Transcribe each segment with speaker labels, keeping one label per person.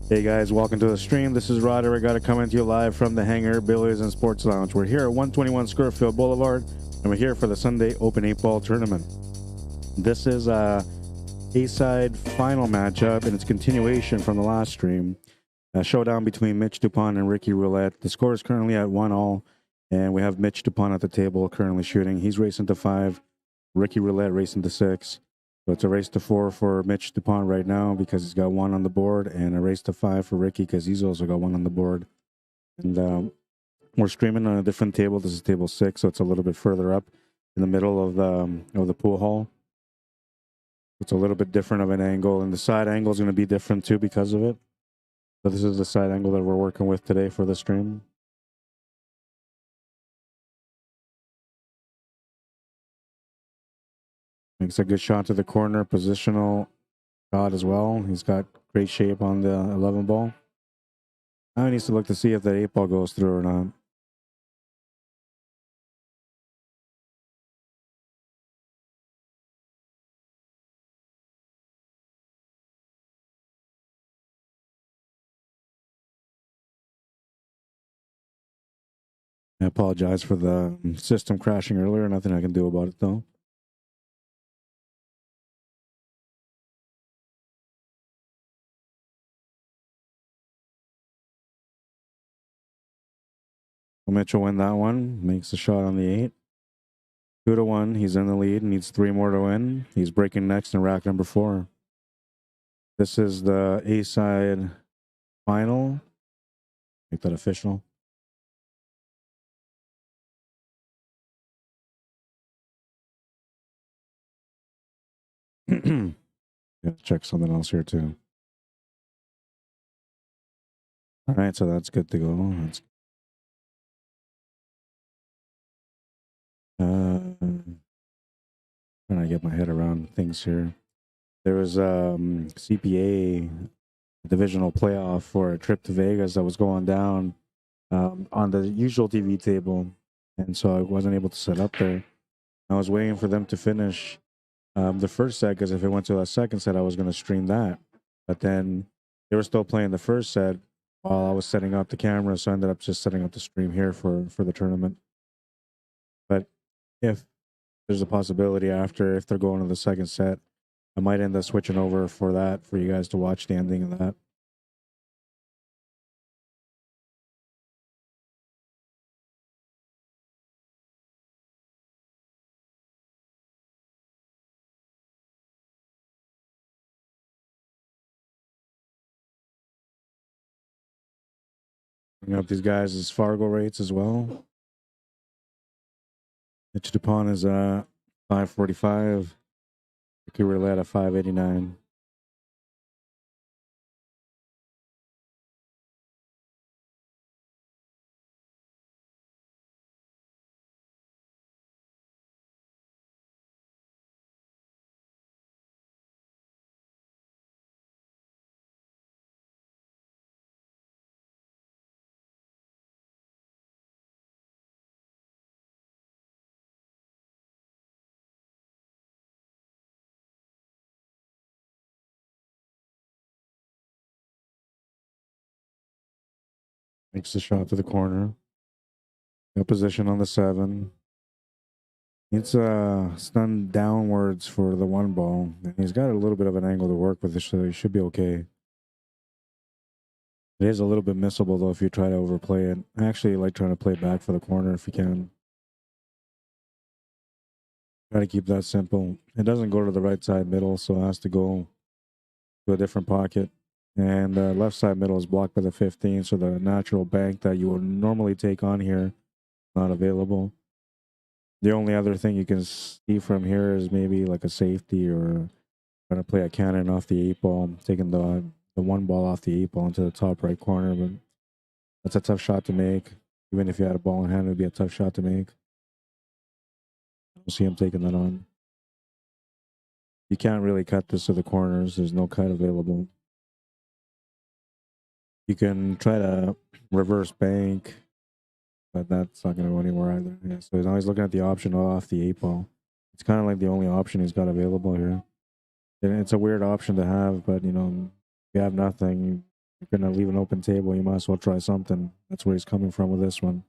Speaker 1: Hey guys, welcome to the stream. This is Rod Arriagada coming to you live from the Hangar Billiards and Sports Lounge. We're here at 121 Scurfield Blvd, and we're here for the Sunday Open 8-Ball Tournament. This is a A-side final matchup, and it's continuation from the last stream. A showdown between Mitch DUPONT and Ricky Roulette. The score is currently at 1-all, and we have Mitch DUPONT at the table currently shooting. He's racing to 5, Ricky Roulette racing to 6. So it's a race to 4 for Mitch DUPONT right now because he's got 1 on the board, and a race to 5 for Ricky because he's also got 1 on the board. And we're streaming on a different table. This is table 6, so it's a little bit further up in the middle of the pool hall. It's a little bit different of an angle, and the side angle is going to be different too because of it. So this is the side angle that we're working with today for the stream. Makes a good shot to the corner, positional shot as well. He's got great shape on the 11 ball. Now he needs to look to see if that 8 ball goes through or not. I apologize for the system crashing earlier. Nothing I can do about it though. Mitchell win that one. Makes a shot on the 8. 2-1. He's in the lead. Needs 3 more to win. He's breaking next in rack number 4. This is the A-side final. Make that official. Gotta check something else here too. All right, so that's good to go. That's trying to get my head around things here. There was CPA divisional playoff for a trip to Vegas that was going down on the usual TV table, and so I wasn't able to set up there. I was waiting for them to finish the first set, because if it went to the second set, I was going to stream that. But then they were still playing the first set while I was setting up the camera, so I ended up just setting up the stream here for the tournament. But if there's a possibility after, if they're going to the second set, I might end up switching over for that, for you guys to watch the ending of that. Bring up these guys' Fargo rates as well. Mitch DUPONT is 545. Ricky Roulette at 589. Makes the shot to the corner. Got position on the 7. It's stunned downwards for the 1 ball. And he's got a little bit of an angle to work with, so he should be okay. It is a little bit missable though if you try to overplay it. I actually like trying to play back for the corner if you can. Try to keep that simple. It doesn't go to the right side middle, so it has to go to a different pocket. And the left side middle is blocked by the 15, so the natural bank that you would normally take on here, not available. The only other thing you can see from here is maybe like a safety, or trying to play a cannon off the 8 ball, taking the 1 ball off the 8 ball into the top right corner. But that's a tough shot to make. Even if you had a ball in hand, it would be a tough shot to make. I don't see him taking that on. You can't really cut this to the corners. There's no cut available. You can try to reverse bank, but that's not going to go anywhere either. Yeah, so he's always looking at the option off the 8 ball. It's kind of like the only option he's got available here. And it's a weird option to have, but you know, if you have nothing, you're gonna leave an open table, you might as well try something. That's where he's coming from with this one.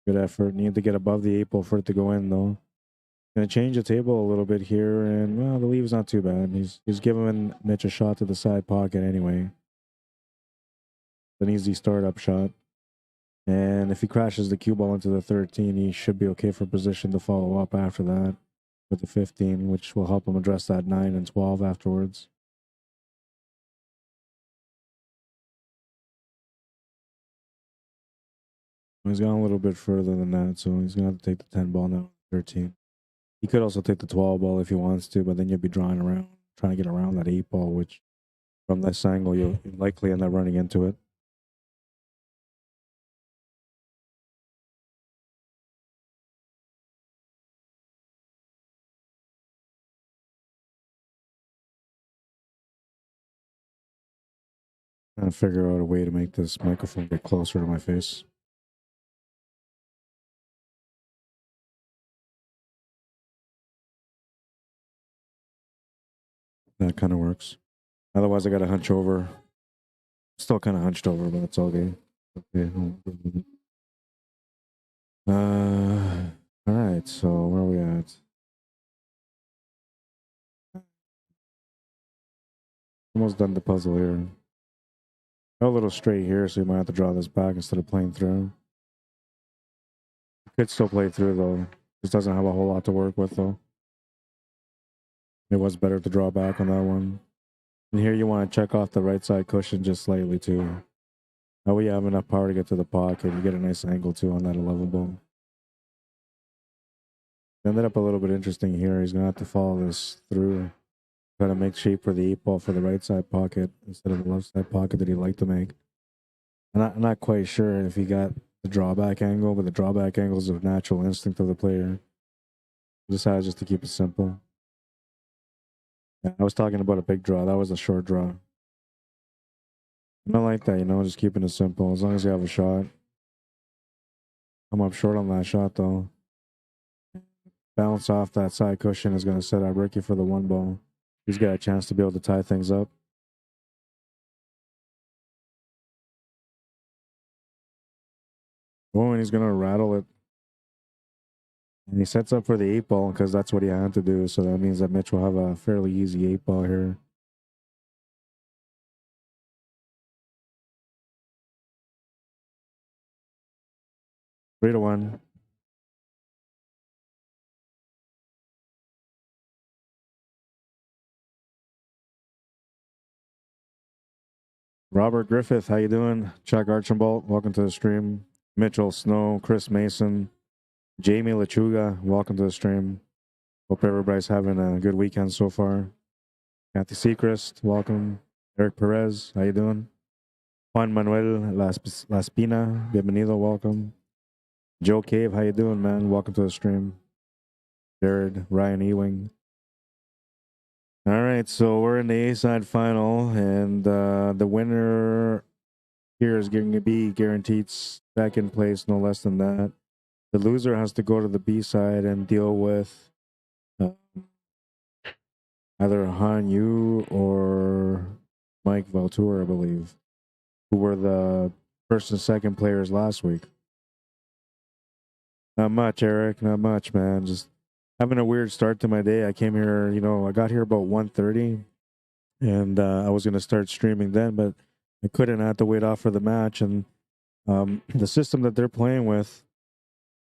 Speaker 1: Good effort. Need to get above the 8 ball for it to go in, though. Gonna change the table a little bit here, and well, the leave is not too bad. He's giving Mitch a shot to the side pocket anyway. An easy startup shot. And if he crashes the cue ball into the 13, he should be okay for position to follow up after that with the 15, which will help him address that 9 and 12 afterwards. He's gone a little bit further than that, so he's going to have to take the 10 ball now, 13. He could also take the 12 ball if he wants to, but then you'll be drawing around, trying to get around that 8 ball, which from this angle, you'll likely end up running into it. Trying to figure out a way to make this microphone get closer to my face. That kind of works. Otherwise, I got to hunch over. Still kind of hunched over, but it's all good. Okay. All right. So where are we at? Almost done the puzzle here. Go a little straight here, so you might have to draw this back instead of playing through. Could still play through though. This doesn't have a whole lot to work with though. It was better to draw back on that one. And here you want to check off the right side cushion just slightly too. That way you have enough power to get to the pocket. You get a nice angle too on that 11 ball. It ended up a little bit interesting here. He's gonna have to follow this through. Try to make shape for the 8 ball for the right side pocket instead of the left side pocket that he'd like to make. I'm not quite sure if he got the drawback angle, but the drawback angle is a natural instinct of the player. He decided just to keep it simple. Yeah, I was talking about a big draw. That was a short draw. I don't like that, you know, just keeping it simple. As long as you have a shot. I'm up short on that shot, though. Bounce off that side cushion is going to set up Ricky for the 1 ball. He's got a chance to be able to tie things up. Oh, and he's going to rattle it. And he sets up for the 8 ball because that's what he had to do. So that means that Mitch will have a fairly easy 8 ball here. Three to 1. Robert Griffith, how you doing? Chuck Archambault, welcome to the stream. Mitchell Snow, Chris Mason, Jamie Lechuga, welcome to the stream. Hope everybody's having a good weekend so far. Kathy Seacrest, welcome. Eric Perez, how you doing? Juan Manuel Laspina, bienvenido, welcome. Joe Cave, how you doing, man? Welcome to the stream. Jared, Ryan Ewing. All right, so we're in the A-side final, and the winner here is going to be guaranteed second place, no less than that. The loser has to go to the B-side and deal with either Han Yu or Mike Valtour, I believe, who were the first and second players last week. Not much, Eric. Not much, man. Just having a weird start to my day. I came here, you know, I got here about 1:30, and I was going to start streaming then, but I couldn't. I had to wait off for the match, and the system that they're playing with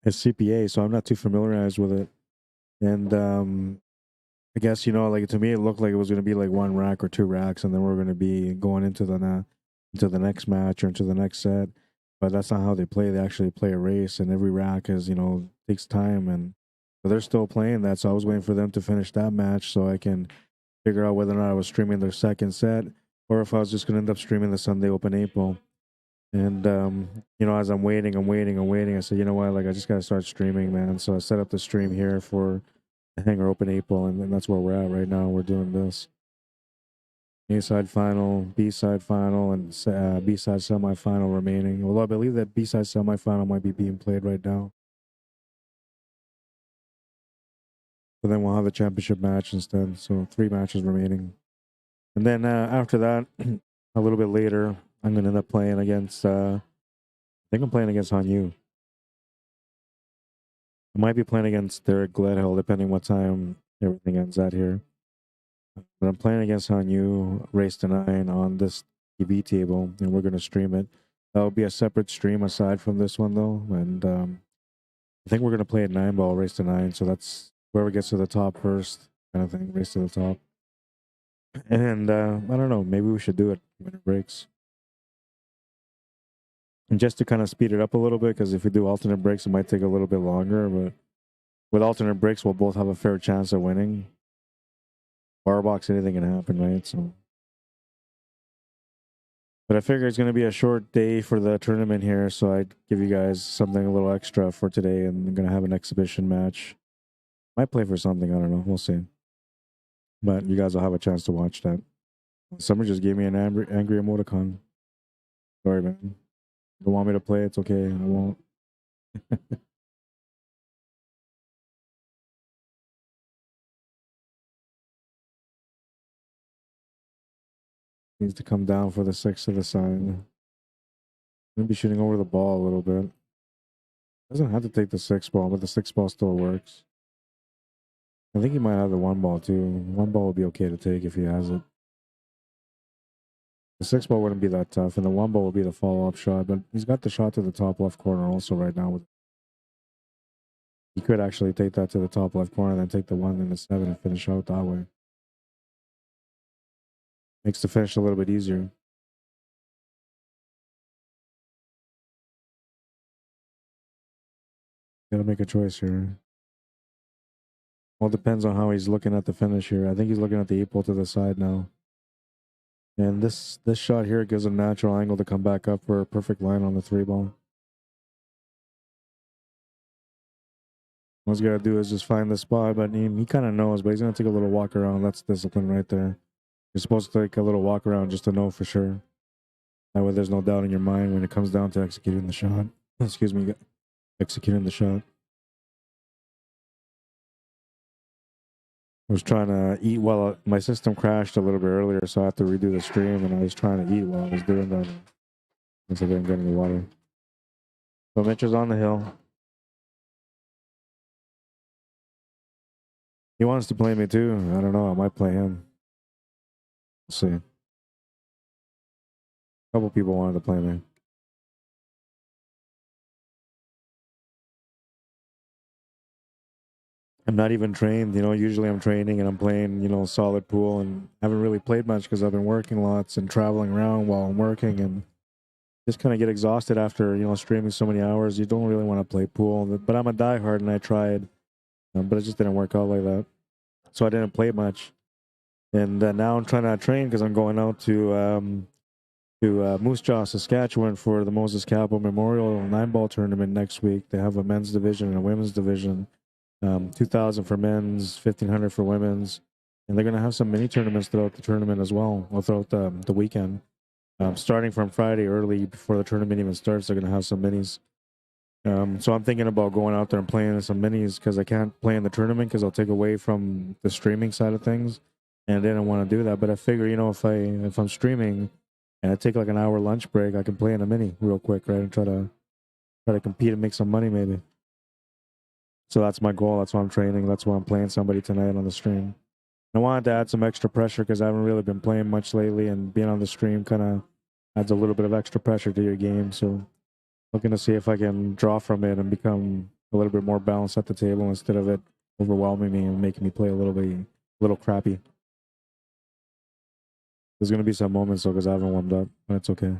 Speaker 1: is CPA, so I'm not too familiarized with it. And I guess, you know, like to me, it looked like it was going to be like 1 rack or 2 racks, and then we're going to be going into the next match or into the next set. But that's not how they play. They actually play a race, and every rack is, you know, takes time, and so they're still playing that. So I was waiting for them to finish that match so I can figure out whether or not I was streaming their second set or if I was just going to end up streaming the Sunday Open 8 ball. And, you know, as I'm waiting, I said, you know what, like, I just got to start streaming, man. So I set up the stream here for the Hangar Open 8 ball, and that's where we're at right now. We're doing this. A-side final, B-side final, and B-side semifinal remaining. Although I believe that B-side semifinal might be being played right now. So then we'll have a championship match instead. So 3 matches remaining. And then after that, a little bit later, I'm going to end up playing against, I think I'm playing against Hanyu. I might be playing against Derek Gledhill, depending what time everything ends at here. But I'm playing against Hanyu, Race to 9 on this TV table, and we're going to stream it. That'll be a separate stream aside from this one, though. And I think we're going to play at 9 ball, Race to 9. So that's whoever gets to the top first, kind of thing, race to the top. And I don't know, maybe we should do it when it breaks. And just to kind of speed it up a little bit, because if we do alternate breaks, it might take a little bit longer. But with alternate breaks, we'll both have a fair chance of winning. Bar box, anything can happen, right? So, but I figure it's going to be a short day for the tournament here, so I'd give you guys something a little extra for today, and I'm going to have an exhibition match. Might play for something, I don't know. We'll see. But you guys will have a chance to watch that. Someone just gave me an angry emoticon. Sorry, man. Don't want me to play, it's okay. I won't. Needs to come down for the 6 to the side. I'm going to be shooting over the ball a little bit. Doesn't have to take the 6 ball, but the 6 ball still works. I think he might have the 1 ball too. 1 ball would be okay to take if he has it. The 6 ball wouldn't be that tough, and the 1 ball would be the follow-up shot, but he's got the shot to the top left corner also right now. He could actually take that to the top left corner, then take the 1 and the 7 and finish out that way. Makes the finish a little bit easier. Gotta make a choice here. All depends on how he's looking at the finish here. I think he's looking at the 8 ball to the side now. And this shot here gives him natural angle to come back up for a perfect line on the 3 ball. All he's got to do is just find the spot, but he kind of knows, but he's going to take a little walk around. That's discipline right there. You're supposed to take a little walk around just to know for sure. That way there's no doubt in your mind when it comes down to executing the shot. Excuse me, executing the shot. I was trying to eat while my system crashed a little bit earlier, so I had to redo the stream, and I was trying to eat while I was doing that. Once I didn't get any water. So Mitch is on the hill. He wants to play me too. I don't know. I might play him. We'll see. A couple people wanted to play me. I'm not even trained. You know, usually I'm training and I'm playing, you know, solid pool, and haven't really played much because I've been working lots and traveling around while I'm working, and just kind of get exhausted after, you know, streaming so many hours. You don't really want to play pool. But I'm a diehard and I tried, but it just didn't work out like that. So I didn't play much. And now I'm trying to train because I'm going out to Moose Jaw, Saskatchewan for the Moses Capital Memorial 9-ball tournament next week. They have a men's division and a women's division. 2,000 for men's, 1,500 for women's. And they're going to have some mini tournaments throughout the tournament as well, or throughout the weekend. Starting from Friday early before the tournament even starts, they're going to have some minis. So I'm thinking about going out there and playing some minis because I can't play in the tournament because I'll take away from the streaming side of things. And I didn't want to do that. But I figure, you know, if I'm streaming and I take like an hour lunch break, I can play in a mini real quick, right? And try to compete and make some money maybe. So that's my goal. That's why I'm training. That's why I'm playing somebody tonight on the stream. I wanted to add some extra pressure because I haven't really been playing much lately, and being on the stream kind of adds a little bit of extra pressure to your game. So looking to see if I can draw from it and become a little bit more balanced at the table instead of it overwhelming me and making me play a little crappy. There's going to be some moments though because I haven't warmed up, but it's okay.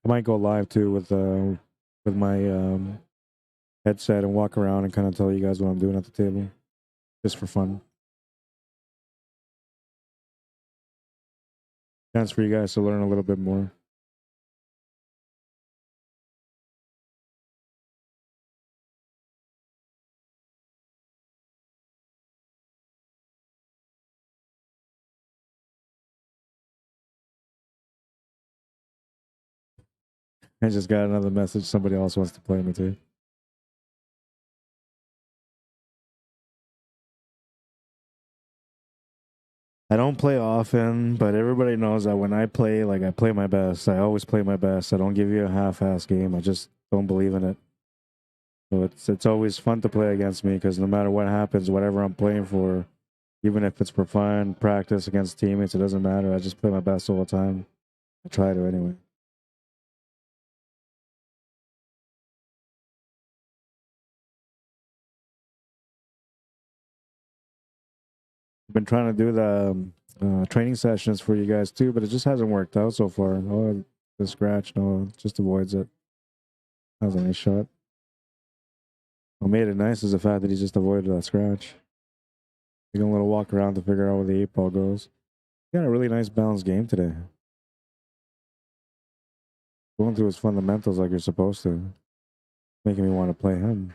Speaker 1: I might go live too with my headset and walk around and kind of tell you guys what I'm doing at the table, just for fun. Chance for you guys to learn a little bit more. I just got another message. Somebody else wants to play me too. I don't play often, but everybody knows that when I play, like I play my best. I always play my best. I don't give you a half-ass game. I just don't believe in it. So it's always fun to play against me because no matter what happens, whatever I'm playing for, even if it's for fun, practice against teammates, it doesn't matter. I just play my best all the time. I try to anyway. I've been trying to do the training sessions for you guys too, but it just hasn't worked out so far. Oh, the scratch, no, it just avoids it. That was a nice shot. What made it nice is the fact that he just avoided that scratch. Taking a little walk around to figure out where the 8 ball goes. He got a really nice balanced game today. Going through his fundamentals like you're supposed to. Making me want to play him.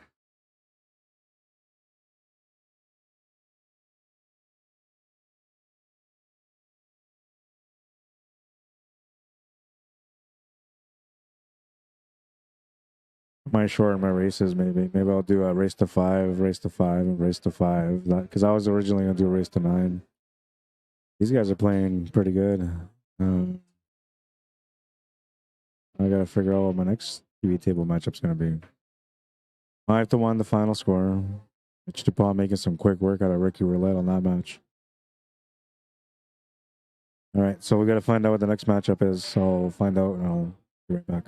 Speaker 1: Might shorten my races maybe. Maybe I'll do a race to 5, race to 5, and race to 5. Because I was originally going to do a race to 9. These guys are playing pretty good. I got to figure out what my next TV table matchup's going to be. 5-1 the final score. Mitch DUPONT making some quick work out of Ricky Roulette on that match. All right, so we got to find out what the next matchup is. So I'll find out and I'll be right back.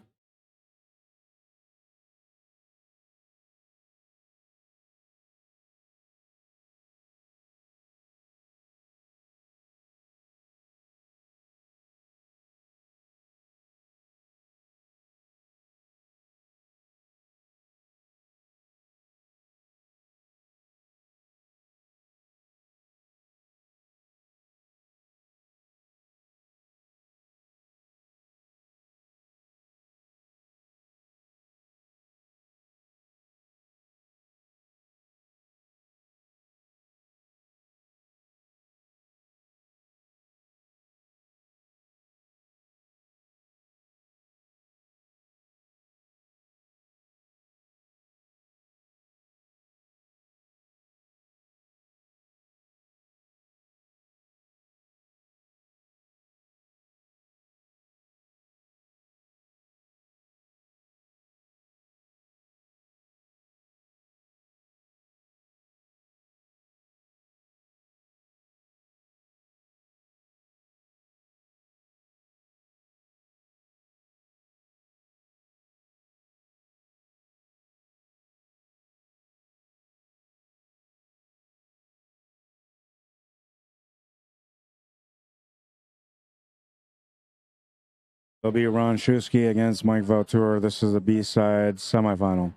Speaker 1: It'll be Ron Shusky against Mike Valtour. This is the B-side semifinal.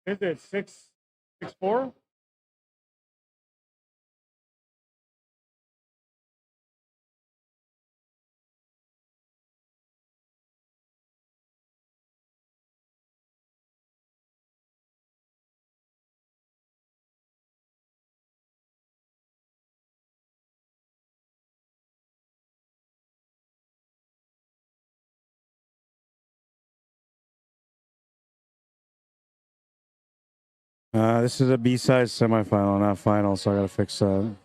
Speaker 1: Is it 6-4? This is a B-side semifinal, not final, so I gotta fix that.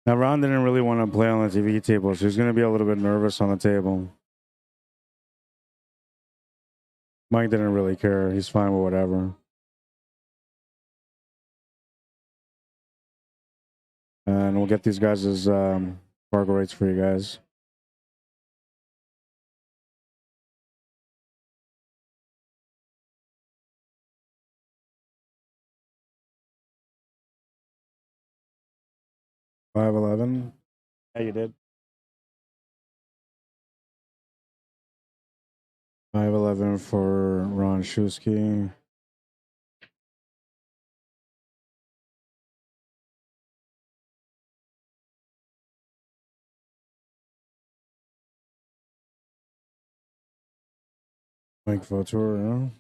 Speaker 1: Now, Ron didn't really want to play on the TV table, so he's gonna be a little bit nervous on the table. Mike didn't really care. He's fine with whatever. And we'll get these guys' cargo rates for you guys. $5.11. Yeah, you did. 11 for Ron Shusky. Mike Vautour,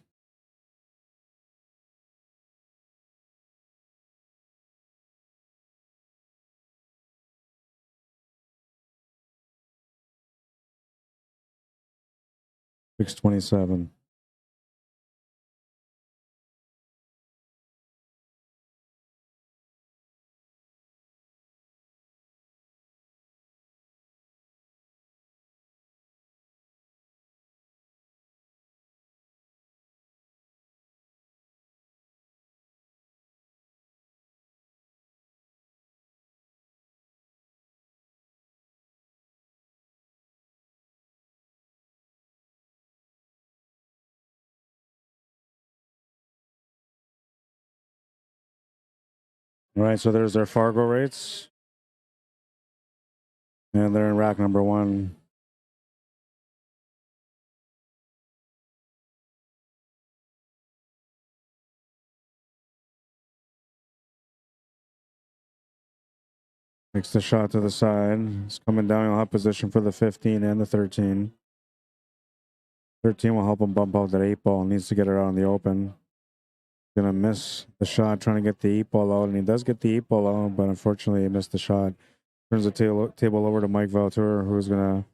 Speaker 1: 627. All right, so there's their Fargo rates. And they're in rack number 1. Makes the shot to the side. He's coming down. He'll have position for the 15 and the 13. 13 will help him bump out that 8 ball. Needs to get it out in the open. Gonna miss the shot trying to get the 8 ball out, and he does get the 8 ball out, but unfortunately he missed the shot. Turns the table over to Mike Vautour, who's gonna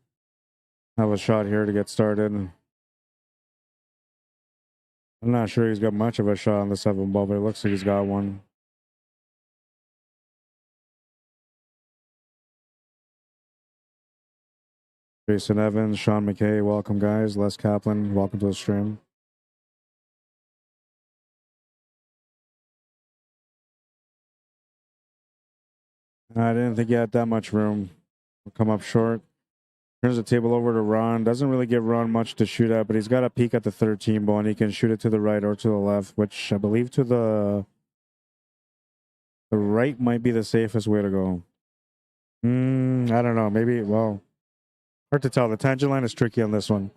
Speaker 1: have a shot here to get started. I'm not sure he's got much of a shot on the 7 ball, but it looks like he's got one. Jason Evans, Sean McKay, welcome guys. Les Kaplan, welcome to the stream. I didn't think he had that much room. We'll come up short. Turns the table over to Ron. Doesn't really give Ron much to shoot at, but he's got a peek at the 13 ball, and he can shoot it to the right or to the left, which I believe to the right might be the safest way to go. I don't know. Maybe, well, hard to tell. The tangent line is tricky on this one.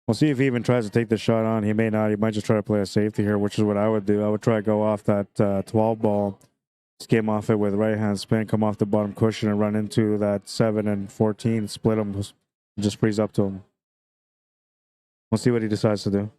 Speaker 1: We'll see if he even tries to take the shot on. He may not. He might just try to play a safety here, which is what I would do. I would try to go off that 12 ball, skim off it with right hand spin, come off the bottom cushion and run into that 7 and 14, split him, just freeze up to him. We'll see what he decides to do.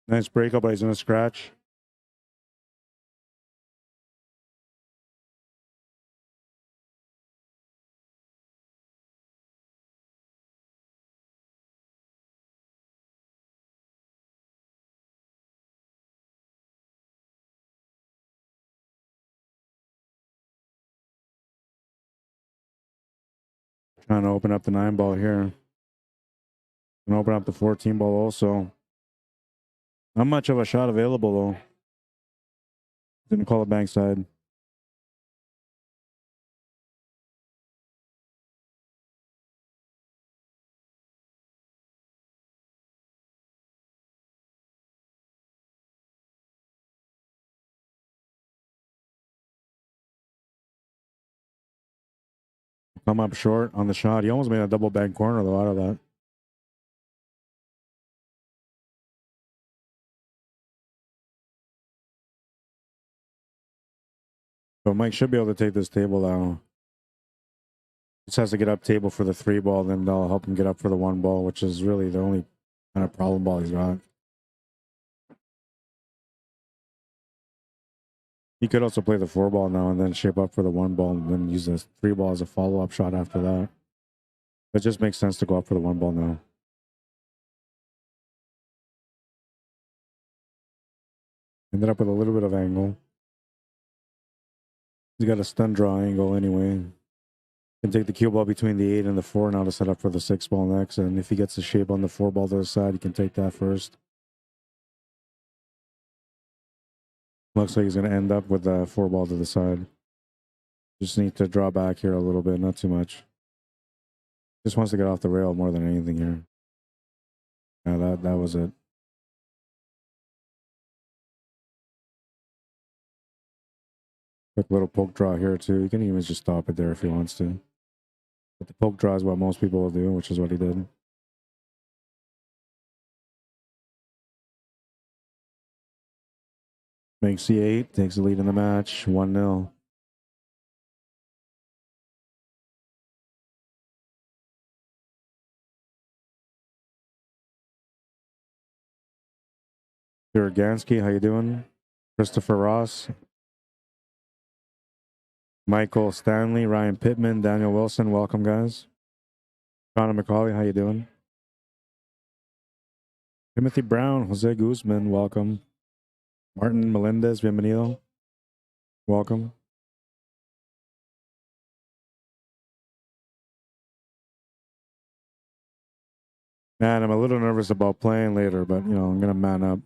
Speaker 1: Nice breakup, but he's in a scratch. Trying to open up the 9 ball here. And open up the 14 ball also. Not much of a shot available though. Didn't call it bankside. Come up short on the shot. He almost made a double bank corner though out of that. So Mike should be able to take this table now. Just has to get up table for the 3 ball, then they'll help him get up for the 1 ball, which is really the only kind of problem ball he's got. He could also play the 4 ball now and then shape up for the 1 ball and then use the 3 ball as a follow-up shot after that. It just makes sense to go up for the 1 ball now. Ended up with a little bit of angle. He's got a stun draw angle anyway. Can take the cue ball between the 8 and the 4 now to set up for the 6 ball next. And if he gets the shape on the 4 ball to the side, he can take that first. Looks like he's going to end up with the 4 ball to the side. Just need to draw back here a little bit, not too much. Just wants to get off the rail more than anything here. Yeah, that was it. Quick little poke draw here too. He can even just stop it there if he wants to. But the poke draw is what most people will do, which is what he did. Makes C8, takes the lead in the match, 1-0. Gansky, how you doing? Christopher Ross. Michael Stanley, Ryan Pittman, Daniel Wilson, welcome guys. Connor McCauley, how you doing? Timothy Brown, Jose Guzman, welcome. Martin Melendez, bienvenido. Welcome. Man, I'm a little nervous about playing later, but you know, I'm gonna man up.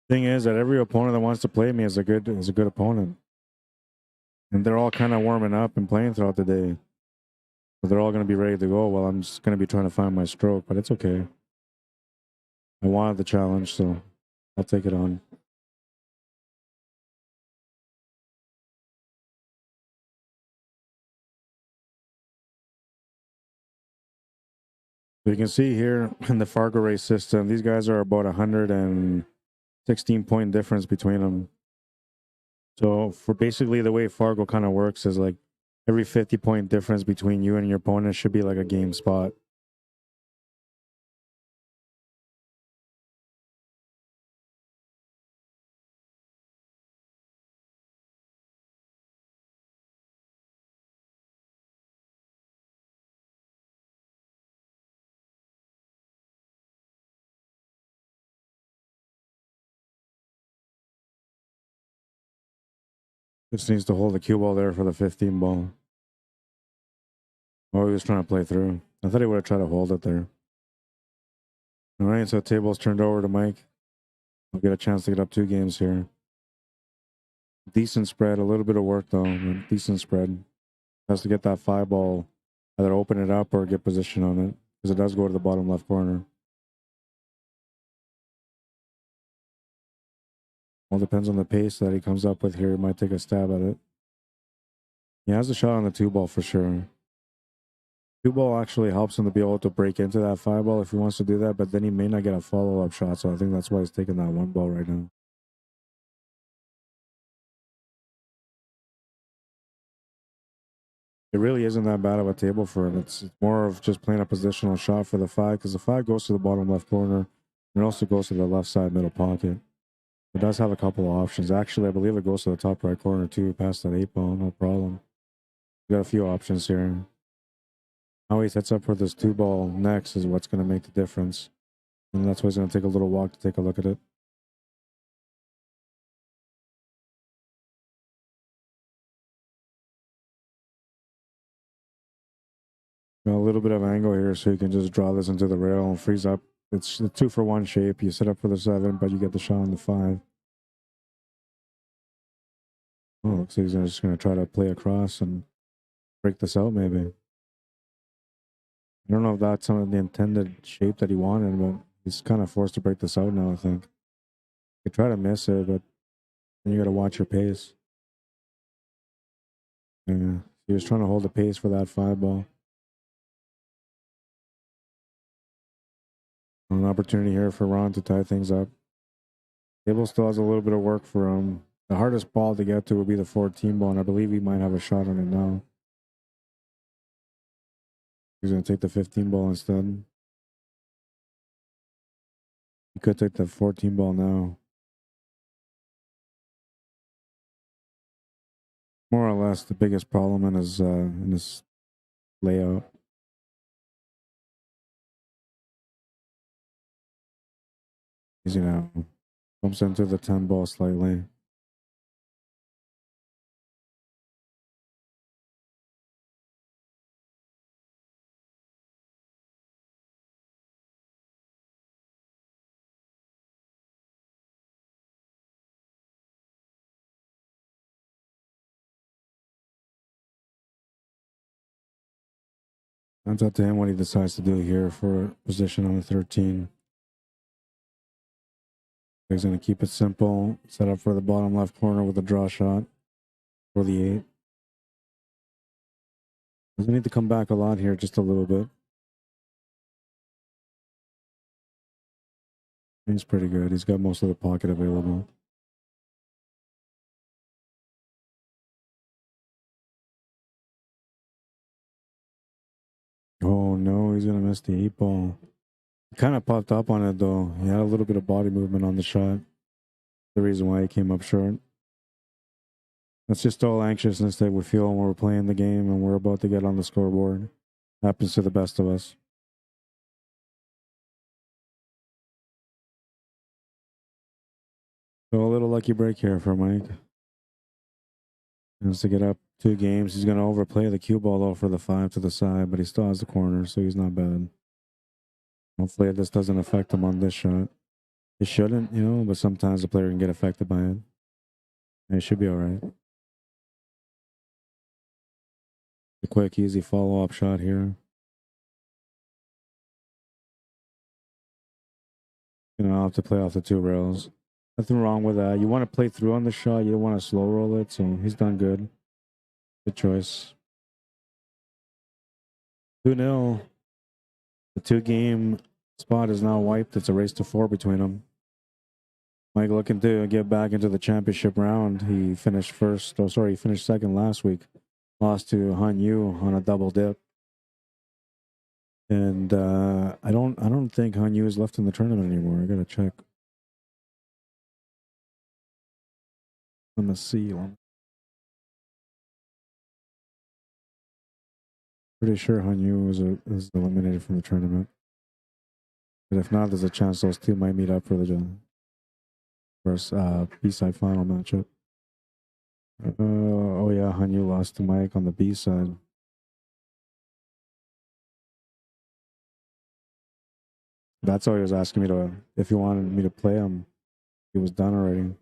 Speaker 1: Thing is that every opponent that wants to play me is a good opponent. And they're all kind of warming up and playing throughout the day. So they're all going to be ready to go while I'm just going to be trying to find my stroke, but it's okay. I wanted the challenge, so I'll take it on. So you can see here in the Fargo race system, these guys are about 116-point difference between them. So for basically the way Fargo kind of works is like every 50-point difference between you and your opponent should be like a game spot. Just needs to hold the cue ball there for the 15 ball. Oh, he was trying to play through. I thought he would have tried to hold it there. All right, so table's turned over to Mike. I'll get a chance to get up 2 games here. Decent spread, a little bit of work though. Decent spread. Has to get that 5 ball, either open it up or get position on it, because it does go to the bottom left corner. All depends on the pace that he comes up with here. He might take a stab at it. He has a shot on the 2 ball for sure. 2 ball actually helps him to be able to break into that 5 ball if he wants to do that, but then he may not get a follow-up shot, so I think that's why he's taking that 1 ball right now. It really isn't that bad of a table for him. It's more of just playing a positional shot for the 5, because the 5 goes to the bottom left corner, and it also goes to the left side middle pocket. It does have a couple of options. Actually, I believe it goes to the top right corner too, past that 8 ball, no problem. We got a few options here. How he sets up for this 2 ball next is what's going to make the difference. And that's why he's going to take a little walk to take a look at it. Got a little bit of angle here, so you can just draw this into the rail and freeze up. It's a 2-for-1 shape. You set up for the 7, but you get the shot on the 5. Oh, looks like he's just going to try to play across and break this out, maybe. I don't know if that's some of the intended shape that he wanted, but he's kind of forced to break this out now, I think. You try to miss it, but then you got to watch your pace. Yeah, he was trying to hold the pace for that 5 ball. An opportunity here for Ron to tie things up. Table still has a little bit of work for him. The hardest ball to get to would be the 14 ball, and I believe he might have a shot on it now. He's going to take the 15 ball instead. He could take the 14 ball now. More or less the biggest problem in his layout. He's going to bumps into the 10 ball slightly. That's up to him what he decides to do here for position on the 13. He's going to keep it simple, set up for the bottom left corner with a draw shot for the 8. Doesn't need to come back a lot here, just a little bit. He's pretty good. He's got most of the pocket available. Oh no, he's going to miss the 8 ball. He kind of popped up on it though. He had a little bit of body movement on the shot. The reason why he came up short. That's just all anxiousness that we feel when we're playing the game and we're about to get on the scoreboard. Happens to the best of us. So a little lucky break here for Mike. He wants to get up 2 games. He's going to overplay the cue ball though for the 5 to the side, but he still has the corner, so he's not bad. Hopefully this doesn't affect him on this shot. It shouldn't, you know, but sometimes the player can get affected by it. And it should be all right. A quick, easy follow-up shot here. I'll have to play off the 2 rails. Nothing wrong with that. You want to play through on the shot. You don't want to slow roll it, so he's done good. Good choice. 2-0. The 2-game spot is now wiped. It's a race to 4 between them. Mike looking to get back into the championship round. He finished first. Oh, sorry, he finished second last week. Lost to Han Yu on a double dip. And I don't think Han Yu is left in the tournament anymore. I gotta check. Let me see. Pretty sure Han Yu is eliminated from the tournament. But if not, there's a chance those 2 might meet up for the first B-side final matchup. Oh yeah, Han Yu lost to Mike on the B-side. That's all he was asking me to, if he wanted me to play him. He was done already.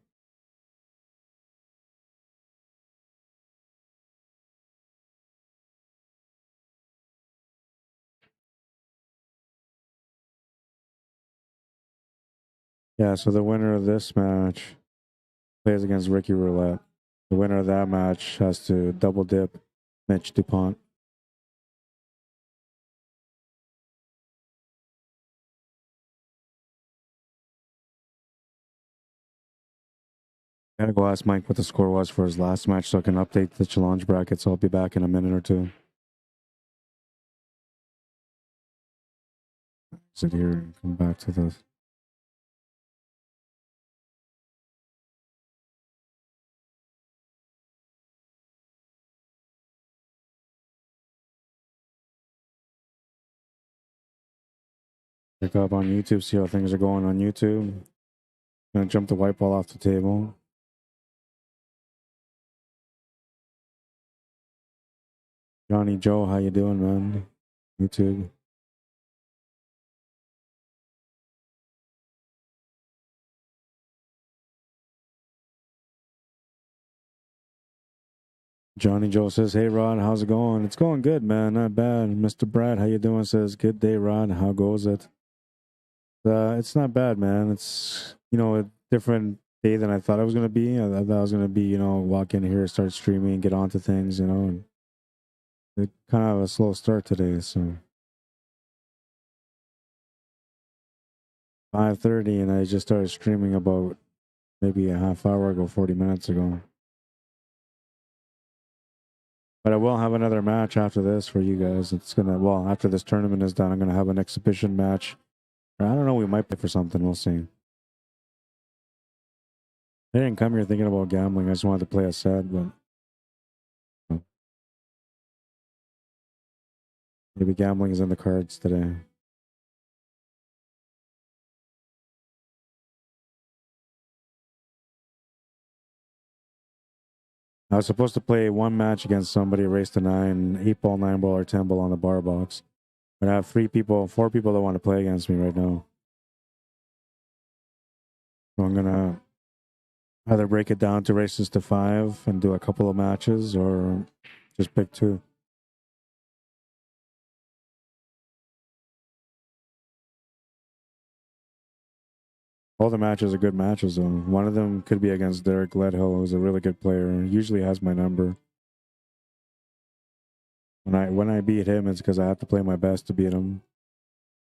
Speaker 1: Yeah, so the winner of this match plays against Ricky Roulette. The winner of that match has to double dip Mitch DuPont. I gotta go ask Mike what the score was for his last match so I can update the challenge bracket, so I'll be back in a minute or 2. Sit here and come back to this. Pick up on YouTube, see how things are going on YouTube. Gonna jump the white ball off the table. Johnny Joe, how you doing, man? YouTube. Johnny Joe says, "Hey Rod, how's it going?" It's going good, man. Not bad. Mr. Brad, how you doing? Says, "Good day, Rod. How goes it?" It's not bad, man. It's a different day than I thought it was gonna be. I thought I was gonna be walk in here, start streaming, get onto things, and it kind of a slow start today. So 5:30, and I just started streaming about maybe a half hour ago, 40 minutes ago. But I will have another match after this for you guys. After this tournament is done, I'm gonna have an exhibition match. Or I don't know, we might play for something. We'll see. I didn't come here thinking about gambling. I just wanted to play a set, but maybe gambling is in the cards today. I was supposed to play one match against somebody, race to 9, 8-ball, 9-ball, or 10-ball on the bar box. But I have 4 people that want to play against me right now. So I'm gonna either break it down to races to 5 and do a couple of matches, or just pick 2. All the matches are good matches, though. One of them could be against Derek Ledhill, who's a really good player. He usually has my number. When I beat him, it's because I have to play my best to beat him.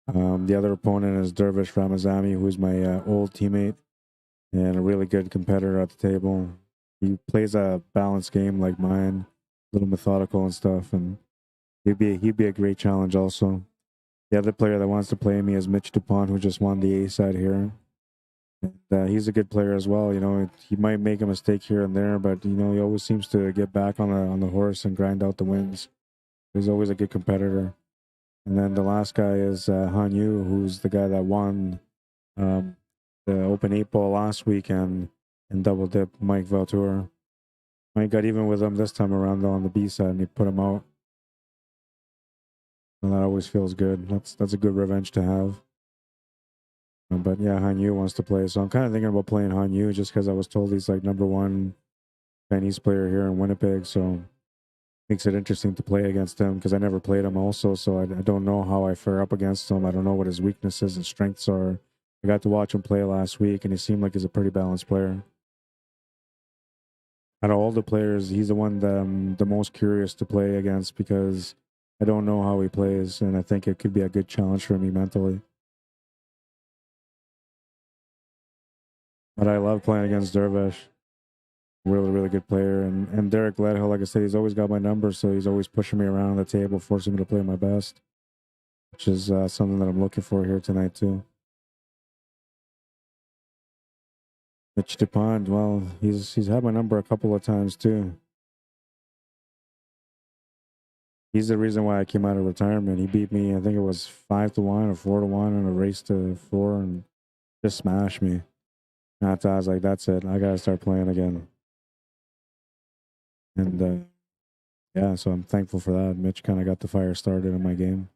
Speaker 1: The other opponent is Dervish Ramazami, who's my old teammate and a really good competitor at the table. He plays a balanced game like mine, a little methodical and stuff, and he'd be a great challenge also. The other player that wants to play me is Mitch DUPONT, who just won the A side here. And, he's a good player as well. He might make a mistake here and there, but he always seems to get back on the horse and grind out the wins. He's always a good competitor. And then the last guy is Han Yu, who's the guy that won the Open 8-ball last weekend and double dip Mike Valtour. Mike got even with him this time around though on the B side, and he put him out. And that always feels good. That's a good revenge to have. But yeah, Han Yu wants to play, so I'm kind of thinking about playing Han Yu just because I was told he's like #1 Chinese player here in Winnipeg, so makes it interesting to play against him because I never played him also, so I don't know how I fare up against him. I don't know what his weaknesses and strengths are. I got to watch him play last week, and he seemed like he's a pretty balanced player. Out of all the players, he's the one that I'm the most curious to play against because I don't know how he plays, and I think it could be a good challenge for me mentally. But I love playing against Dervish. Really, really good player. And Derek Ledhill, like I said, he's always got my number, so he's always pushing me around the table, forcing me to play my best, which is something that I'm looking for here tonight, too. Mitch DuPont, well, he's had my number a couple of times, too. He's the reason why I came out of retirement. He beat me, I think it was 5-1 or 4-1 in a race to 4 and just smashed me. And after I was like, that's it. I got to start playing again. And yeah, so I'm thankful for that. Mitch kind of got the fire started in my game.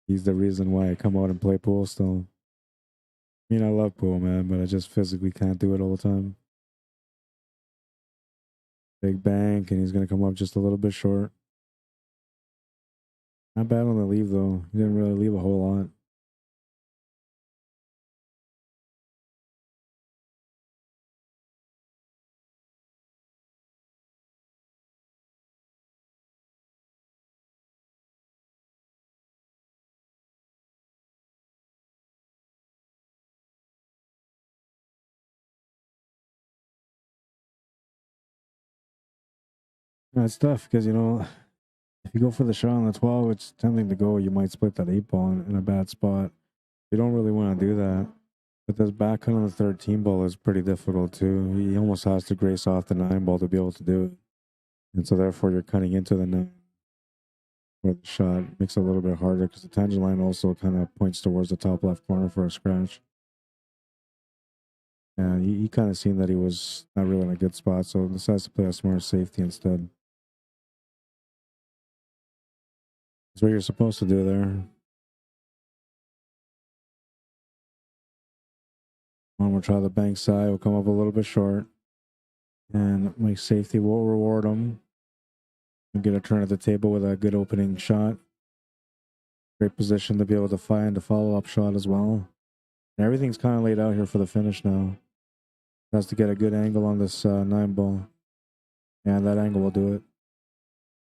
Speaker 1: He's the reason why I come out and play pool still. I mean, I love pool, man, but I just physically can't do it all the time. Big bank, and he's going to come up just a little bit short. Not bad on the leave, though. He didn't really leave a whole lot. Yeah, it's tough because, if you go for the shot on the 12, it's tempting to go. You might split that 8-ball in a bad spot. You don't really want to do that. But this back cut on the 13-ball is pretty difficult, too. He almost has to grace off the 9-ball to be able to do it. And so, therefore, you're cutting into the 9 where the shot makes it a little bit harder because the tangent line also kind of points towards the top left corner for a scratch. And he kind of seen that he was not really in a good spot, so decides to play a smart safety instead. That's what you're supposed to do there. We'll try the bank side. We'll come up a little bit short. And my safety will reward him. And get a turn at the table with a good opening shot. Great position to be able to find a follow-up shot as well. And everything's kind of laid out here for the finish now. Has to get a good angle on this 9 ball. And that angle will do it.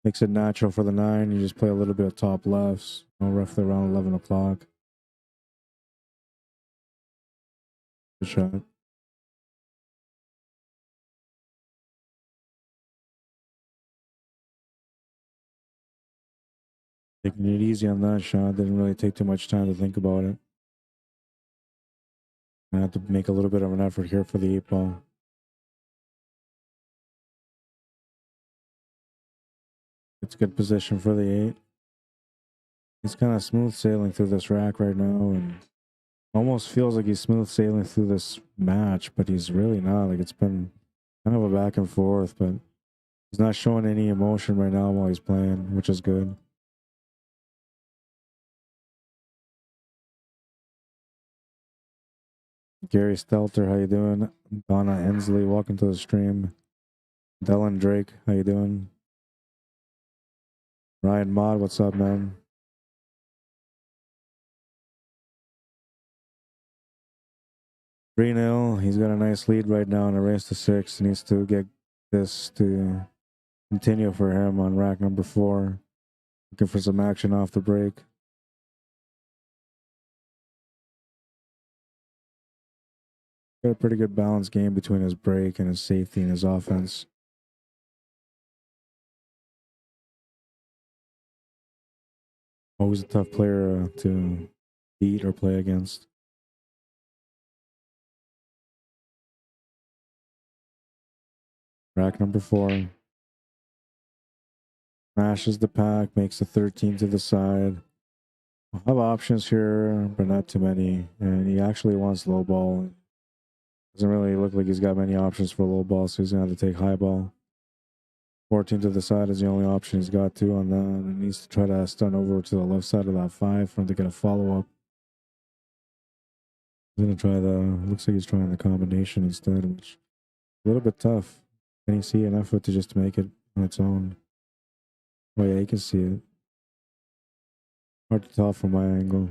Speaker 1: Makes it natural for the 9. You just play a little bit of top lefts. Roughly around 11 o'clock. Good shot. Taking it easy on that shot. Didn't really take too much time to think about it. I have to make a little bit of an effort here for the 8 ball. It's a good position for the 8. He's kind of smooth sailing through this rack right now, and almost feels like he's smooth sailing through this match, but he's really not. Like, it's been kind of a back and forth, but he's not showing any emotion right now while he's playing, which is good. Gary Stelter, how you doing? Donna Hensley, welcome to the stream. Dylan Drake, how you doing? Ryan Mod, what's up, man? He's got a nice lead right now in a race to 6. He needs to get this to continue for him on rack number 4. Looking for some action off the break. Got a pretty good balanced game between his break and his safety and his offense. Always a tough player to beat or play against. Rack number 4. Smashes the pack, makes a 13 to the side. I'll have options here, but not too many. And he actually wants low ball. Doesn't really look like he's got many options for low ball, so he's going to have to take high ball. 14 to the side is the only option he's got to on that. And he needs to try to stun over to the left side of that 5 for him to get a follow-up. He's going to try looks like he's trying the combination instead, which is a little bit tough. Can you see enough of it to just make it on its own? Oh yeah, you can see it. Hard to tell from my angle.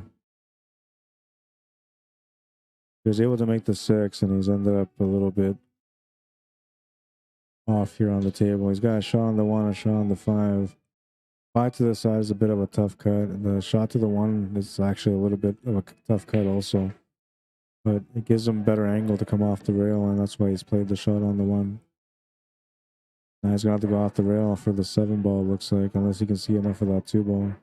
Speaker 1: He was able to make the 6, and he's ended up a little bit off here on the table. He's got a shot on the 1, a shot on the 5. 5 to the side is a bit of a tough cut. The shot to the 1 is actually a little bit of a tough cut also. But it gives him a better angle to come off the rail, and that's why he's played the shot on the 1. Now he's going to have to go off the rail for the 7 ball, looks like, unless he can see enough of that 2 ball.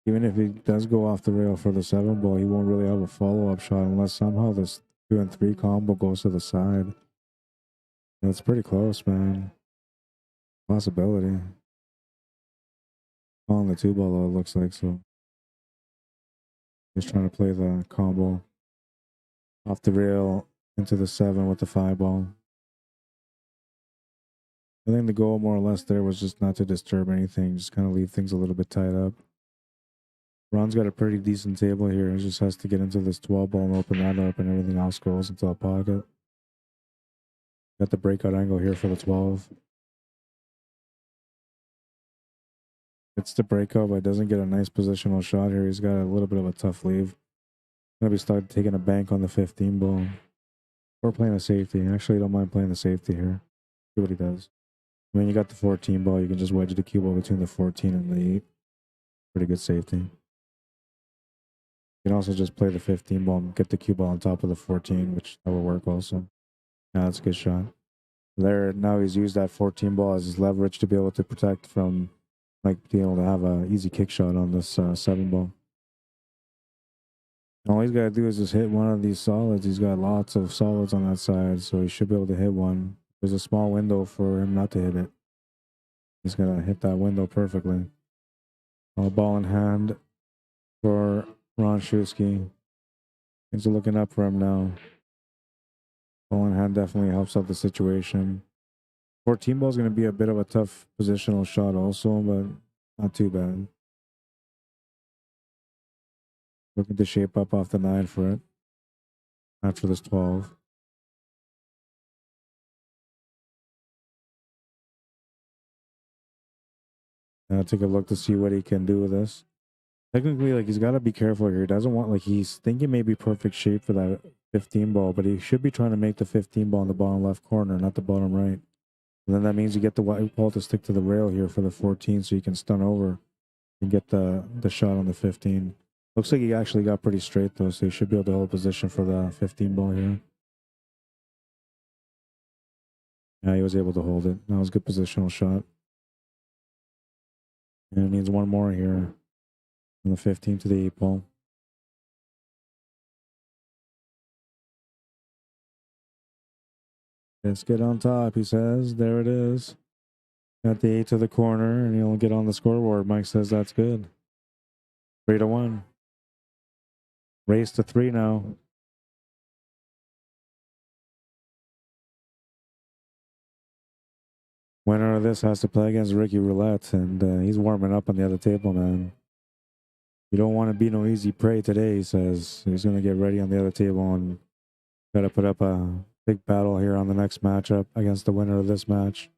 Speaker 1: Even if he does go off the rail for the 7 ball, he won't really have a follow-up shot unless somehow this 2 and 3 combo goes to the side. And it's pretty close, man. Possibility. On the 2 ball, though, it looks like, so. Just trying to play the combo off the rail into the 7 with the 5 ball. I think the goal more or less there was just not to disturb anything, just kind of leave things a little bit tied up. Ron's got a pretty decent table here. He just has to get into this 12 ball and open that up, and everything else goes into a pocket. Got the breakout angle here for the 12. It's the breakout, but doesn't get a nice positional shot here. He's got a little bit of a tough leave. Gonna be starting taking a bank on the 15 ball. Or playing a safety. Actually, don't mind playing the safety here. See what he does. I mean, you got the 14 ball. You can just wedge the cue ball between the 14 and the 8. Pretty good safety. You can also just play the 15 ball and get the cue ball on top of the 14, which that will work also. Yeah, that's a good shot. There, now he's used that 14 ball as his leverage to be able to protect from, like, being able to have an easy kick shot on this 7 ball. All he's got to do is just hit one of these solids. He's got lots of solids on that side, so he should be able to hit one. There's a small window for him not to hit it. He's going to hit that window perfectly. All ball in hand for Ron Shusky. Things are looking up for him now. Ball in hand definitely helps out the situation. 14 ball is going to be a bit of a tough positional shot also, but not too bad. Looking to shape up off the 9 for it after this 12. Now take a look to see what he can do with this. Technically, like, he's got to be careful here. He doesn't want, like, he's thinking maybe perfect shape for that 15 ball, but he should be trying to make the 15 ball in the bottom left corner, not the bottom right. And then that means you get the white ball to stick to the rail here for the 14 so you can stun over and get the shot on the 15. Looks like he actually got pretty straight, though, so he should be able to hold position for the 15 ball here. Yeah, he was able to hold it. That was a good positional shot. And it needs one more here from the 15 to the 8 ball. Let's get on top, he says. There it is. Got the 8 to the corner, and he'll get on the scoreboard. Mike says that's good. 3-1. Race to 3 now. Winner of this has to play against Ricky Roulette, and he's warming up on the other table, man. You don't want to be no easy prey today, he says. He's going to get ready on the other table and got to put up a big battle here on the next matchup against the winner of this match.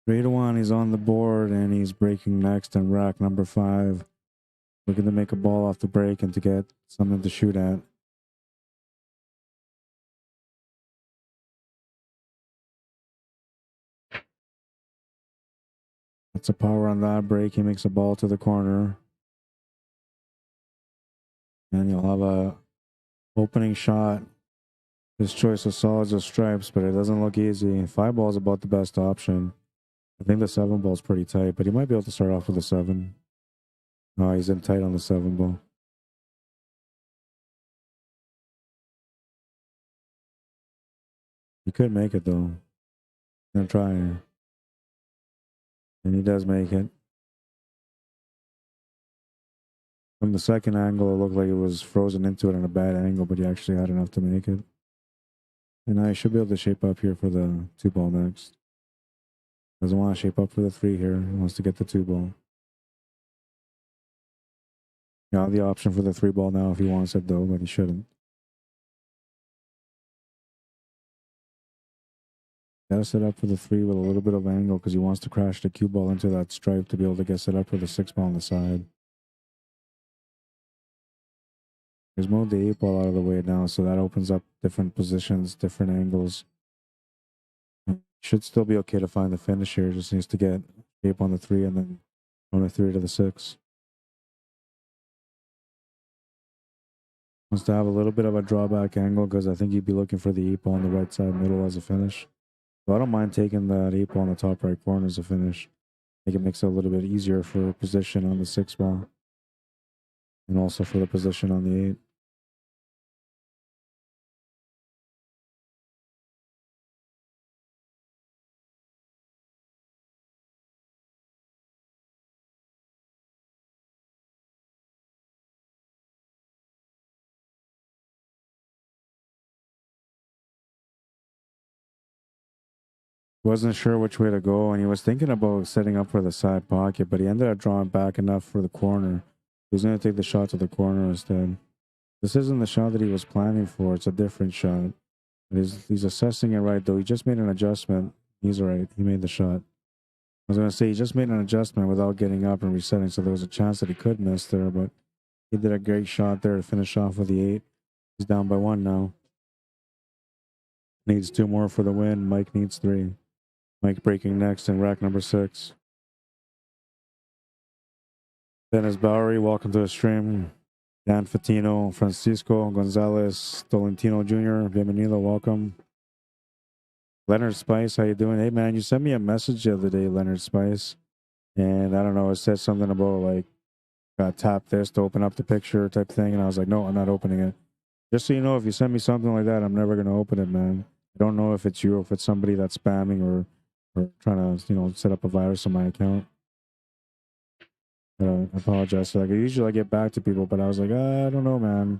Speaker 1: Three to 1, he's on the board, and he's breaking next in rack number 5. Looking to make a ball off the break and to get something to shoot at. That's a power on that break. He makes a ball to the corner. And you'll have a opening shot. His choice of solids or stripes, but it doesn't look easy. 5 ball is about the best option. I think the 7 ball is pretty tight, but he might be able to start off with a 7. Oh, he's in tight on the 7 ball. He could make it, though. Gonna try. And he does make it. From the second angle, it looked like it was frozen into it on a bad angle, but he actually had enough to make it. And I should be able to shape up here for the 2 ball next. Doesn't want to shape up for the 3 here. He wants to get the 2 ball. Got the option for the 3 ball now if he wants it, though, but he shouldn't. Gotta set up for the 3 with a little bit of angle because he wants to crash the cue ball into that stripe to be able to get set up for the 6 ball on the side. He's moved the 8 ball out of the way now, so that opens up different positions, different angles. Should still be okay to find the finish here. Just needs to get shape on the 3 and then on the 3 to the 6. Wants to have a little bit of a drawback angle because I think he'd be looking for the 8 ball on the right side middle as a finish. So I don't mind taking that 8 ball on the top right corner as a finish. I think it makes it a little bit easier for position on the 6 ball. And also for the position on the 8. Wasn't sure which way to go, and he was thinking about setting up for the side pocket, but he ended up drawing back enough for the corner. He was going to take the shot to the corner instead. This isn't the shot that he was planning for. It's a different shot. He's assessing it right, though. He just made an adjustment. He's right. He made the shot. I was going to say he just made an adjustment without getting up and resetting, so there was a chance that he could miss there, but he did a great shot there to finish off with the 8. He's down by 1 now. Needs 2 more for the win. Mike needs 3. Mike breaking next in rack number 6. Dennis Bowery, welcome to the stream. Dan Fatino, Francisco Gonzalez, Tolentino Jr., bienvenido, welcome. Leonard Spice, how you doing? Hey man, you sent me a message the other day, Leonard Spice, and I don't know, it said something about like tap this to open up the picture type thing, and I was like, no, I'm not opening it. Just so you know, if you send me something like that, I'm never gonna open it, man. I don't know if it's you or if it's somebody that's spamming or trying to, set up a virus on my account. I apologize. So, like, usually I get back to people, but I was like, I don't know, man.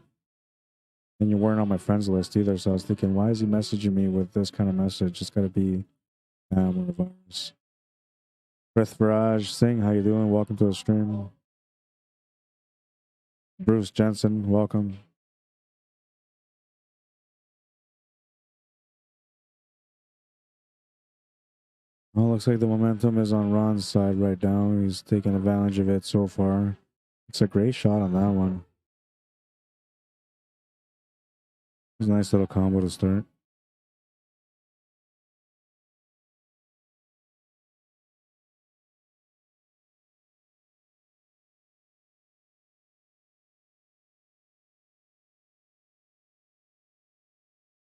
Speaker 1: And you weren't on my friends list either, so I was thinking, why is he messaging me with this kind of message? It's got to be or a virus. Prith Viraj Singh, how you doing? Welcome to the stream. Bruce Jensen, welcome. Well, looks like the momentum is on Ron's side right now. He's taking advantage of it so far. It's a great shot on that one. It's a nice little combo to start.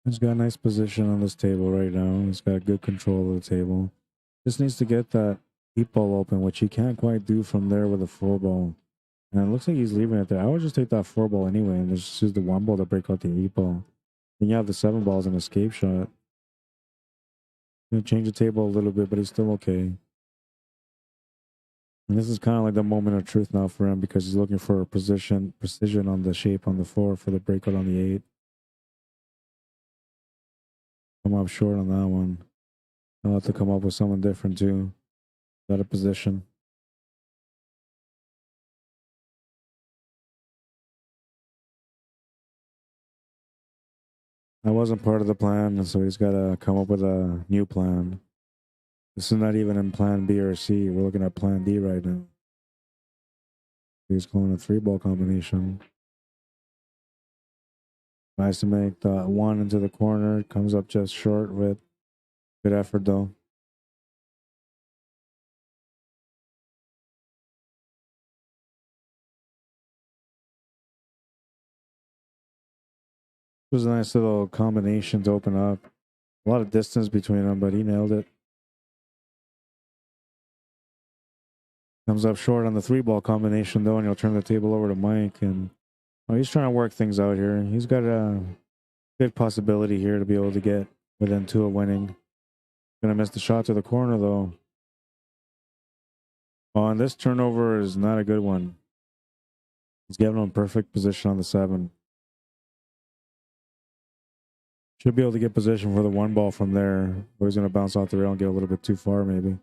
Speaker 1: He's got a nice position on this table right now. He's got good control of the table. Just needs to get that deep ball open, which he can't quite do from there with a 4-ball. And it looks like he's leaving it there. I would just take that 4-ball anyway and just use the 1-ball to break out the 8-ball. Then you have the 7-balls an escape shot. Gonna change the table a little bit, but he's still okay. And this is kind of like the moment of truth now for him because he's looking for a precision on the shape on the 4 for the breakout on the 8. Come up short on that one. I'll have to come up with something different too. Better position. That wasn't part of the plan, and so he's got to come up with a new plan. This is not even in plan B or C. We're looking at plan D right now. He's calling a 3-ball combination. Tries to make the 1 into the corner. Comes up just short with good effort though. It was a nice little combination to open up. A lot of distance between them, but he nailed it. Comes up short on the 3-ball combination though, and he'll turn the table over to Mike. And he's trying to work things out here. He's got a good possibility here to be able to get within 2 of winning. Gonna miss the shot to the corner though. Oh, and this turnover is not a good one. He's giving him perfect position on the 7. Should be able to get position for the 1-ball from there, but he's gonna bounce off the rail and get a little bit too far maybe.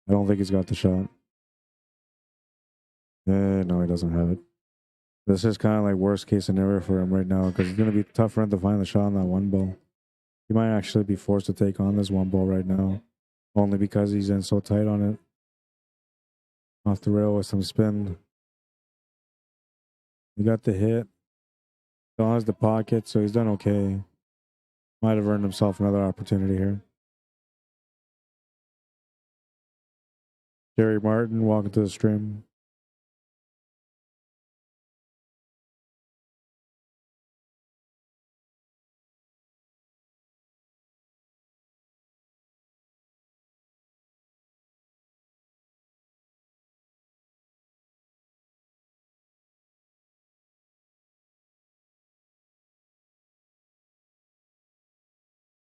Speaker 1: I don't think he's got the shot. No, he doesn't have it. This is kind of like worst case scenario for him right now because it's going to be tough for him to find the shot on that 1-ball. He might actually be forced to take on this 1-ball right now, only because he's in so tight on it. Off the rail with some spin. He got the hit. Still has the pocket, so he's done okay. Might have earned himself another opportunity here. Jerry Martin, welcome to the stream.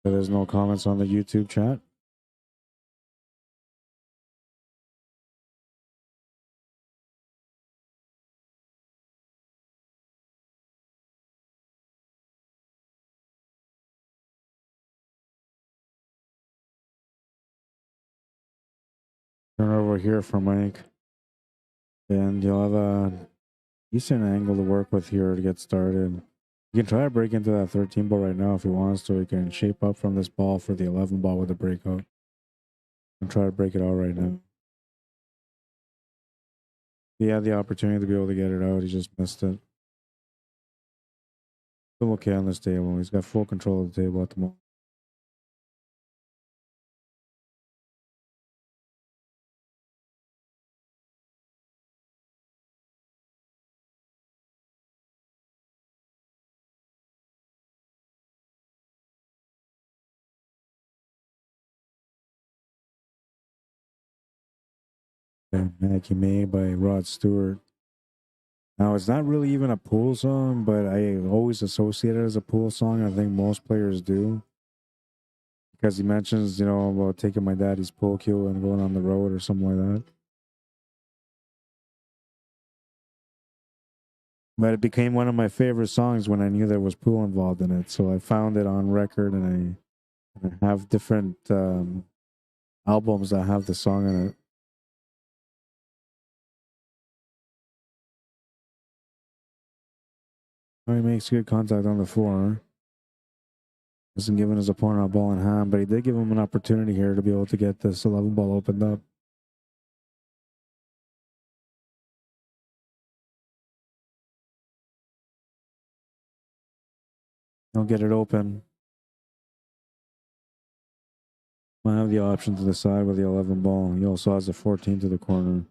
Speaker 1: There's no comments on the YouTube chat. Turn over here for Mike. And you'll have a decent angle to work with here to get started. You can try to break into that 13-ball right now if he wants to. He can shape up from this ball for the 11-ball with a breakout. And try to break it out right now. He had the opportunity to be able to get it out. He just missed it. Still okay on this table. He's got full control of the table at the moment. Maggie May by Rod Stewart. Now, it's not really even a pool song, but I always associate it as a pool song. I think most players do. Because he mentions, you know, about taking my daddy's pool cue and going on the road or something like that. But it became one of my favorite songs when I knew there was pool involved in it. So I found it on record, and I have different albums that have the song in it. Oh, he makes good contact on the floor. Isn't giving his opponent a ball in hand, but he did give him an opportunity here to be able to get this 11 ball opened up. He'll get it open. Might have the option to the side with the 11 ball. He also has a 14 to the corner.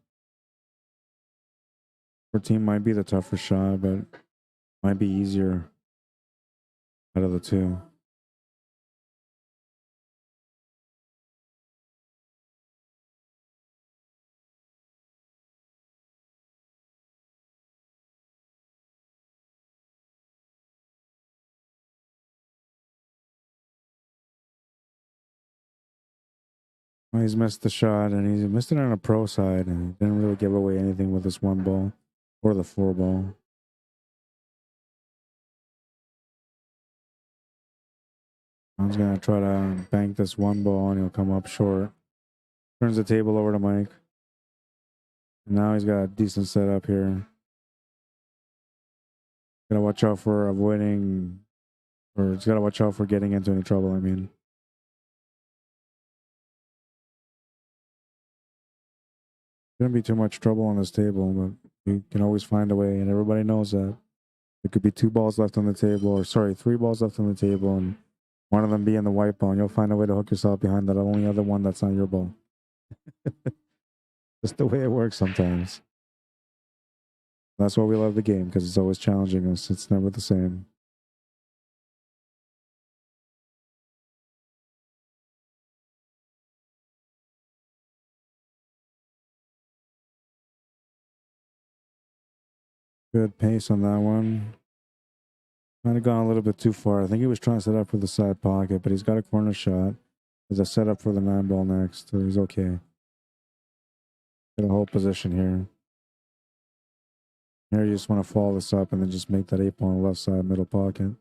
Speaker 1: 14 might be the tougher shot, but might be easier out of the two. Well, he's missed the shot, and he's missed it on a pro side, and he didn't really give away anything with this 1 ball or the 4 ball. Ron's going to try to bank this 1 ball, and he'll come up short. Turns the table over to Mike. And now he's got a decent setup here. Gotta watch out for avoiding, or he's gotta watch out for getting into any trouble, I mean. Shouldn't be too much trouble on this table, but you can always find a way, and everybody knows that. There could be 2 balls left on the table, or sorry, 3 balls left on the table, and one of them being the white ball, and you'll find a way to hook yourself behind that only other one that's not your ball. Just the way it works sometimes. That's why we love the game, because it's always challenging us. It's never the same. Good pace on that one. Might have gone a little bit too far. I think he was trying to set up for the side pocket, but he's got a corner shot. There's a setup for the 9 ball next, so he's okay. Get a whole position here. Here you just want to follow this up and then just make that 8 ball on the left side middle pocket.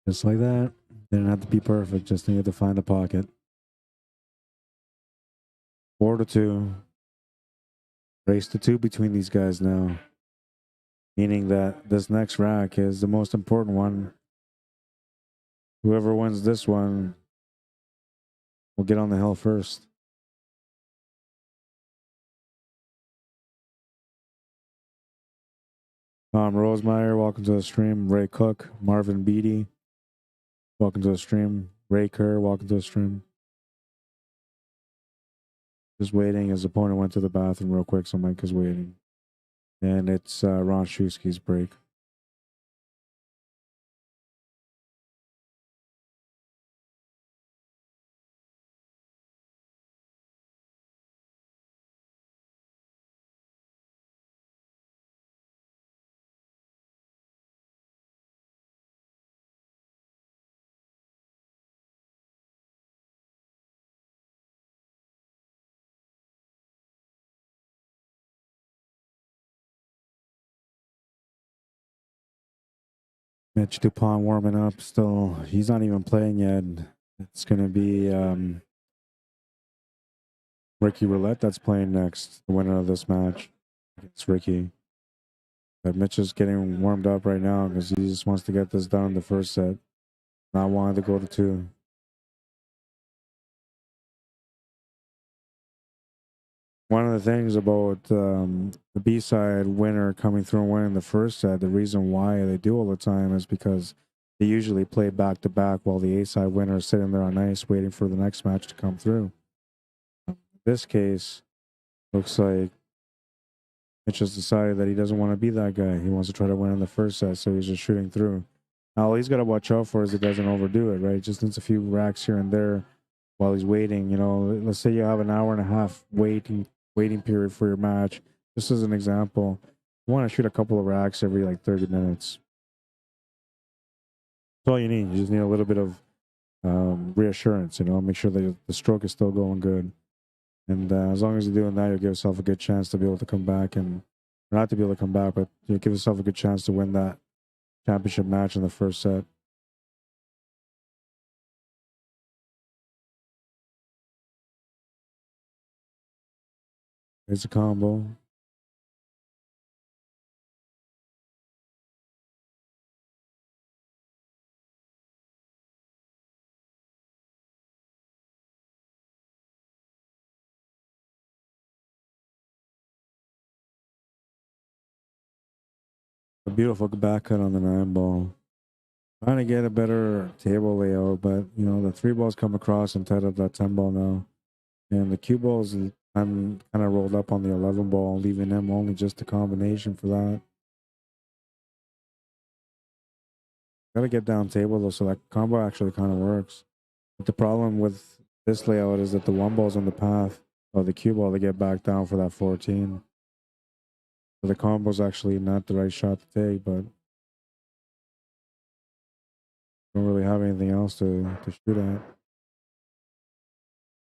Speaker 1: Just like that. Didn't have to be perfect, just needed to find a pocket. 4-2. Race to 2 between these guys now. Meaning that this next rack is the most important one. Whoever wins this one will get on the hill first. Tom Rosemeyer, welcome to the stream. Ray Cook, Marvin Beatty, welcome to the stream. Ray Kerr, welcome to the stream. Just waiting. His opponent went to the bathroom real quick, so Mike is waiting. And it's Ron Shusky's break. Mitch DuPont warming up still. He's not even playing yet. It's going to be Ricky Roulette that's playing next, the winner of this match. It's Ricky. But Mitch is getting warmed up right now because he just wants to get this done in the first set. Not wanting to go to 2. One of the things about the B-side winner coming through and winning the first set, the reason why they do all the time is because they usually play back-to-back while the A-side winner is sitting there on ice waiting for the next match to come through. this case, looks like Mitch has decided that he doesn't want to be that guy. He wants to try to win in the first set, so he's just shooting through. Now, all he's got to watch out for is he doesn't overdo it, right? Just needs a few racks here and there while he's waiting. You know, let's say you have an hour and a half waiting period for your match. Just as an example, you want to shoot a couple of racks every like 30 minutes. That's all you need. You just need a little bit of reassurance, you know, make sure that the stroke is still going good. And as long as you're doing that, you'll give yourself a good chance to be able to come back and, or not to be able to come back, but you give yourself a good chance to win that championship match in the first set. It's a combo. A beautiful back cut on the 9-ball. Trying to get a better table layout, but you know, the 3 balls come across and tied up that 10-ball now. And the cue balls, I'm kind of rolled up on the 11-ball, leaving him only just a combination for that. Gotta get down table though, so that combo actually kind of works. But the problem with this layout is that the 1-ball's on the path of the cue ball to get back down for that 14. So the combo's actually not the right shot to take, but don't really have anything else to shoot at.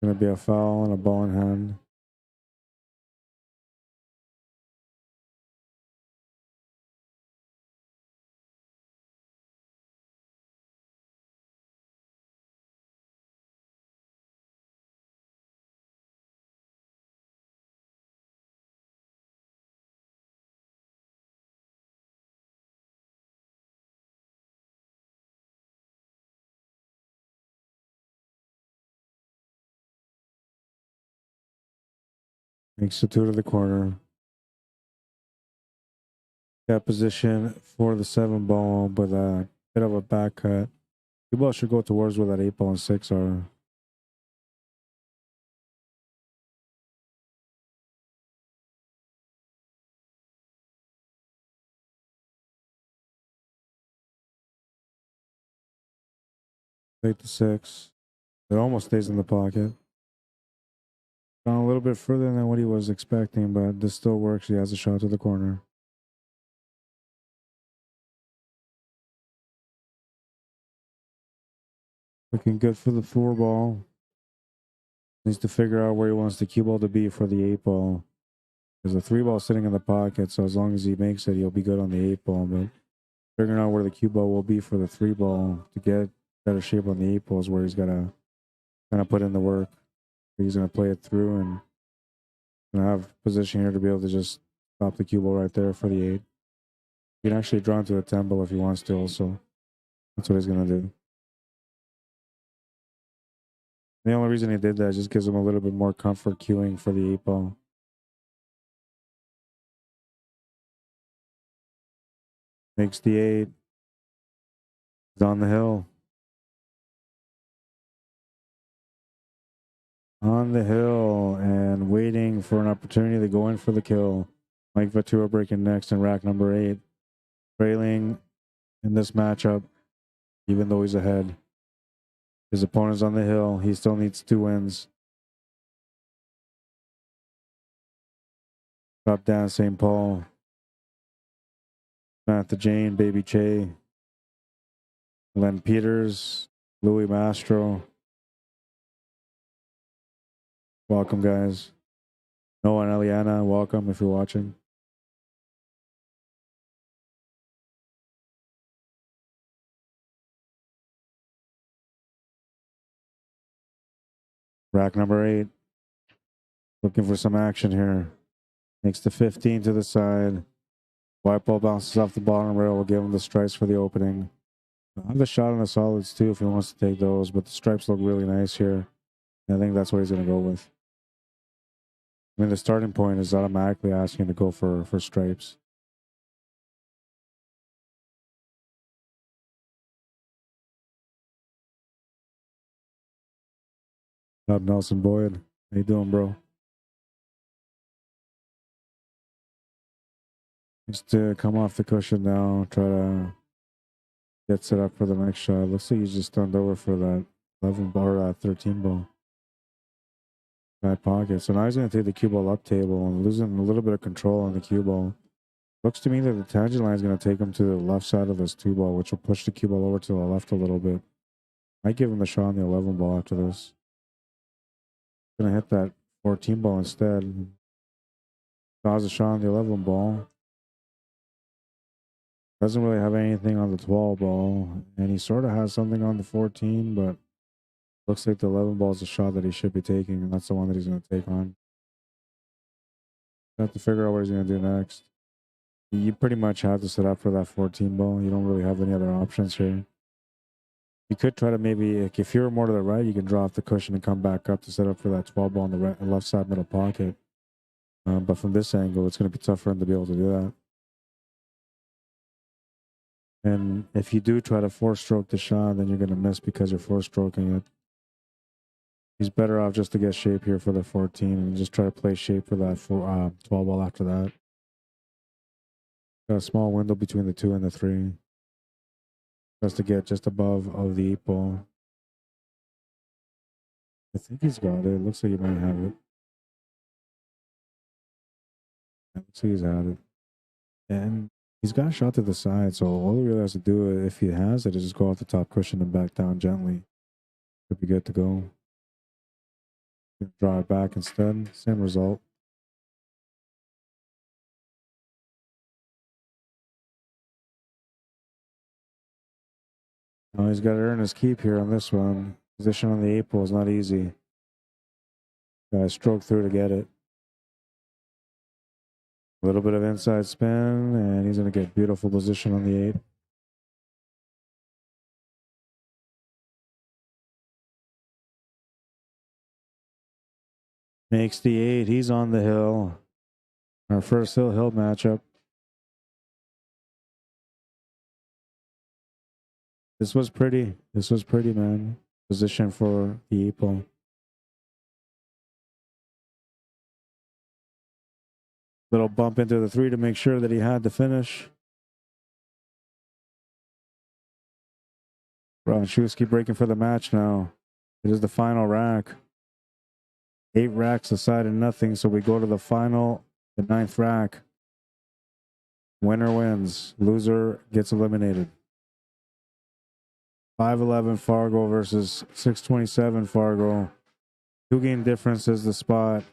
Speaker 1: Gonna be a foul and a ball in hand. Makes the 2 to the corner. Got position for the 7-ball, but a bit of a back cut. The ball should go towards where that 8-ball and 6 are. Take the 6. It almost stays in the pocket. Gone a little bit further than what he was expecting, but this still works. He has a shot to the corner. Looking good for the 4-ball. Needs to figure out where he wants the cue ball to be for the 8-ball. There's a 3-ball sitting in the pocket, so as long as he makes it, he'll be good on the 8-ball. But figuring out where the cue ball will be for the 3-ball to get better shape on the 8-ball is where he's got to kind of put in the work. He's going to play it through and going to have position here to be able to just stop the cue ball right there for the 8. He can actually draw into the 10-ball if he wants to also. That's what he's going to do. The only reason he did that just gives him a little bit more comfort cueing for the 8-ball. Makes the 8. He's on the hill. On the hill and waiting for an opportunity to go in for the kill. Mike Vatua breaking next in rack number 8. Trailing in this matchup, even though he's ahead. His opponent's on the hill. He still needs 2 wins. Drop down St. Paul. Samantha Jane, Baby Che. Len Peters, Louis Mastro. Welcome, guys. Noah and Eliana, welcome if you're watching. Rack number 8. Looking for some action here. Makes the 15 to the side. White ball bounces off the bottom rail. We'll give him the stripes for the opening. I have the shot on the solids too if he wants to take those, but the stripes look really nice here. And I think that's what he's going to go with. I mean, the starting point is automatically asking to go for stripes. Nelson Boyd. How you doing, bro? Just to come off the cushion now, try to get set up for the next shot. Looks like he's just stunned over for that 11 ball or that 13 ball. Back pocket. So now he's going to take the cue ball up table and losing a little bit of control on the cue ball. Looks to me that the tangent line is going to take him to the left side of this 2 ball, which will push the cue ball over to the left a little bit. Might give him the shot on the 11 ball after this. Going to hit that 14 ball instead. Draws a shot on the 11 ball. Doesn't really have anything on the 12 ball. And he sort of has something on the 14, but looks like the 11 ball is a shot that he should be taking, and that's the one that he's going to take on. Have to figure out what he's going to do next. You pretty much have to set up for that 14 ball. You don't really have any other options here. You could try to maybe, like, if you're more to the right, you can draw off the cushion and come back up to set up for that 12 ball on the right, left side middle pocket. But from this angle, it's going to be tough for him to be able to do that. And if you do try to 4-stroke the shot, then you're going to miss because you're 4-stroking it. He's better off just to get shape here for the 14 and just try to play shape for that 12 ball after that. Got a small window between the 2 and the 3. Just to get just above of the 8 ball. I think he's got it. Looks like he might have it. Looks like he's had it. And he's got a shot to the side, so all he really has to do, if he has it, is just go off the top cushion and back down gently. Should be good to go. Draw it back instead. Same result. Now he's got to earn his keep here on this one. Position on the 8 ball is not easy. Got to stroke through to get it. A little bit of inside spin, and he's going to get beautiful position on the 8. Makes the 8. He's on the hill. Our first hill matchup. This was pretty. This was pretty, man. Position for the 8 ball. Little bump into the 3 to make sure that he had the finish. Rod breaking for the match now. It is the final rack. 8 racks decided nothing, so we go to the final, the 9th rack. Winner wins. Loser gets eliminated. 511 Fargo versus 627 Fargo. 2-game difference is the spot.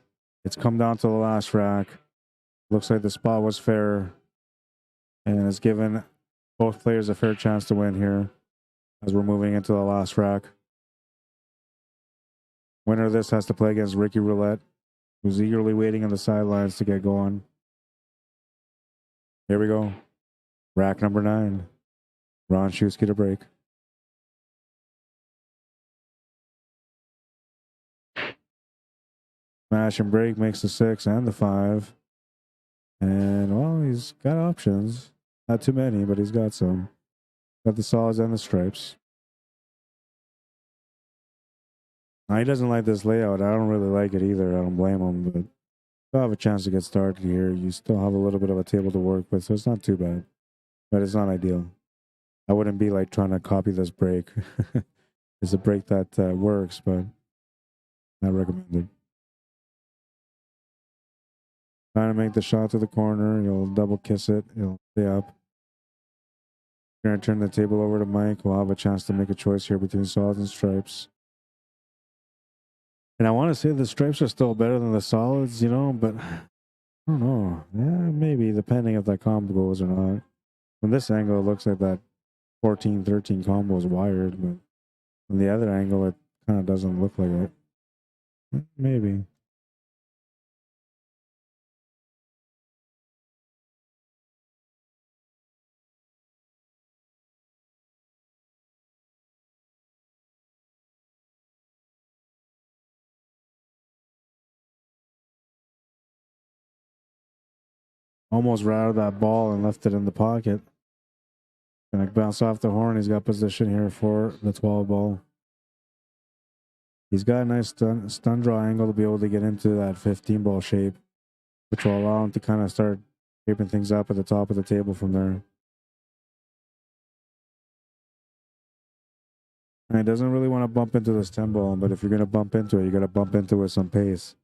Speaker 1: It's come down to the last rack. Looks like the spot was fair and has given both players a fair chance to win here as we're moving into the last rack. Winner of this has to play against Ricky Roulette, who's eagerly waiting on the sidelines to get going. Here we go. Rack number 9. Ron Shusky to break. Smash and break makes the 6 and the 5. And, well, he's got options. Not too many, but he's got some. Got the solids and the stripes. Now, he doesn't like this layout. I don't really like it either. I don't blame him, but still have a chance to get started here. You still have a little bit of a table to work with, so it's not too bad. But it's not ideal. I wouldn't be like trying to copy this break. It's a break that works, but not recommended. Trying to make the shot to the corner. You'll double kiss it. You'll stay up. You're going to turn the table over to Mike. We'll have a chance to make a choice here between solids and stripes. And I want to say the stripes are still better than the solids, you know, but I don't know. Yeah, maybe, depending if that combo goes or not. From this angle, it looks like that 14-13 combo is wired, but from the other angle, it kind of doesn't look like it. Maybe. Almost routed that ball and left it in the pocket. Gonna bounce off the horn. He's got position here for the 12 ball. He's got a nice stun draw angle to be able to get into that 15 ball shape, which will allow him to kind of start Shaping things up at the top of the table from there. And he doesn't really want to bump into this 10 ball, but if you're going to bump into it, you got to bump into it with some pace.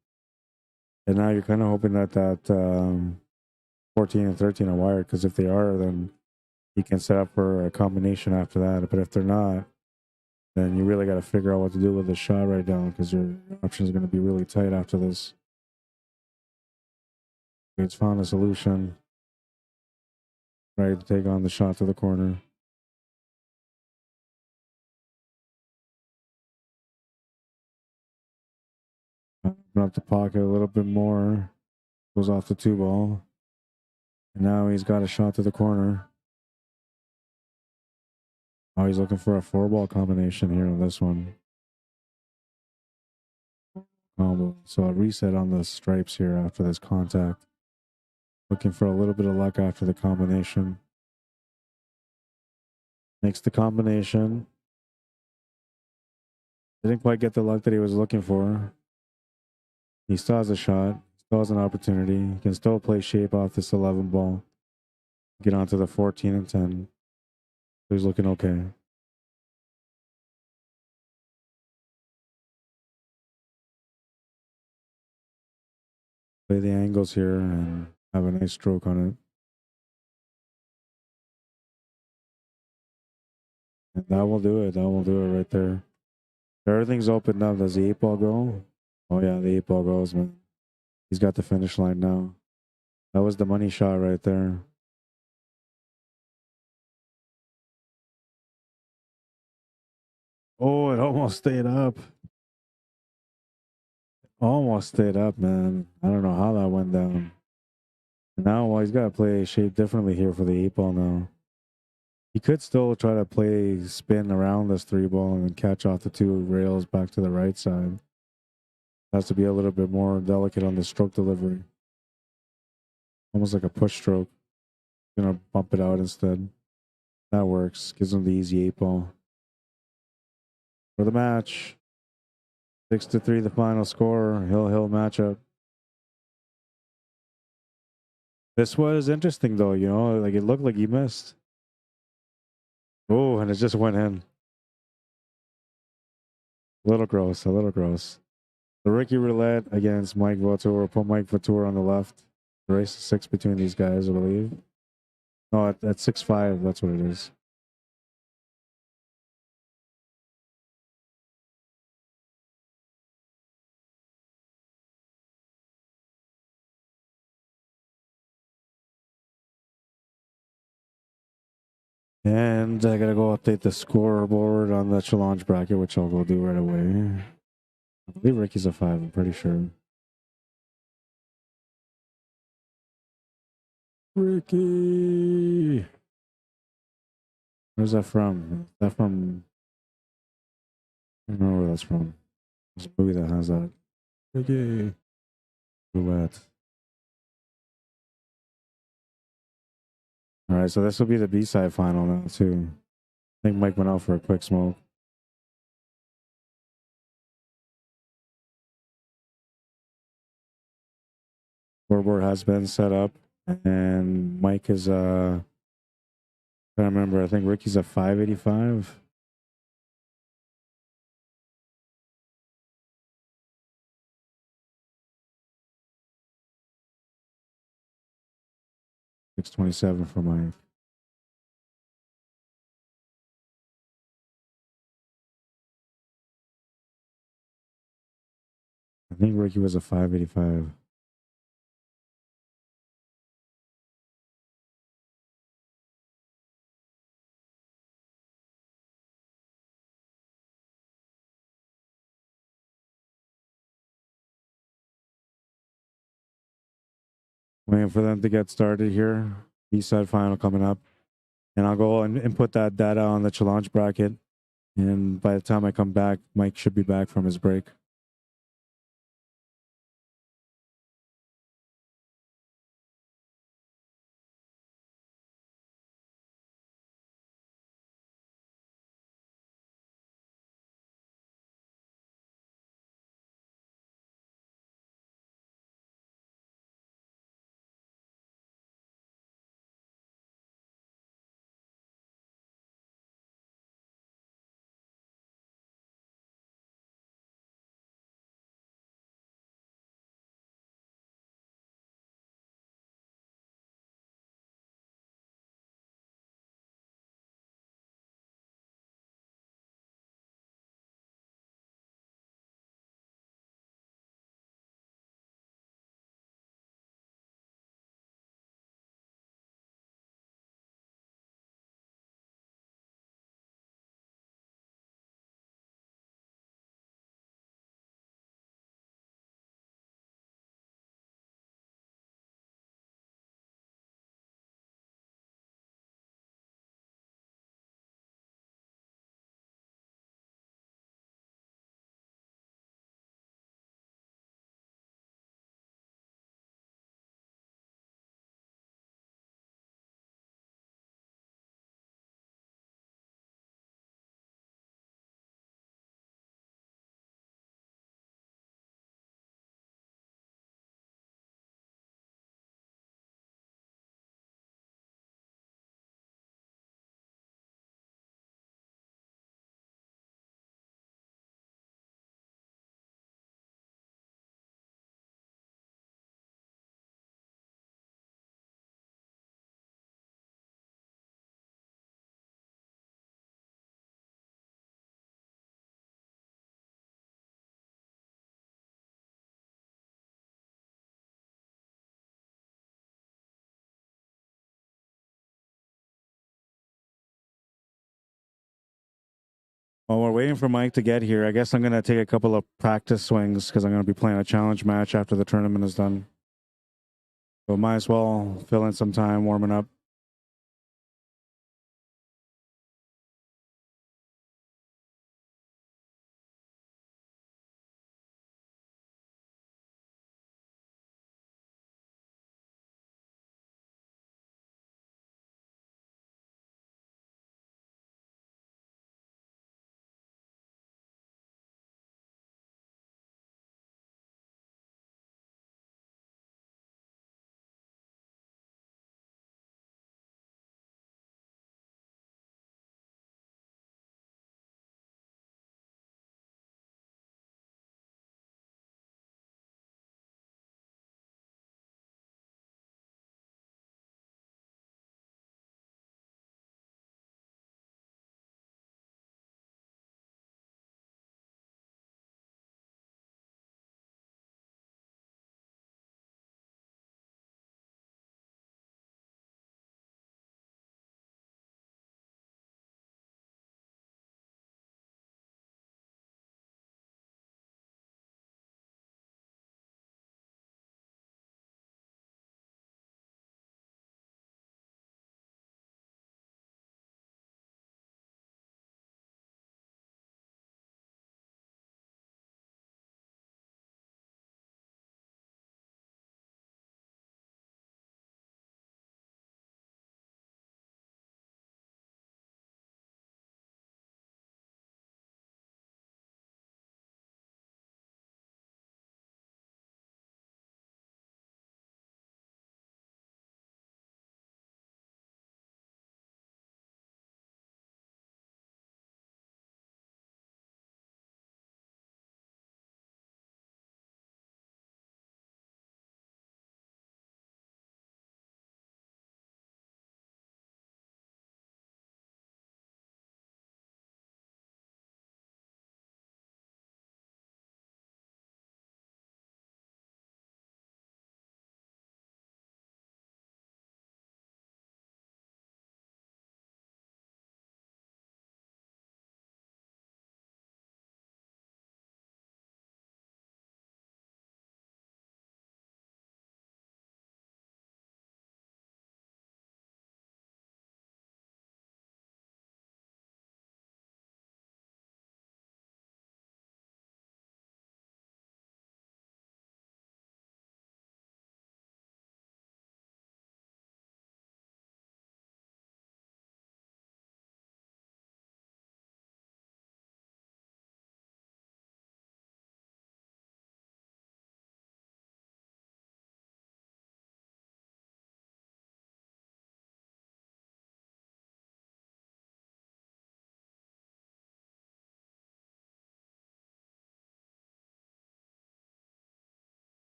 Speaker 1: And now you're kind of hoping that 14 and 13 are wired, because if they are, then you can set up for a combination after that. But if they're not, then you really got to figure out what to do with the shot right now, because your options are going to be really tight after this. It's found a solution, right, to take on the shot to the corner. Open up the pocket a little bit more. Goes off the 2 ball. And now he's got a shot to the corner. Oh, he's looking for a 4 ball combination here on this one. Combo. So a reset on the stripes here after this contact. Looking for a little bit of luck after the combination. Makes the combination. Didn't quite get the luck that he was looking for. He still has a shot. Still has an opportunity. He can still play shape off this 11 ball. Get onto the 14 and 10. So he's looking okay. Play the angles here and have a nice stroke on it. And that will do it. That will do it right there. Everything's opened up. Does the 8 ball go? Oh yeah, the 8 ball goes, man. He's got the finish line now. That was the money shot right there. Oh, it almost stayed up. Almost stayed up, man. I don't know how that went down. Now, well, he's got to play shape differently here for the 8 ball now. He could still try to play spin around this 3 ball and then catch off the 2 rails back to the right side. Has to be a little bit more delicate on the stroke delivery. Almost like a push stroke. Gonna bump it out instead. That works. Gives him the easy 8 ball. For the match. 6-3 the final score. Hill matchup. This was interesting though, you know, like it looked like he missed. Oh, and it just went in. A little gross, a little gross. The rookie roulette against Mike Vautour. Put Mike Vautour on the left. The race is 6 between these guys, I believe. No, at 6-5, that's what it is. And I gotta go update the scoreboard on the challenge bracket, which I'll go do right away. I believe Ricky's a 5, I'm pretty sure. Ricky! Where's that from? Is that from... I don't know where that's from. There's a movie that has that. Ricky! Roulette. Alright, so this will be the B-side final now, too. I think Mike went out for a quick smoke. Scoreboard has been set up, and Mike is I can't remember. I think Ricky's a 585. $627 for Mike. I think Ricky was a 585. Waiting for them to get started here. B-side final coming up. And I'll go and input that data on the challenge bracket. And by the time I come back, Mike should be back from his break. While we're waiting for Mike to get here, I guess I'm going to take a couple of practice swings because I'm going to be playing a challenge match after the tournament is done. So might as well fill in some time warming up.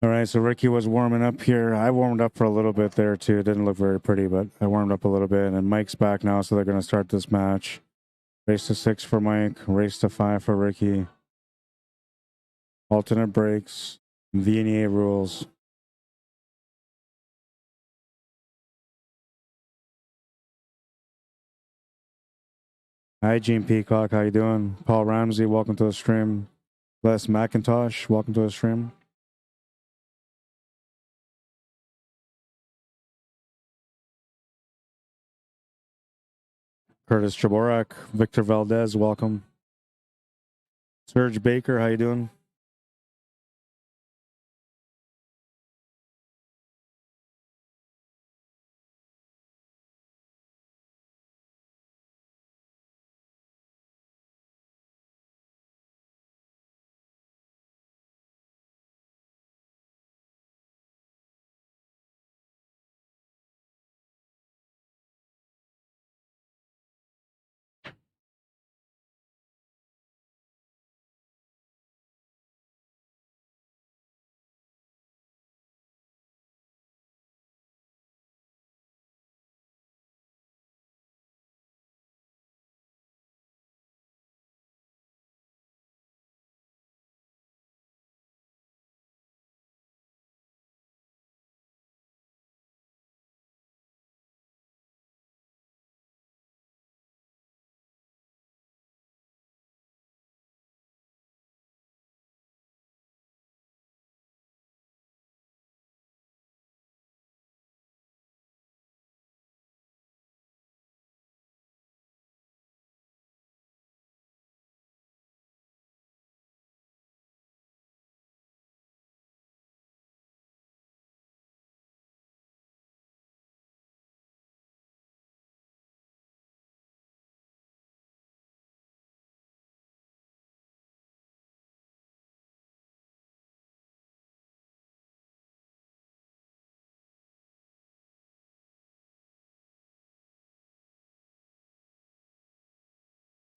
Speaker 1: All right, so Ricky was warming up here. I warmed up for a little bit there too. It didn't look very pretty, but I warmed up a little bit. And Mike's back now, so they're going to start this match. Race to 6 for Mike, race to 5 for Ricky. Alternate breaks, VNEA rules. Hi, Gene Peacock. How you doing? Paul Ramsey, welcome to the stream. Les McIntosh, welcome to the stream. Curtis Chaborak, Victor Valdez, welcome. Serge Baker, how you doing?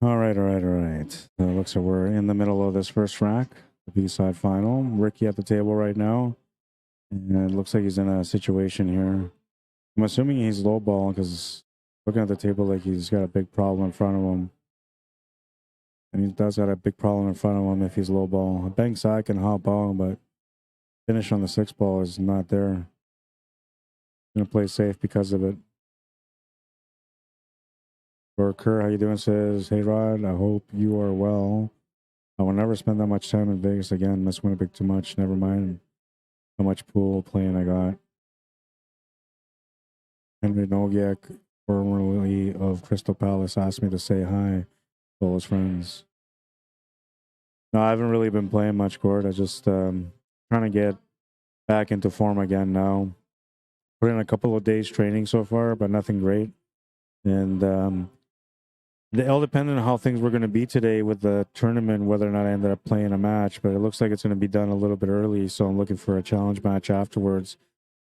Speaker 1: All right, all right, all right. Looks like we're in the middle of this first rack, the B-side final. Ricky at the table right now. And it looks like he's in a situation here. I'm assuming he's low ball because looking at the table like he's got a big problem in front of him. And he does got a big problem in front of him if he's low ball. A bank side can hop on, but finish on the 6 ball is not there. Gonna play safe because of it. Or Kerr, how you doing? Says, hey Rod, I hope you are well. I will never spend that much time in Vegas again. Miss Winnipeg too much. Never mind how much pool playing I got. Henry Nogiak, formerly of Crystal Palace, asked me to say hi to all his friends. No, I haven't really been playing much, Gord. I just trying to get back into form again now. Put in a couple of days training so far, but nothing great. And it all depended on how things were going to be today with the tournament, whether or not I ended up playing a match. But it looks like it's going to be done a little bit early, so I'm looking for a challenge match afterwards.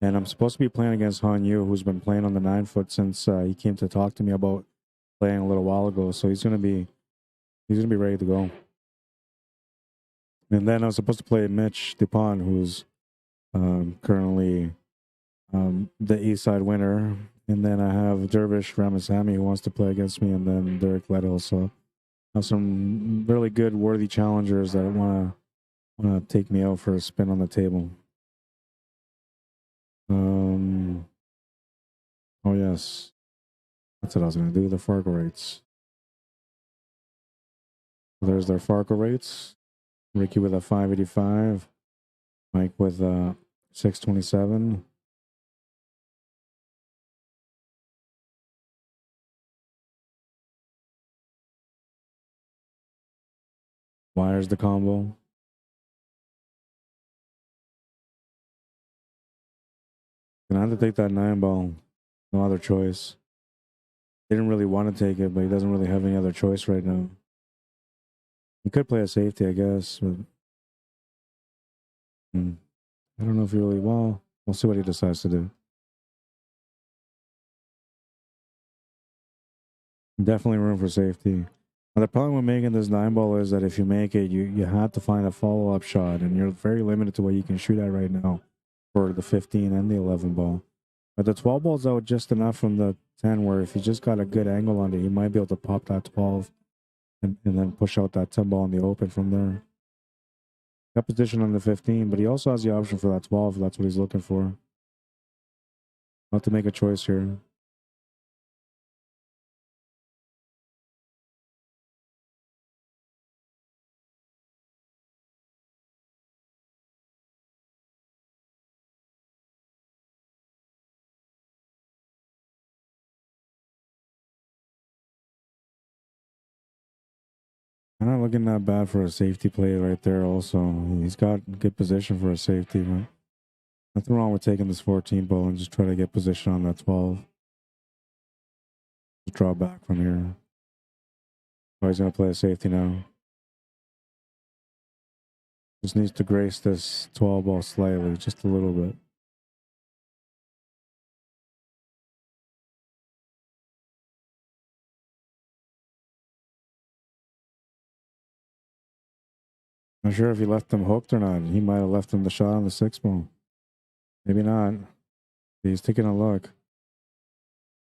Speaker 1: And I'm supposed to be playing against Han Yu, who's been playing on the 9-foot since he came to talk to me about playing a little while ago. So he's gonna be ready to go. And then I was supposed to play Mitch DUPONT, who's currently the East Side winner. And then I have Dervish Ramasamy, who wants to play against me, and then Derek Leto. So I have some really good, worthy challengers that want to take me out for a spin on the table. Oh yes, that's what I was going to do. The Fargo rates. There's their Fargo rates. Ricky with a 585. Mike with a 627. Wires the combo. Gonna have to take that 9 ball. No other choice. Didn't really want to take it, but he doesn't really have any other choice right now. He could play a safety, I guess, but I don't know if he really will. We'll see what he decides to do. Definitely room for safety. Now, the problem with making this 9 ball is that if you make it, you have to find a follow-up shot, and you're very limited to what you can shoot at right now for the 15 and the 11 ball. But the 12 ball's out just enough from the 10 where if he just got a good angle on it, he might be able to pop that 12 and then push out that 10 ball in the open from there. Got position on the 15, but he also has the option for that 12 if that's what he's looking for. I'll have to make a choice here. I'm not looking that bad for a safety play right there also. He's got good position for a safety, but nothing wrong with taking this 14 ball and just try to get position on that 12. Just draw back from here. Oh, he's going to play a safety now. Just needs to grace this 12 ball slightly, just a little bit. Not sure if he left them hooked or not. He might have left them the shot on the 6 ball. Maybe not. He's taking a look.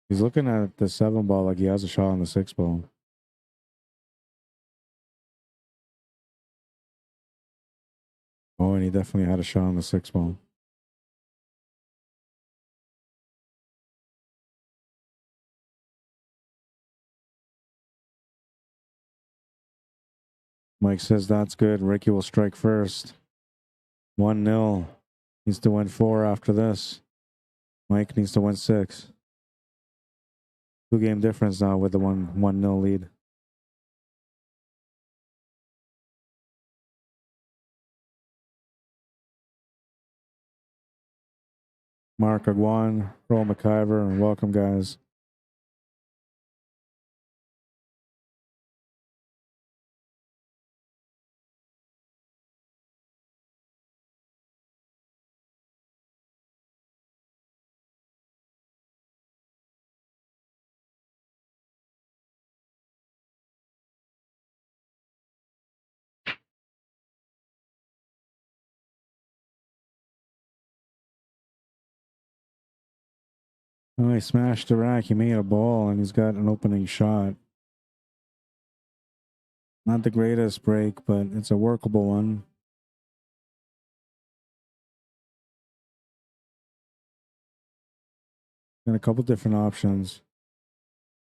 Speaker 1: He's looking at the 7 ball like he has a shot on the 6 ball. Oh, and he definitely had a shot on the 6 ball. Mike says that's good. Ricky will strike first. 1-0. Needs to win 4 after this. Mike needs to win 6. 2-game difference now with the 1-0 lead. Mark Aguan, Roll McIver, and welcome, guys. Oh, he smashed the rack. He made a ball, and he's got an opening shot. Not the greatest break, but it's a workable one. And a couple different options.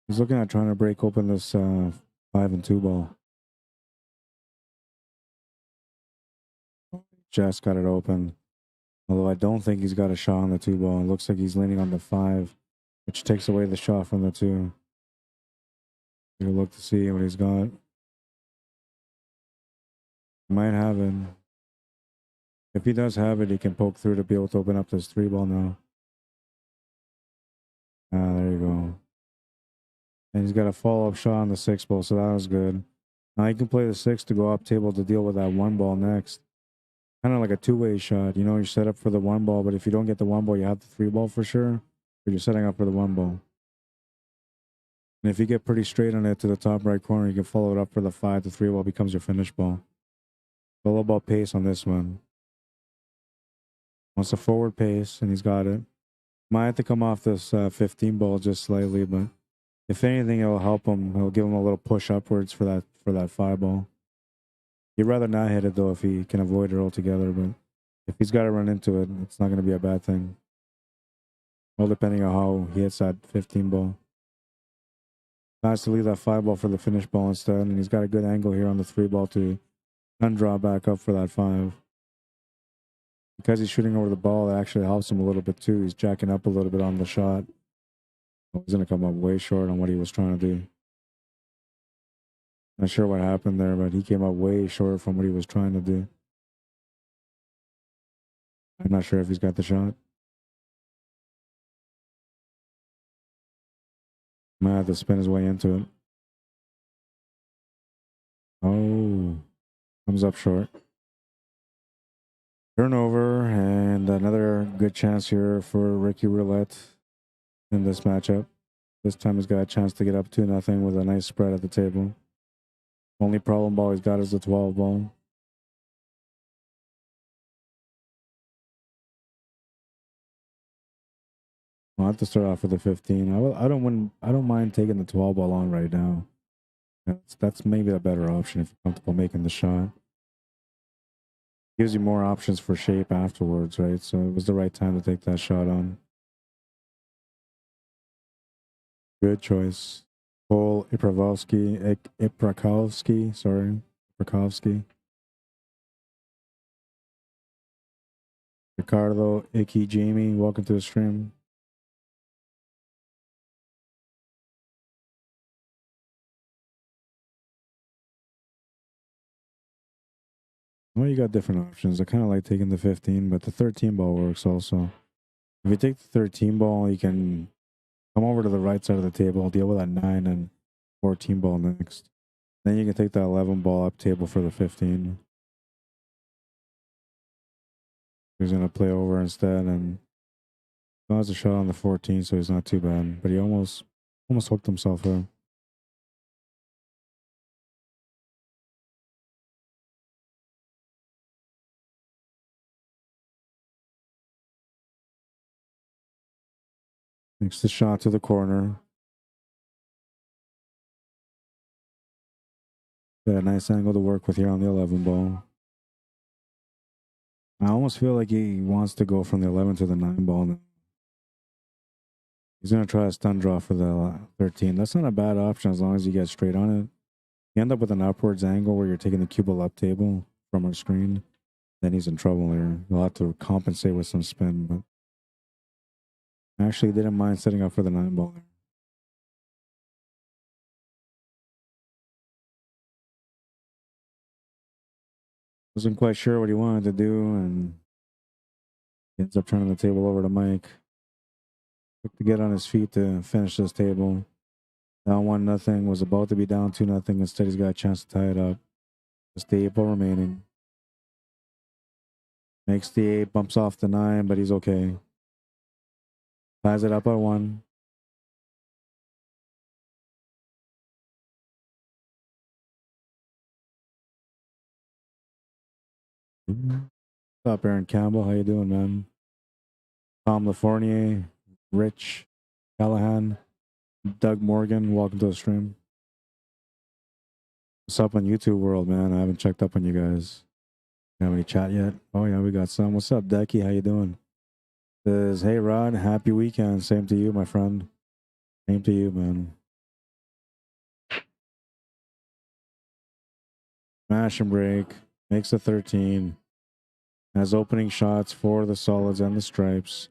Speaker 1: He's looking at trying to break open this 5 and 2 ball. Just got it open. Although I don't think he's got a shot on the 2 ball. It looks like he's leaning on the 5, which takes away the shot from the 2. You'll look to see what he's got. Might have it. If he does have it, he can poke through to be able to open up this 3 ball now. Ah, there you go. And he's got a follow-up shot on the 6 ball, so that was good. Now he can play the 6 to go up table to deal with that 1 ball next. Kind of like a two-way shot. You know, you're set up for the 1 ball, but if you don't get the 1 ball, you have the 3 ball for sure. But you're setting up for the 1 ball. And if you get pretty straight on it to the top right corner, you can follow it up for the 5. The 3 ball becomes your finish ball. It's all about pace on this one. Wants a forward pace, and he's got it. Might have to come off this 15 ball just slightly, but if anything, it'll help him. It'll give him a little push upwards for that 5 ball. He'd rather not hit it though if he can avoid it altogether, but if he's got to run into it, it's not going to be a bad thing. All depending on how he hits that 15 ball. Nice to leave that 5 ball for the finish ball instead, and he's got a good angle here on the 3 ball to undraw back up for that 5. Because he's shooting over the ball, it actually helps him a little bit too. He's jacking up a little bit on the shot. He's going to come up way short on what he was trying to do. Not sure what happened there, but he came up way short from what he was trying to do. I'm not sure if he's got the shot. Might have to spin his way into it. Oh, comes up short. Turnover, and another good chance here for Ricky Roulette in this matchup. This time he's got a chance to get up 2-0 with a nice spread at the table. Only problem ball he's got is the 12 ball. I'll have to start off with the 15. I don't mind taking the 12 ball on right now. That's maybe a better option if you're comfortable making the shot. Gives you more options for shape afterwards, right? So it was the right time to take that shot on. Good choice. Cole Iprakovsky, sorry. Iprakovsky. Ricardo Icky Jamie, welcome to the stream. Well, you got different options. I kind of like taking the 15, but the 13 ball works also. If you take the 13 ball, you can come over to the right side of the table, deal with that 9 and 14 ball next. Then you can take that 11 ball up table for the 15. He's going to play over instead, and has a shot on the 14, so he's not too bad. But he almost hooked himself up. Makes the shot to the corner. Got a nice angle to work with here on the 11 ball. I almost feel like he wants to go from the 11 to the 9 ball now. He's going to try a stun draw for the 13. That's not a bad option as long as you get straight on it. You end up with an upwards angle where you're taking the cue ball up table from our screen. Then he's in trouble here. You'll have to compensate with some spin, but I actually didn't mind setting up for the 9 ball there. Wasn't quite sure what he wanted to do, and he ends up turning the table over to Mike. Took to get on his feet to finish this table. Down 1-0, was about to be down 2-0. Instead, he's got a chance to tie it up. Just the 8 ball remaining. Makes the 8, bumps off the 9, but he's okay. Ties it up by 1. What's up, Aaron Campbell? How you doing, man? Tom LaFournier, Rich, Callahan, Doug Morgan, welcome to the stream. What's up on YouTube world, man? I haven't checked up on you guys. Have any chat yet? Oh yeah, we got some. What's up, Decky? How you doing? Says, hey Rod, happy weekend. Same to you, my friend. Same to you, man. Smash and break. Makes a 13. Has opening shots for the solids and the stripes.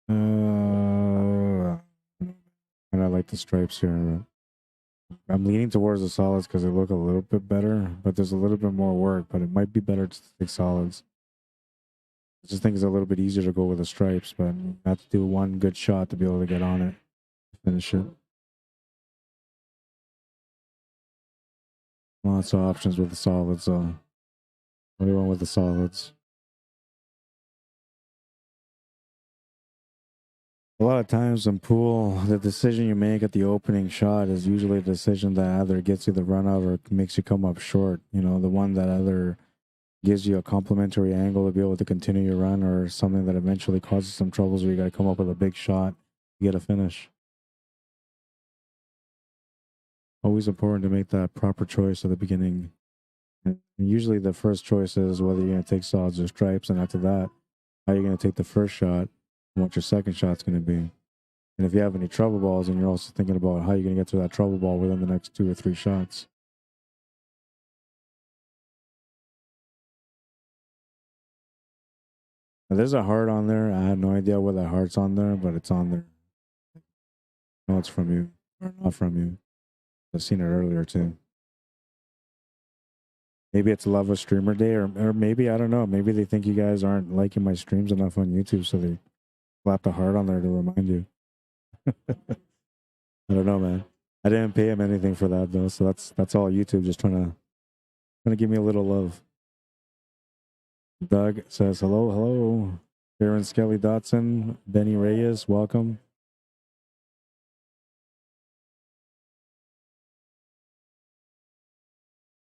Speaker 1: And I like the stripes here. I'm leaning towards the solids because they look a little bit better, but there's a little bit more work, but it might be better to take solids. I just think it's a little bit easier to go with the stripes, but you have to do one good shot to be able to get on it, finish it. Lots of options with the solids, so everyone with the solids. A lot of times in pool, the decision you make at the opening shot is usually a decision that either gets you the run out or makes you come up short. You know, the one that either gives you a complimentary angle to be able to continue your run, or something that eventually causes some troubles where you got to come up with a big shot to get a finish. Always important to make that proper choice at the beginning. And usually the first choice is whether you're going to take solids or stripes, and after that, how you're going to take the first shot and what your second shot's going to be. And if you have any trouble balls, and you're also thinking about how you're going to get to that trouble ball within the next 2 or 3 shots. Now, there's a heart on there. I had no idea where that heart's on there, but it's on there. No, it's from you, or not from you. I've seen it earlier too. Maybe it's Love a Streamer Day, or maybe, I don't know. Maybe they think you guys aren't liking my streams enough on YouTube, so they slapped a heart on there to remind you. I don't know, man. I didn't pay him anything for that though, so that's all YouTube, just trying to give me a little love. Doug says hello. Aaron Skelly Dotson, Benny Reyes, welcome.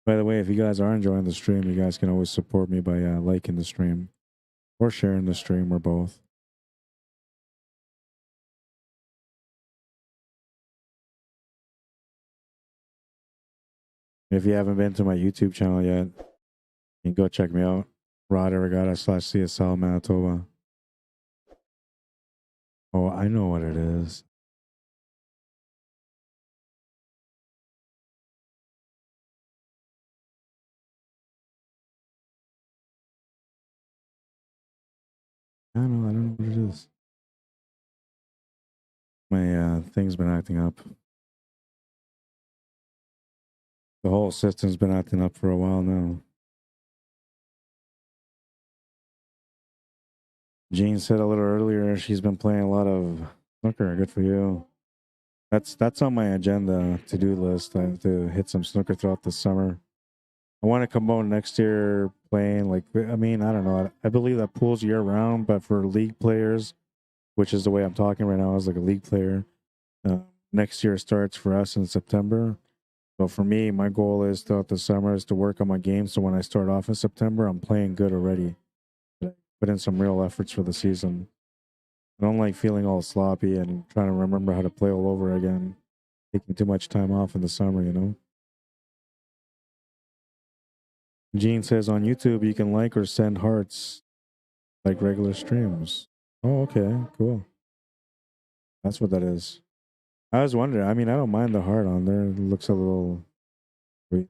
Speaker 1: By the way, if you guys are enjoying the stream, you guys can always support me by liking the stream or sharing the stream, or both. If you haven't been to my YouTube channel yet, you can go check me out. Rod Arriagada /CSL Manitoba. Oh, I know what it is. I don't know what it is. My thing's been acting up. The whole system's been acting up for a while now. Jean said a little earlier she's been playing a lot of snooker. Good for you. That's on my agenda to-do list. I have to hit some snooker throughout the summer. I want to come out next year playing, like, I mean, I don't know. I believe that pool's year round, but for league players, which is the way I'm talking right now as like a league player, next year starts for us in September. So for me, my goal is throughout the summer is to work on my game. So when I start off in September, I'm playing good already. Put in some real efforts for the season. I don't like feeling all sloppy and trying to remember how to play all over again, taking too much time off in the summer, you know? Gene says on YouTube, you can like or send hearts like regular streams. Oh, okay, cool. That's what that is. I was wondering. I mean, I don't mind the heart on there. It looks a little sweet.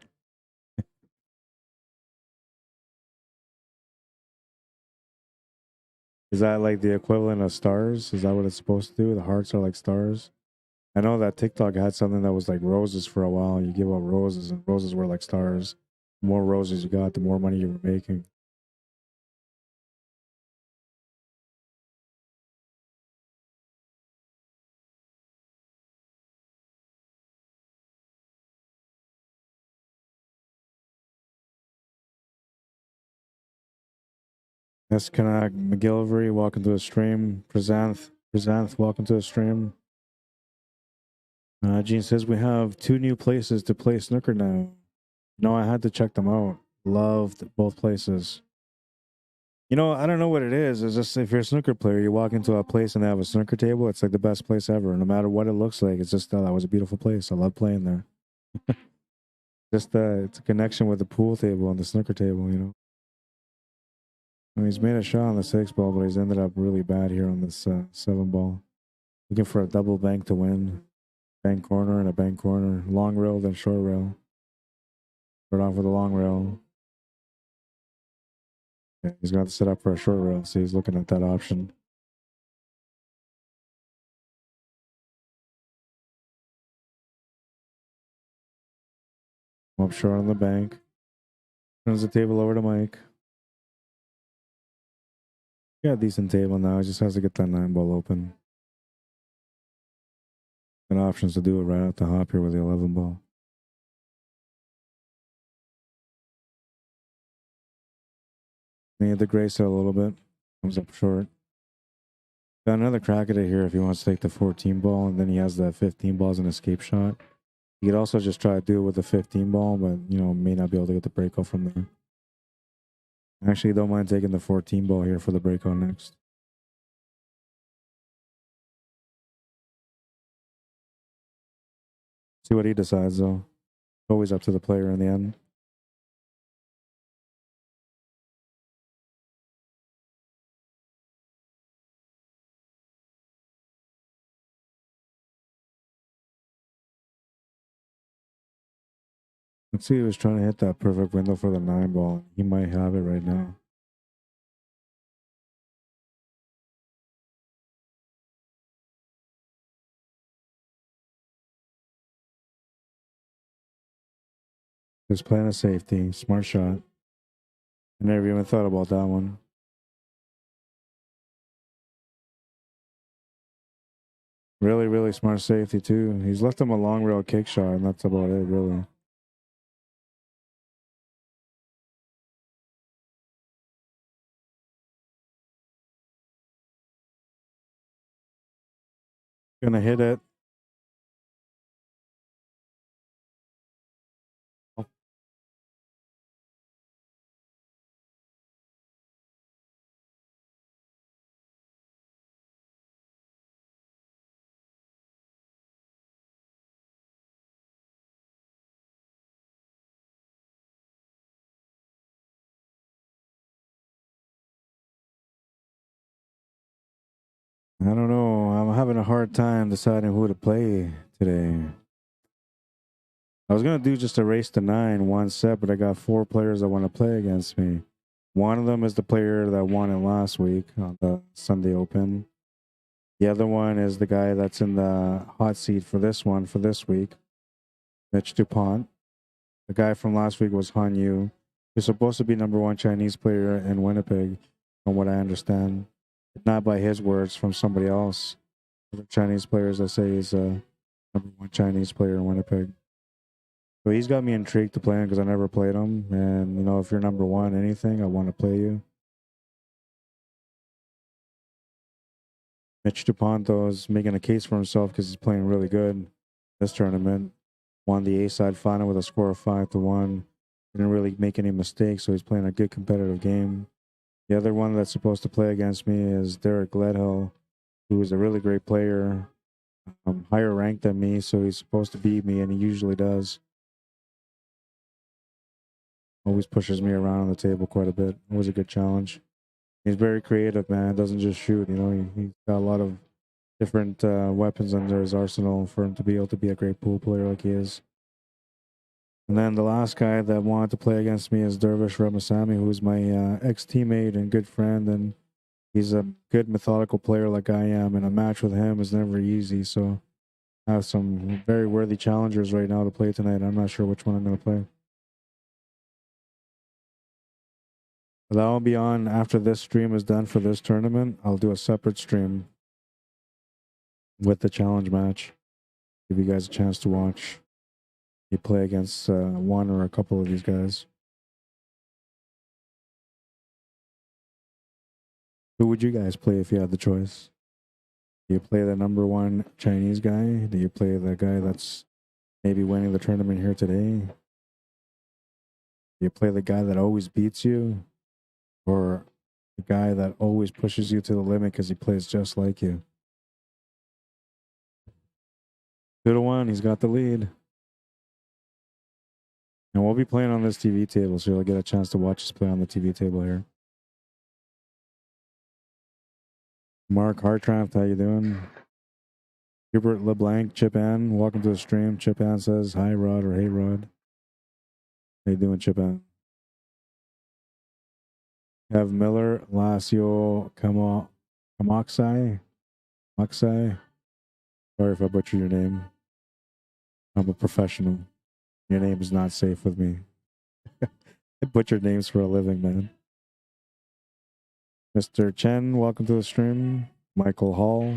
Speaker 1: Is that like the equivalent of stars? Is that what it's supposed to do? The hearts are like stars? I know that TikTok had something that was like roses for a while. You give out roses, and roses were like stars. The more roses you got, the more money you were making. Escanak McGillivray, welcome to the stream. Presanth, welcome to the stream. Gene says we have 2 new places to play snooker now. No, I had to check them out. Loved both places. You know, I don't know what it is. It's just if you're a snooker player, you walk into a place and they have a snooker table, it's like the best place ever. No matter what it looks like, it's just, that was a beautiful place. I love playing there. Just it's a connection with the pool table and the snooker table, you know. I mean, he's made a shot on the 6 ball, but he's ended up really bad here on this 7 ball. Looking for a double bank to win. Bank corner and a bank corner. Long rail, then short rail. Start off with a long rail. Yeah, he's going to set up for a short rail, so he's looking at that option. Up short on the bank. Turns the table over to Mike. Got a decent table now. He just has to get that 9 ball open. And options to do it right out the hop here with the 11 ball. Need the gray set a little bit. Comes up short. Got another crack at it here if he wants to take the 14 ball, and then he has the 15 ball as an escape shot. He could also just try to do it with the 15 ball, but, you know, may not be able to get the breakout from there. Actually, don't mind taking the 14 ball here for the breakout next. See what he decides, though. Always up to the player in the end. Let's see, he was trying to hit that perfect window for the 9 ball. He might have it right now. Just playing a safety. Smart shot. I never even thought about that one. Really, really smart safety, too. He's left him a long rail kick shot, and that's about it, really. Gonna hit it. I don't know. I'm having a hard time deciding who to play today. I was gonna do just a race to 9, 1 set, but I got 4 players that want to play against me. One of them is the player that won it last week on the Sunday Open. The other one is the guy that's in the hot seat for this one for this week, Mitch DUPONT. The guy from last week was Han Yu. He's supposed to be #1 Chinese player in Winnipeg, from what I understand. Not by his words, from somebody else. The Chinese players that say he's a #1 Chinese player in Winnipeg. So he's got me intrigued to play him because I never played him. And, you know, if you're #1 anything, I want to play you. Mitch DUPONT, though, is making a case for himself because he's playing really good this tournament. Won the A-side final with a score of 5-1. Didn't really make any mistakes, so he's playing a good competitive game. The other one that's supposed to play against me is Derek Ledhill, who is a really great player, higher ranked than me, so he's supposed to beat me, and he usually does. Always pushes me around on the table quite a bit. Always a good challenge. He's very creative, man. Doesn't just shoot. You know, he's got a lot of different weapons under his arsenal for him to be able to be a great pool player like he is. And then the last guy that wanted to play against me is Dervish Ramasamy, who's my ex-teammate and good friend, and he's a good methodical player like I am, and a match with him is never easy. So I have some very worthy challengers right now to play tonight. I'm not sure which one I'm going to play. But that'll be on after this stream is done for this tournament. I'll do a separate stream with the challenge match. Give you guys a chance to watch you play against one or a couple of these guys. Who would you guys play if you had the choice? Do you play the #1 Chinese guy? Do you play the guy that's maybe winning the tournament here today? Do you play the guy that always beats you? Or The guy that always pushes you to the limit because he plays just like you. 2-1, he's got the lead. And we'll be playing on this TV table, so you'll get a chance to watch us play on the TV table here. Mark Hartranft, how you doing? Hubert LeBlanc, Chip Ann, welcome to the stream. Chip Ann says, hi, Rod, or hey, Rod. How you doing, Chip Ann? Have Miller, Lacio, Kamaksai. Sorry if I butcher your name. I'm a professional. Your name is not safe with me. I butcher names for a living, man. Mr. Chen, welcome to the stream. Michael Hall.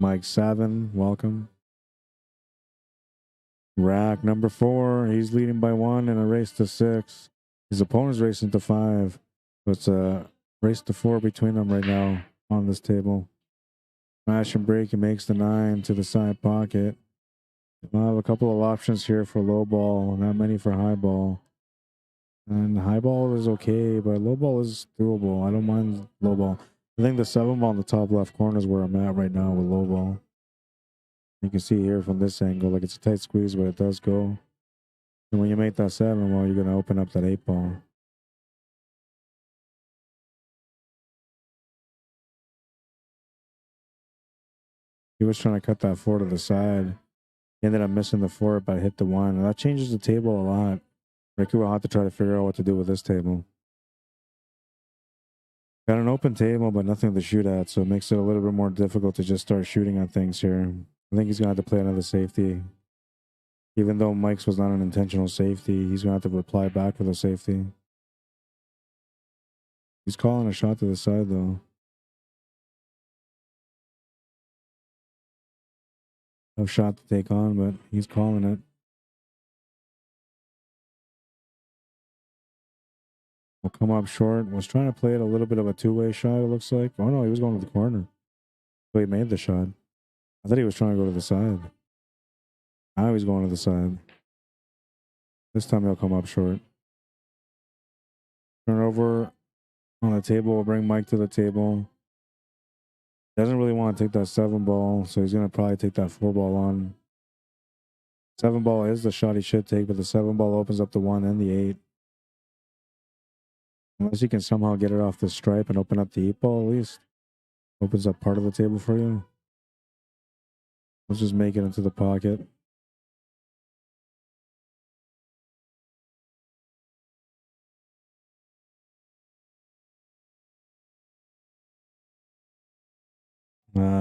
Speaker 1: Mike Savin, welcome. Rack number 4. He's leading by 1 in a race to 6. His opponent's racing to 5. So it's a race to 4 between them right now on this table. Smash and break, he makes the 9 to the side pocket. We'll have a couple of options here for low ball, not many for high ball. And high ball is okay, but low ball is doable. I don't mind low ball. I think the 7 ball in the top left corner is where I'm at right now with low ball. You can see here from this angle, like it's a tight squeeze, but it does go. And when you make that 7 ball, you're going to open up that 8 ball. He was trying to cut that 4 to the side. He ended up missing the 4, but hit the 1. And that changes the table a lot. Ricky will have to try to figure out what to do with this table. Got an open table, but nothing to shoot at, so it makes it a little bit more difficult to just start shooting at things here. I think he's going to have to play another safety. Even though Mike's was not an intentional safety, he's going to have to reply back with a safety. He's calling a shot to the side, though. Tough shot to take on, but he's calling it. Will come up short. Was trying to play it a little bit of a two-way shot, it looks like. Oh, no, he was going to the corner. So he made the shot. I thought he was trying to go to the side. Now he's going to the side. This time he'll come up short. Turnover on the table. We'll bring Mike to the table. Doesn't really want to take that 7 ball, so he's going to probably take that 4 ball on. 7 ball is the shot he should take, but the 7 ball opens up the 1 and the 8. Unless you can somehow get it off the stripe and open up the 8 ball at least. Opens up part of the table for you. Let's just make it into the pocket.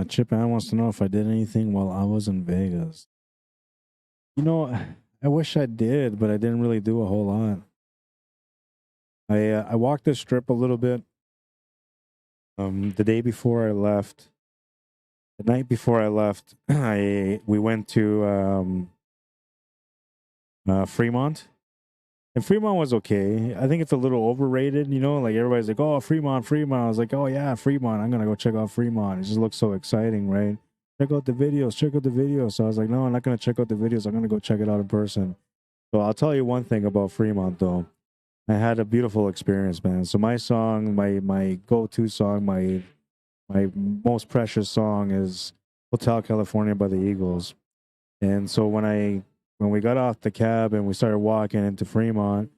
Speaker 1: Chip Ann wants to know if I did anything while I was in Vegas. You know, I wish I did, but I didn't really do a whole lot. I walked the strip a little bit. The day before I left, the night before I left, we went to Fremont. And Fremont was okay. I think it's a little overrated, you know, like everybody's like, oh, Fremont. I was like, oh yeah, Fremont. I'm going to go check out Fremont. It just looks so exciting, right? Check out the videos. So I was like, no, I'm not going to check out the videos. I'm going to go check it out in person. So I'll tell you one thing about Fremont, though. I had a beautiful experience, man. So my song, my go-to song, my most precious song is Hotel California by the Eagles. And so when we got off the cab and we started walking into Fremont,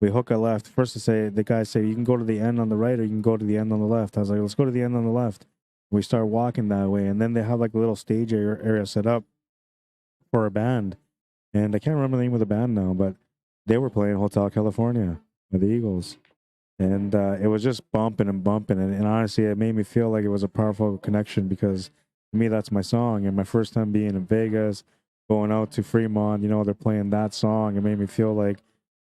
Speaker 1: we hook a left. First the guys say, you can go to the end on the right or you can go to the end on the left. I was like, let's go to the end on the left. We start walking that way. And then they have like a little stage area set up for a band. And I can't remember the name of the band now, but they were playing Hotel California by the Eagles. And it was just bumping. And honestly, it made me feel like it was a powerful connection because to me, that's my song. And my first time being in Vegas, going out to Fremont, you know, they're playing that song. It made me feel like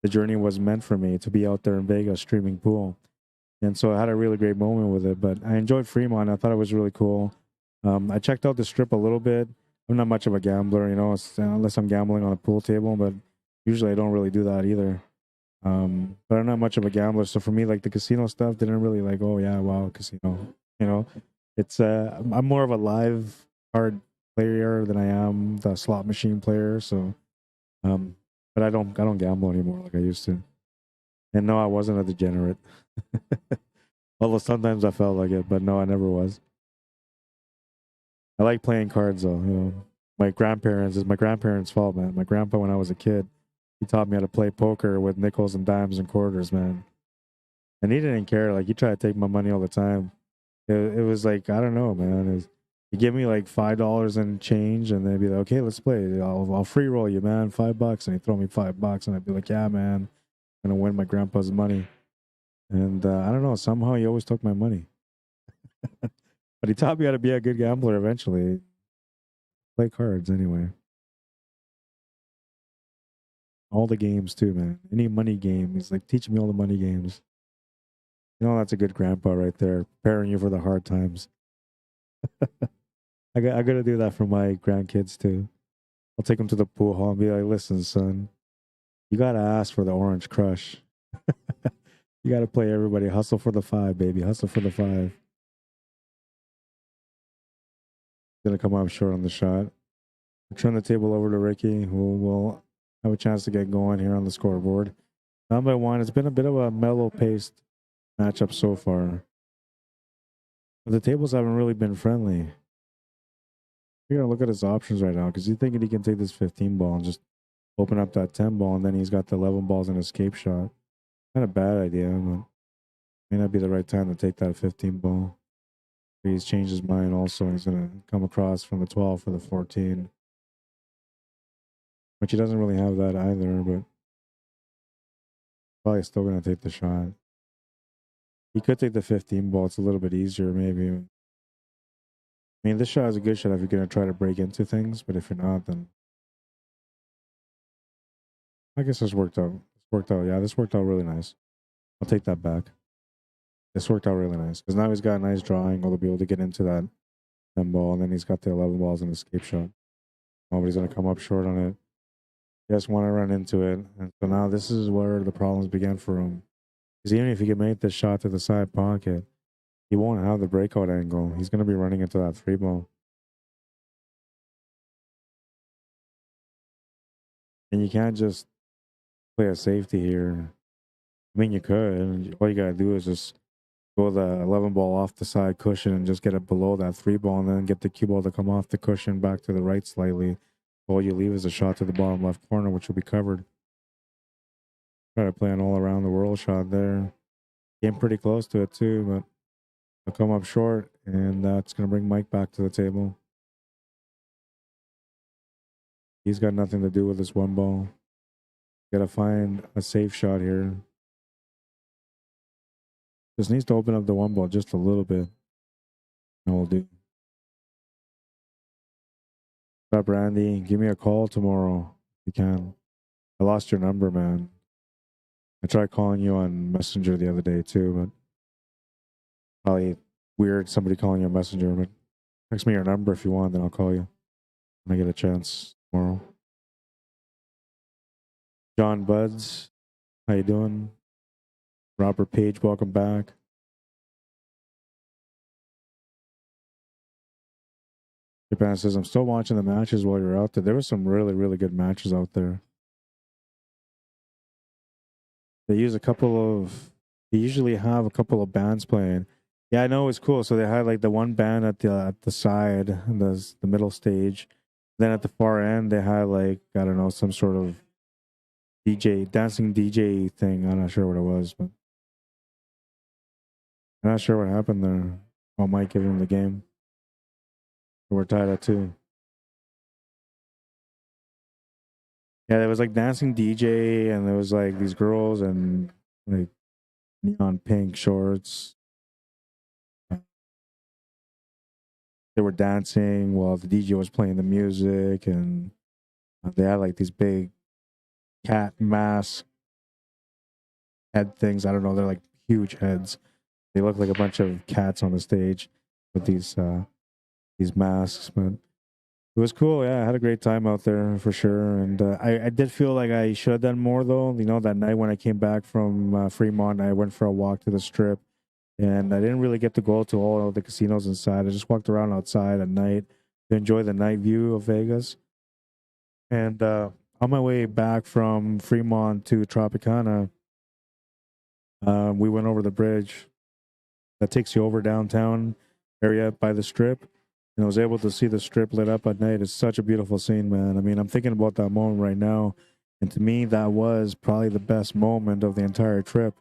Speaker 1: the journey was meant for me to be out there in Vegas streaming pool. And so I had a really great moment with it. But I enjoyed Fremont. I thought it was really cool. I checked out the strip a little bit. I'm not much of a gambler, you know, unless I'm gambling on a pool table. But usually I don't really do that either. But I'm not much of a gambler. So for me, like the casino stuff didn't really like, oh yeah, wow, casino. You know, it's I'm more of a live card player than I am the slot machine player. So, but I don't gamble anymore like I used to. And no, I wasn't a degenerate. Although sometimes I felt like it, but no, I never was. I like playing cards though. You know, my grandparents is my grandparents' fault, man. My grandpa, when I was a kid, he taught me how to play poker with nickels and dimes and quarters, man. And he didn't care. Like he tried to take my money all the time. It was like I don't know, man. He'd give me like $5 and change, and they'd be like, "Okay, let's play. I'll free roll you, man. $5." And he'd throw me $5, and I'd be like, "Yeah, man, I'm gonna win my grandpa's money." And I don't know. Somehow he always took my money, but he taught me how to be a good gambler eventually. Play cards anyway. All the games too, man. Any money game. He's like teaching me all the money games. You know, that's a good grandpa right there, preparing you for the hard times. I gotta do that for my grandkids too. I'll take them to the pool hall and be like, "Listen, son, you gotta ask for the orange crush. You gotta play everybody. Hustle for the 5, baby. Hustle for the 5." Gonna come up short on the shot. Turn the table over to Ricky, who will have a chance to get going here on the scoreboard. Down by 1. It's been a bit of a mellow-paced matchup so far. But the tables haven't really been friendly. You're gonna look at his options right now because he's thinking he can take this 15 ball and just open up that 10 ball, and then he's got the 11 balls and escape shot. Not a bad idea, but may not be the right time to take that 15 ball. He's changed his mind also, and he's gonna come across from the 12 for the 14. Which he doesn't really have that either, but probably still gonna take the shot. He could take the 15 ball. It's a little bit easier, maybe. I mean, this shot is a good shot if you're gonna try to break into things, but if you're not, then I guess this worked out. Yeah, this worked out really nice. I'll take that back. This worked out really nice because now he's got a nice draw angle to be able to get into that 10 ball, and then he's got the 11 balls and escape shot. Nobody's gonna come up short on it. He just want to run into it, and so now this is where the problems began for him. Because even if he can make this shot to the side pocket, he won't have the breakout angle. He's going to be running into that 3 ball. And you can't just play a safety here. I mean, you could. All you got to do is just go the 11 ball off the side cushion and just get it below that 3 ball, and then get the cue ball to come off the cushion back to the right slightly. All you leave is a shot to the bottom left corner, which will be covered. Try to play an all around the world shot there. Came pretty close to it too, but I'll come up short, and that's going to bring Mike back to the table. He's got nothing to do with this 1 ball. Got to find a safe shot here. Just needs to open up the 1 ball just a little bit. And we'll do. What's up, Randy? Give me a call tomorrow if you can. I lost your number, man. I tried calling you on Messenger the other day too, but probably weird somebody calling you on Messenger. But text me your number if you want, then I'll call you when I get a chance tomorrow. John Buds, how you doing? Robert Page, welcome back. Japan says, I'm still watching the matches while you're out there. There were some really, really good matches out there. They use they usually have a couple of bands playing. Yeah, I know it's cool. So they had like the one band at the side, the middle stage. Then at the far end, they had like, I don't know, some sort of dancing DJ thing. I'm not sure what it was, but I'm not sure what happened there. I might give him the game. We're tied at 2. Yeah, there was like dancing DJ, and there was like these girls and like neon pink shorts. They were dancing while the DJ was playing the music, and they had like these big cat mask head things. I don't know. They're like huge heads. They look like a bunch of cats on the stage with these masks. But it was cool. Yeah, I had a great time out there for sure. And I did feel like I should have done more though. You know, that night when I came back from Fremont, I went for a walk to the Strip, and I didn't really get to go to all of the casinos inside. I just walked around outside at night to enjoy the night view of Vegas. And on my way back from Fremont to Tropicana, we went over the bridge, that takes you over downtown area by the strip. And I was able to see the strip lit up at night. It's such a beautiful scene, man. I mean, I'm thinking about that moment right now. And to me, that was probably the best moment of the entire trip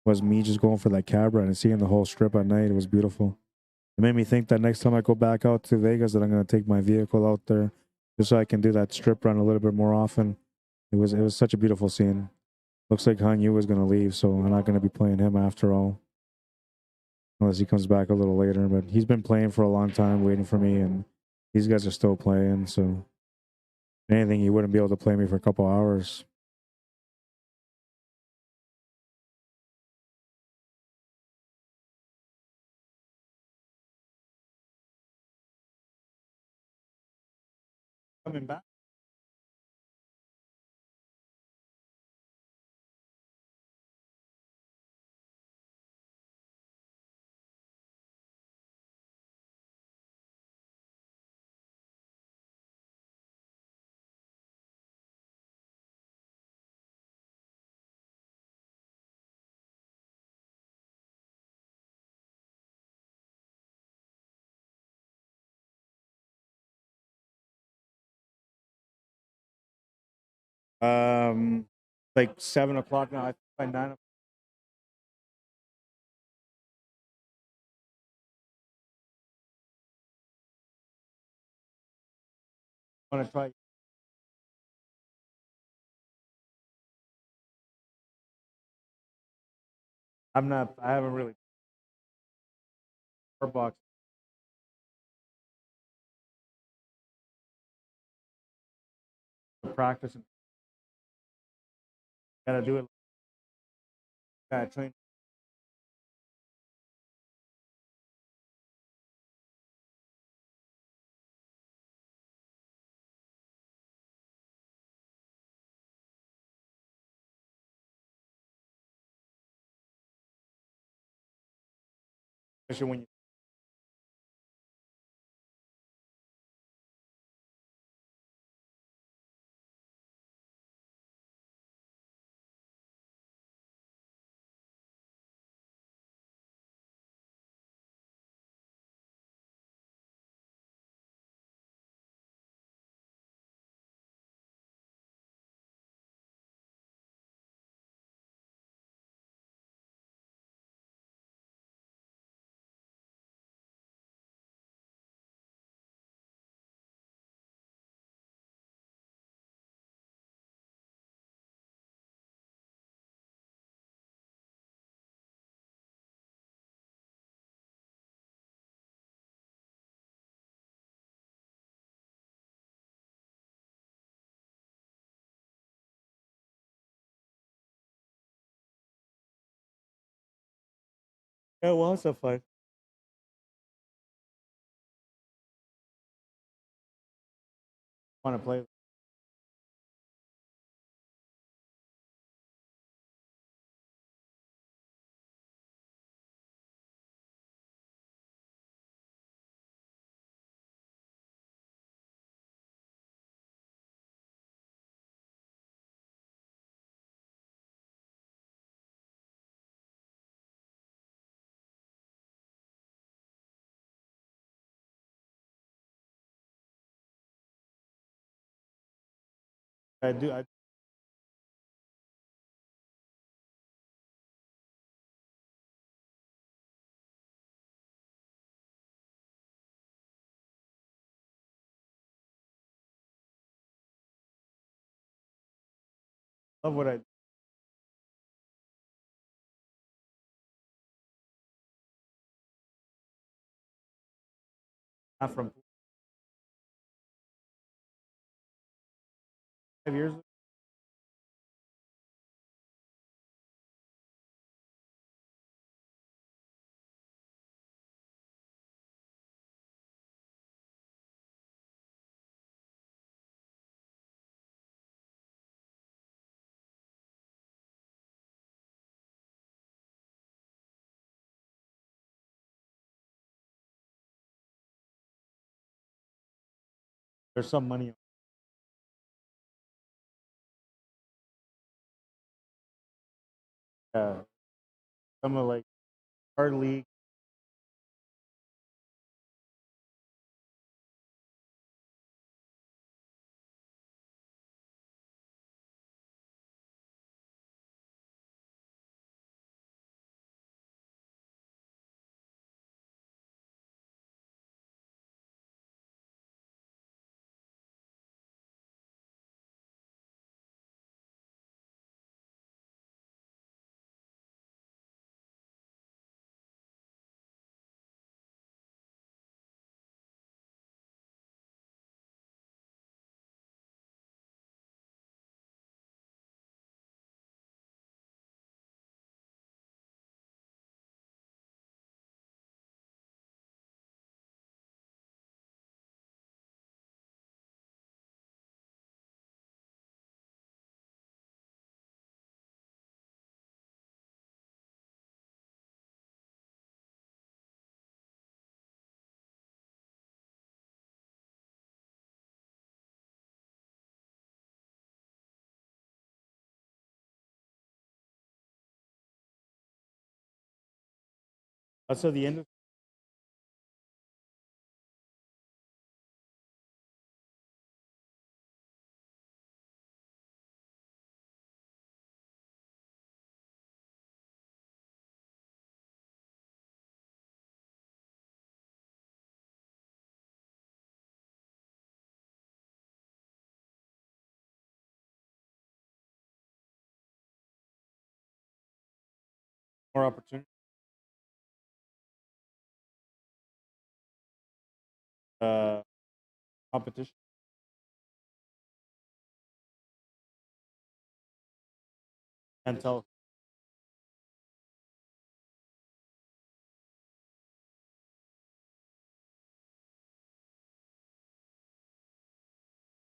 Speaker 1: was me just going for that cab ride and seeing the whole strip at night. It was beautiful. It made me think that next time I go back out to Vegas that I'm going to take my vehicle out there just so I can do that strip run a little bit more often. It was such a beautiful scene. Looks like Han Yu was going to leave, so I'm not going to be playing him after all, unless he comes back a little later. But he's been playing for a long time, waiting for me, and these guys are still playing. So if anything, he wouldn't be able to play me for a couple hours. Coming back. Like 7 o'clock now. I think by 9 o'clock. I want to try. I'm not. I haven't really box practice. Gotta do it. Gotta train. Especially when you. Yeah, well, it's a fight. Want to play? I do. I love what I. Not from 5 years. There's some money. Some of like our league. So the industry more opportunity, uh, competition, and tell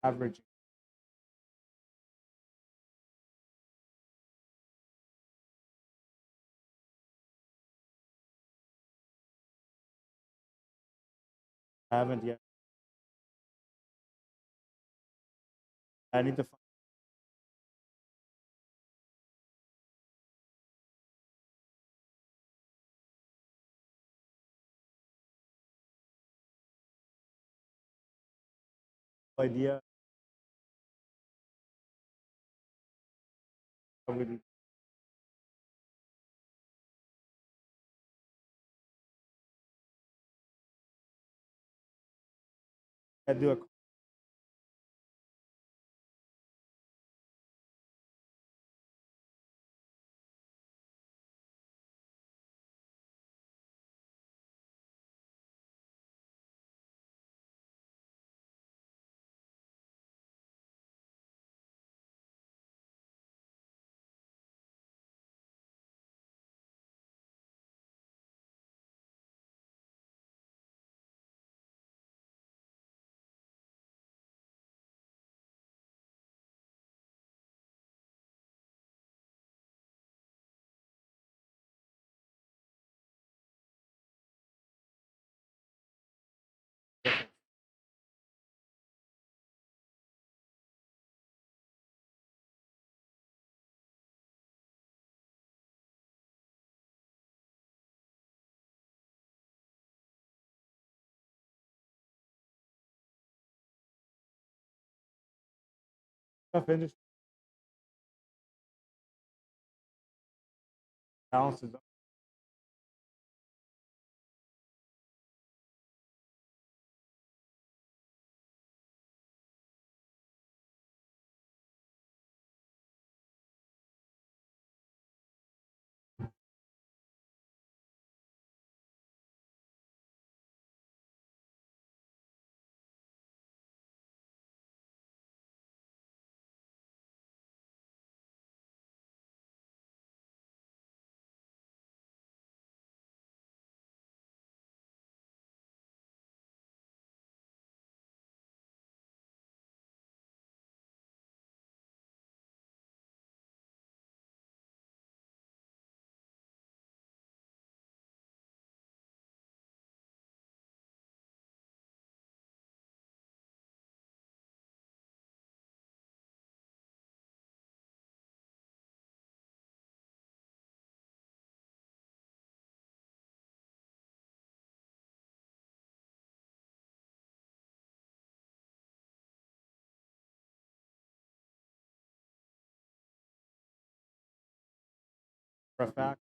Speaker 1: averaging. I haven't yet. I need to find an idea. I would I do tough industry balances. For a fact,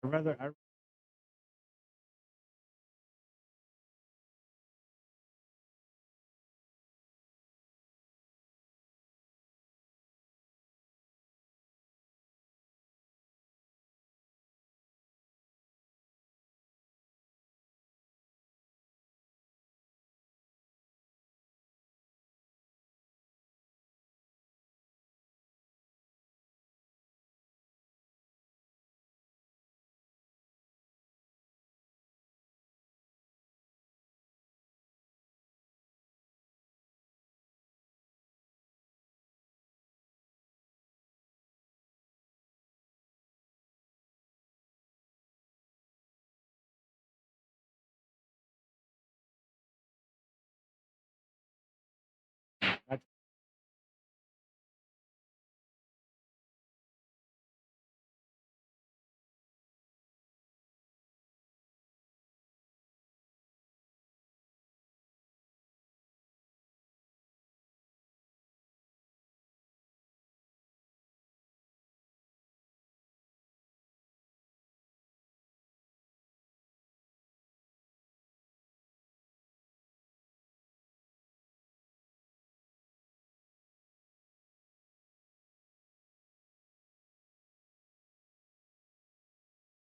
Speaker 1: rather.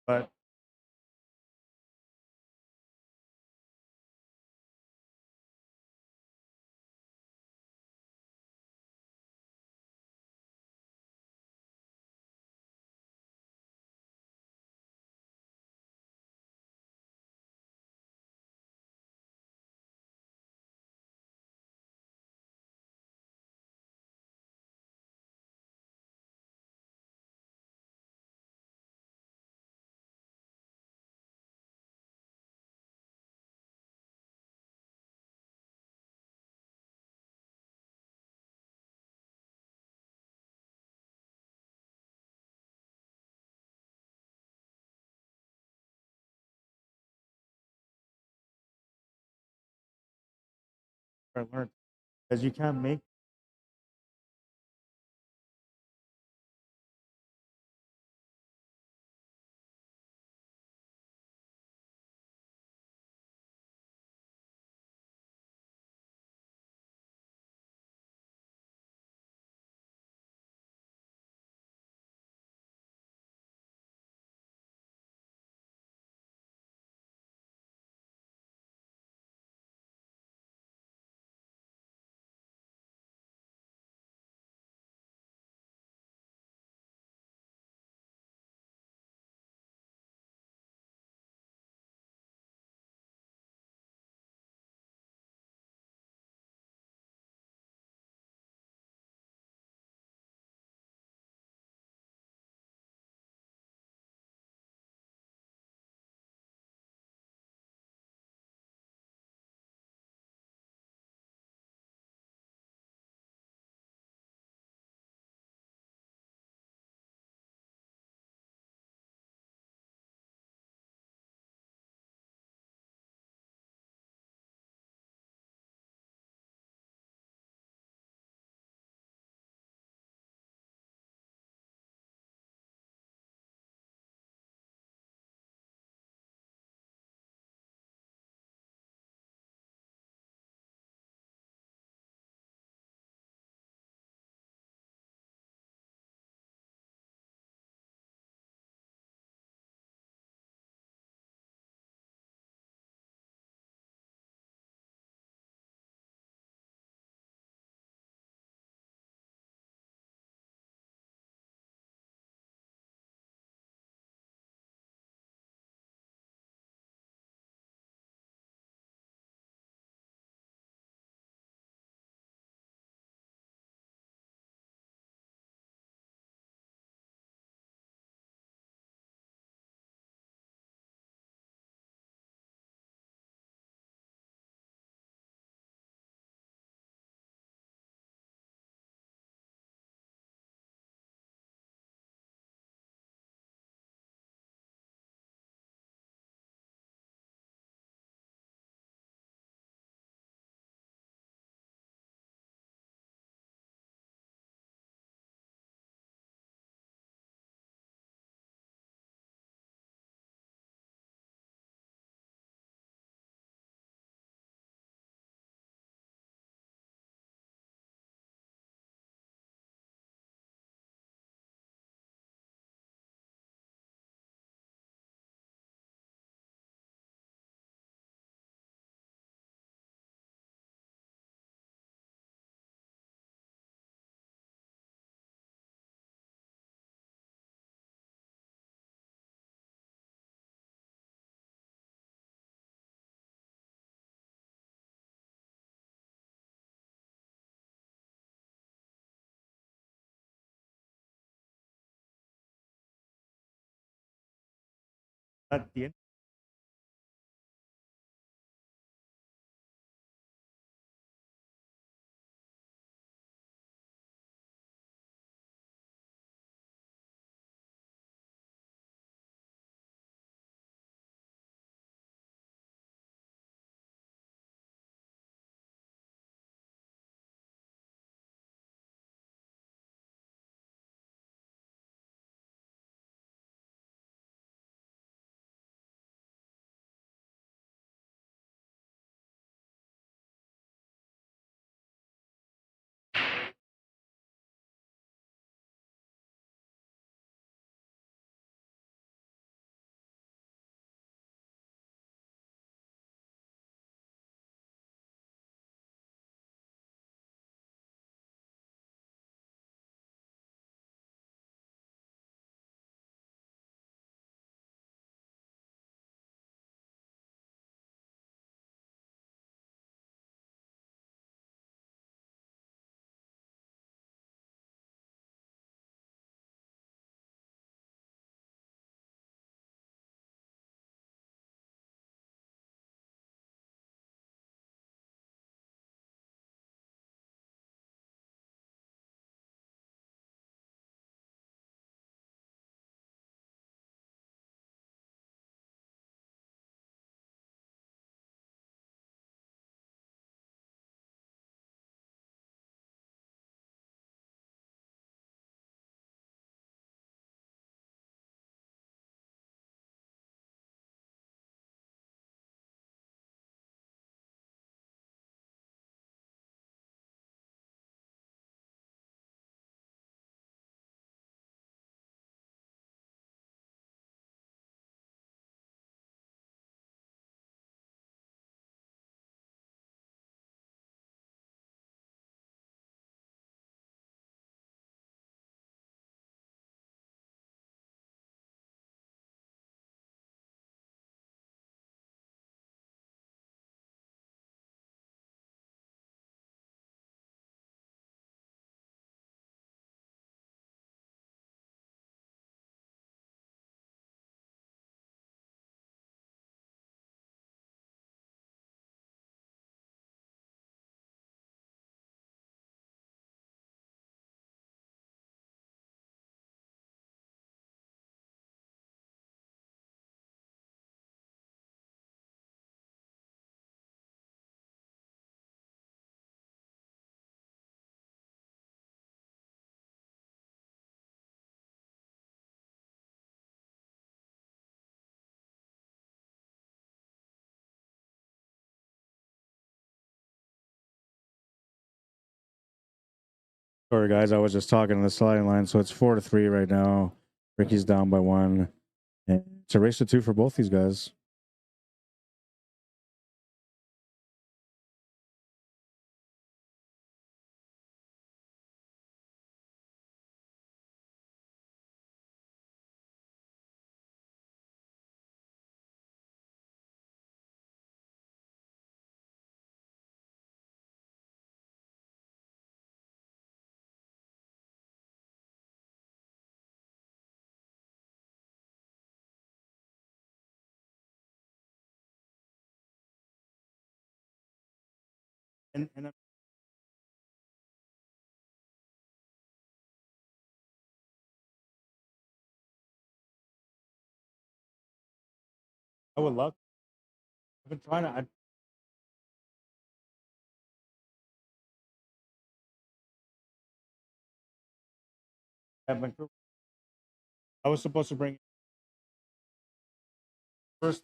Speaker 1: But I learned because you can't make At the end. Sorry, guys. I was just talking on the sliding line. So it's 4-3 right now. Ricky's down by 1. And it's a race to 2 for both these guys. And I would love. I've been trying to. I was supposed to bring first.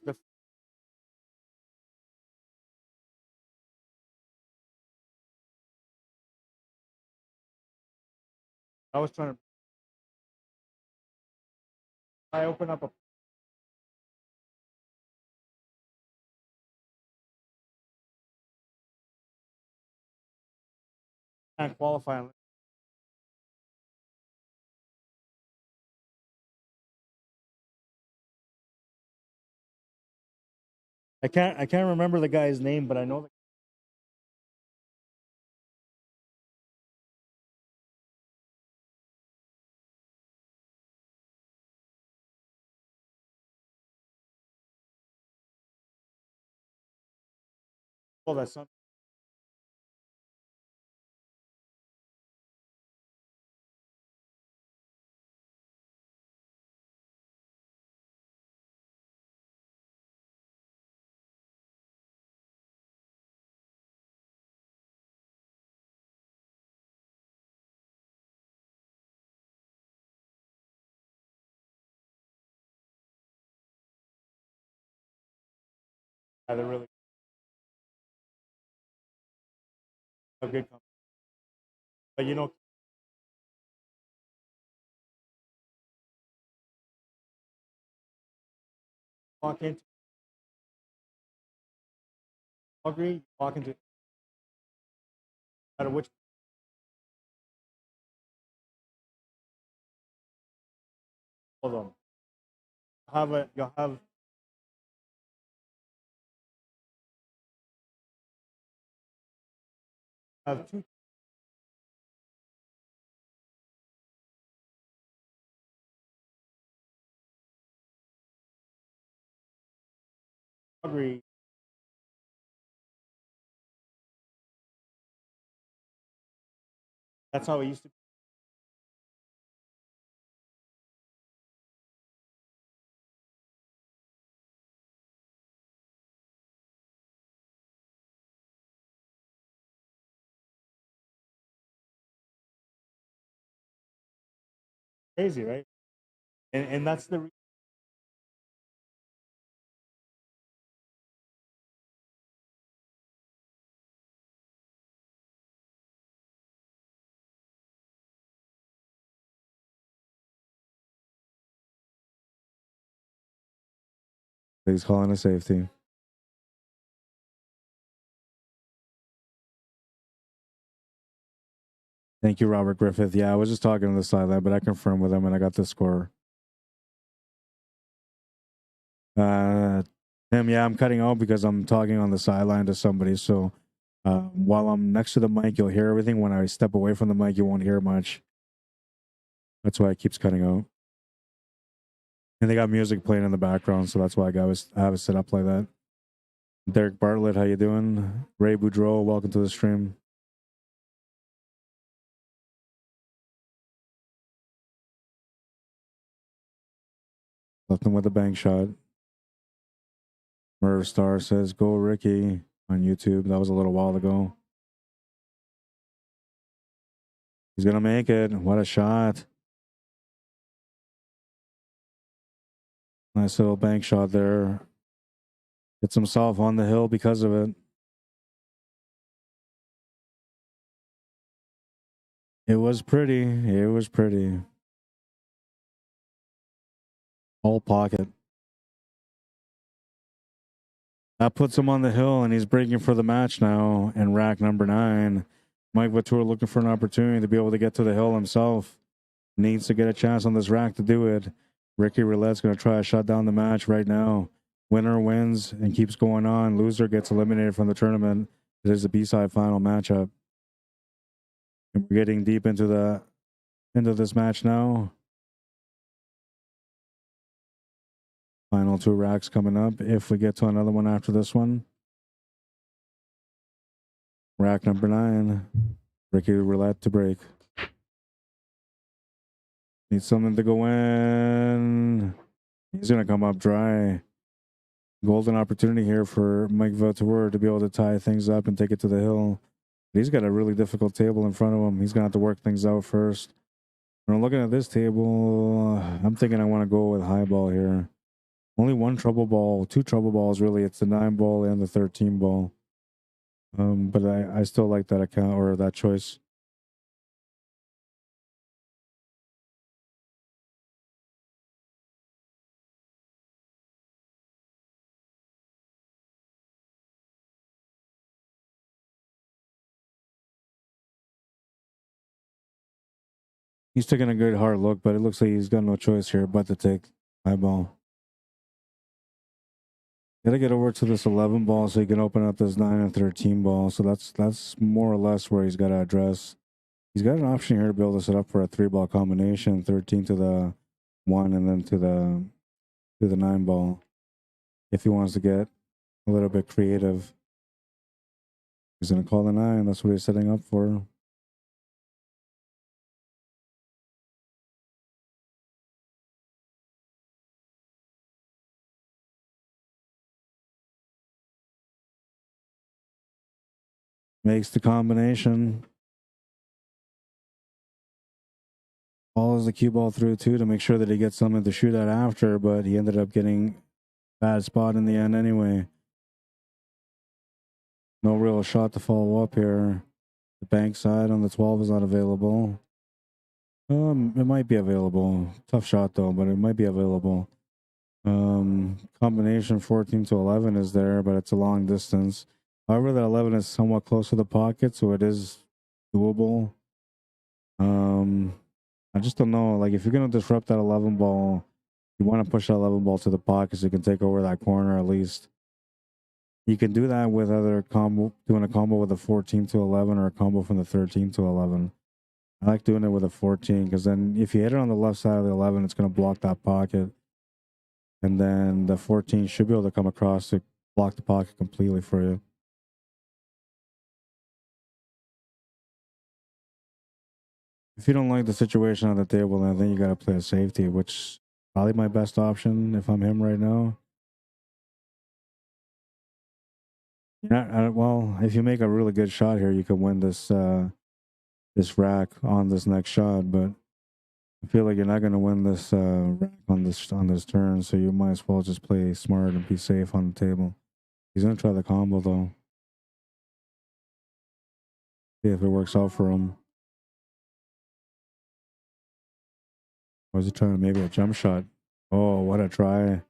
Speaker 1: I was trying to. I open up a. Can't qualify. I can't. I can't remember the guy's name, but I know. Oh, that's not. They're really a good company. But you know, walk into Calgary, walk into no matter which of them. You'll have two Calgary. That's how it used to be. Crazy, right? And that's the reason he's calling a safety. Thank you, Robert Griffith. Yeah, I was just talking to the sideline, but I confirmed with him and I got the score. Yeah, I'm cutting out because I'm talking on the sideline to somebody. So while I'm next to the mic, you'll hear everything. When I step away from the mic, you won't hear much. That's why it keeps cutting out. And they got music playing in the background, so that's why I have it set up like that. Derek Bartlett, how you doing? Ray Boudreau, welcome to the stream. Left him with a bank shot. Murder Star says, "Go Ricky" on YouTube. That was a little while ago. He's gonna make it. What a shot! Nice little bank shot there. Gets himself on the hill because of it. It was pretty. It was pretty. All pocket. That puts him on the hill, and he's breaking for the match now in rack number 9. Mike Vautour looking for an opportunity to be able to get to the hill himself. Needs to get a chance on this rack to do it. Ricky Roulette's going to try to shut down the match right now. Winner wins and keeps going on. Loser gets eliminated from the tournament. It is the B-side final matchup. And we're getting deep into this match now. Final 2 racks coming up. If we get to another one after this one. Rack number 9. Ricky Roulette to break. Needs something to go in. He's going to come up dry. Golden opportunity here for Mike Vautour to be able to tie things up and take it to the hill. He's got a really difficult table in front of him. He's going to have to work things out first. When I'm looking at this table, I'm thinking I want to go with high ball here. Only one trouble ball, 2 trouble balls really. It's the 9 ball and the 13 ball. But I still like that account or that choice. He's taking a good hard look, but it looks like he's got no choice here but to take high ball. Gotta get over to this 11 ball so he can open up this 9 and 13 ball. So that's more or less where he's got to address. He's got an option here to be able to set up for a 3-ball combination, 13 to the 1 and then to the 9 ball. If he wants to get a little bit creative. He's going to call the 9. That's what he's setting up for. Makes the combination. Follows the cue ball through too to make sure that he gets something to shoot at after, but he ended up getting a bad spot in the end anyway. No real shot to follow up here. The bank side on the 12 is not available. It might be available. Tough shot though, but it might be available. Combination 14 to 11 is there, but it's a long distance. However, that 11 is somewhat close to the pocket, so it is doable. I just don't know. Like, if you're gonna disrupt that 11 ball, you want to push that 11 ball to the pocket so you can take over that corner at least. You can do that with other doing a combo with a 14 to 11 or a combo from the 13 to 11. I like doing it with a 14 because then if you hit it on the left side of the 11, it's going to block that pocket. And then the 14 should be able to come across to block the pocket completely for you. If you don't like the situation on the table, then I think you got to play a safety, which is probably my best option if I'm him right now. Yeah, well, if you make a really good shot here, you can win this this rack on this next shot. But I feel like you're not going to win this rack on this turn, so you might as well just play smart and be safe on the table. He's going to try the combo though. See if it works out for him. Or is he trying maybe a jump shot? Oh, what a try.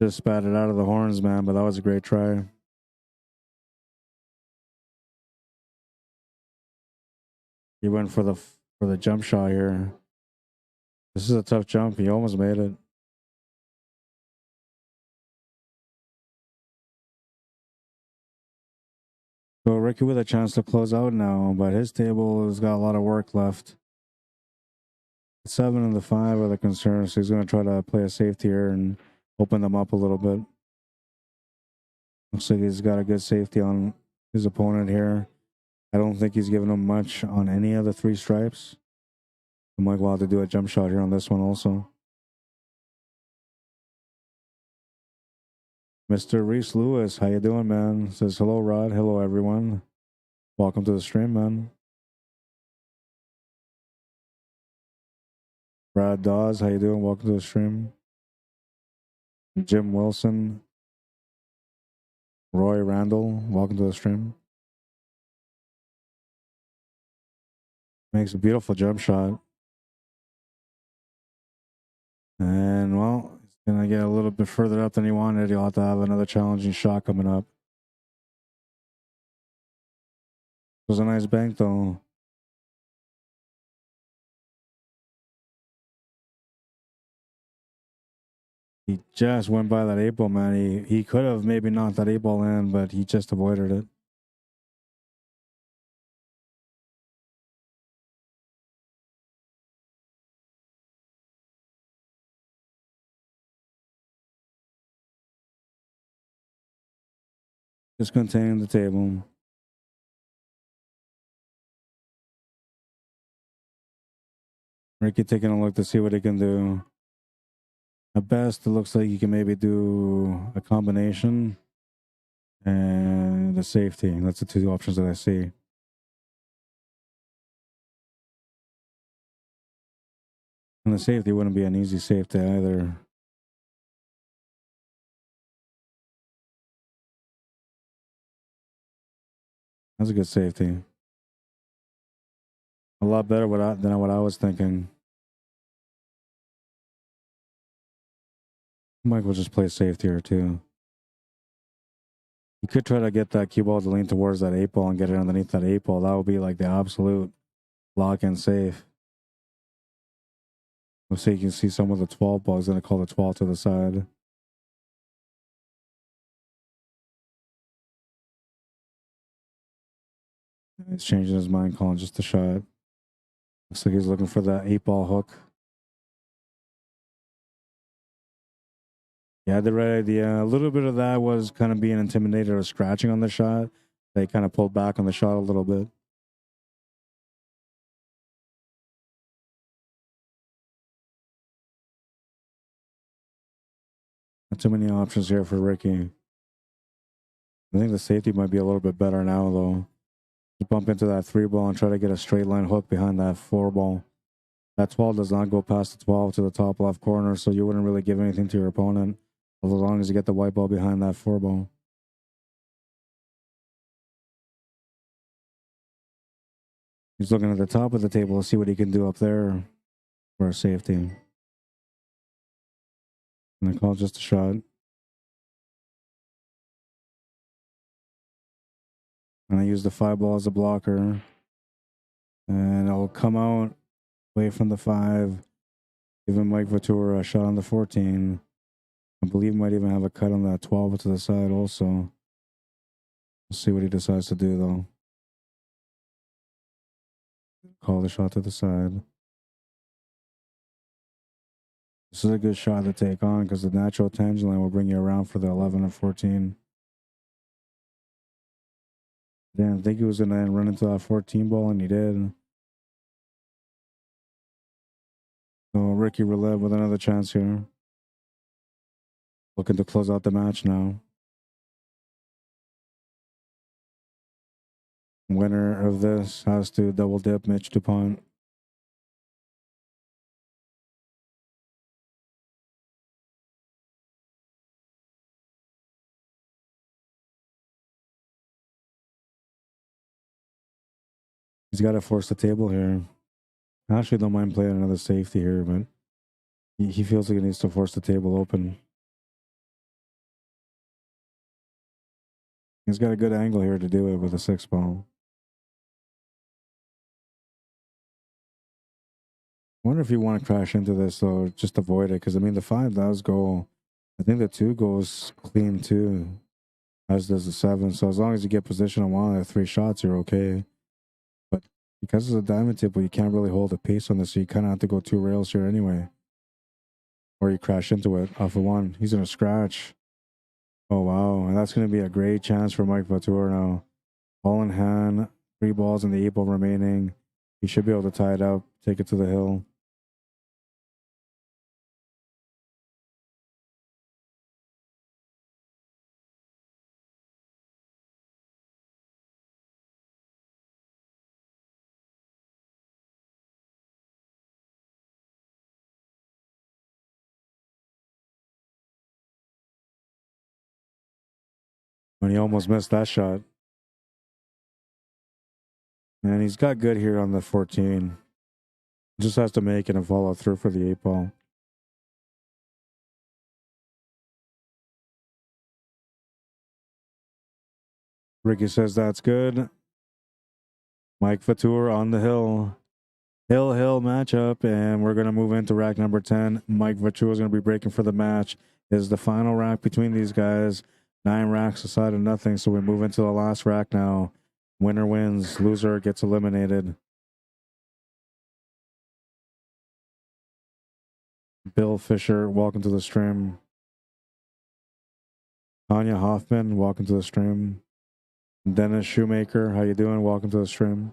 Speaker 1: Just spat it out of the horns, man, but that was a great try. He went for the jump shot here. This is a tough jump. He almost made it. So Ricky with a chance to close out now, but his table has got a lot of work left. 7 and the 5 are the concerns. So he's going to try to play a safety here and open them up a little bit. Looks like he's got a good safety on his opponent here. I don't think he's giving him much on any of the 3 stripes. I might go out to do a jump shot here on this one also. Mr. Reese Lewis, how you doing, man? Says, hello, Rod. Hello, everyone. Welcome to the stream, man. Brad Dawes, how you doing? Welcome to the stream. Jim Wilson. Roy Randall, welcome to the stream. Makes a beautiful jump shot. And, well, it's going to get a little bit further up than he wanted. He'll have to have another challenging shot coming up. It was a nice bank, though. He just went by that 8 ball, man. He could have maybe knocked that 8 ball in, but he just avoided it. Just containing the table. Ricky taking a look to see what he can do. At best, it looks like he can maybe do a combination and a safety. That's the 2 options that I see. And the safety wouldn't be an easy safety either. That's a good safety. A lot better than what I was thinking. Mike will just play safety here too. You could try to get that cue ball to lean towards that 8 ball and get it underneath that 8 ball. That would be like the absolute lock and safe. Let's say you can see some of the 12 ball. He's going to call the 12 to the side. He's changing his mind, calling just a shot. Looks like he's looking for that 8 ball hook. Yeah, the right idea. A little bit of that was kind of being intimidated or scratching on the shot. They kind of pulled back on the shot a little bit. Not too many options here for Ricky. I think the safety might be a little bit better now, though. To bump into that 3 ball and try to get a straight line hook behind that 4 ball. That 12 does not go past the 12 to the top left corner, so you wouldn't really give anything to your opponent as long as you get the white ball behind that 4 ball. He's looking at the top of the table to see what he can do up there for a safety. And they call just a shot. And I use the 5 ball as a blocker. And I'll come out away from the 5, giving Mike Vatura a shot on the 14. I believe he might even have a cut on that 12 to the side also. We'll see what he decides to do, though. Call the shot to the side. This is a good shot to take on because the natural tangent line will bring you around for the 11 and 14. Didn't think he was going to run into that 14 ball, and he did. So Ricky Roulette with another chance here. Looking to close out the match now. Winner of this has to double dip Mitch DuPont. He's got to force the table here. I actually don't mind playing another safety here, but he feels like he needs to force the table open. He's got a good angle here to do it with a 6 ball. I wonder if you want to crash into this, though, just avoid it. Because, I mean, the 5 does go. I think the 2 goes clean, too, as does the 7. So as long as you get position on one of the 3 shots, you're okay. But because it's a diamond table, you can't really hold a pace on this. So you kind of have to go 2 rails here anyway. Or you crash into it off of 1. He's going to scratch. Oh, wow. And that's going to be a great chance for Mike Vatura now. Ball in hand, 3 balls and the 8 ball remaining. He should be able to tie it up, take it to the hill. When he almost missed that shot. And he's got good here on the 14. Just has to make it and follow through for the 8 ball. Ricky says that's good. Mike Vatura on the hill. Hill matchup, and we're going to move into rack number 10. Mike Vatura is going to be breaking for the match. This is the final rack between these guys. 9 racks aside of nothing, so we move into the last rack now. Winner wins, loser gets eliminated. Bill Fisher, welcome to the stream. Tanya Hoffman, welcome to the stream. Dennis Shoemaker, how you doing? Welcome to the stream.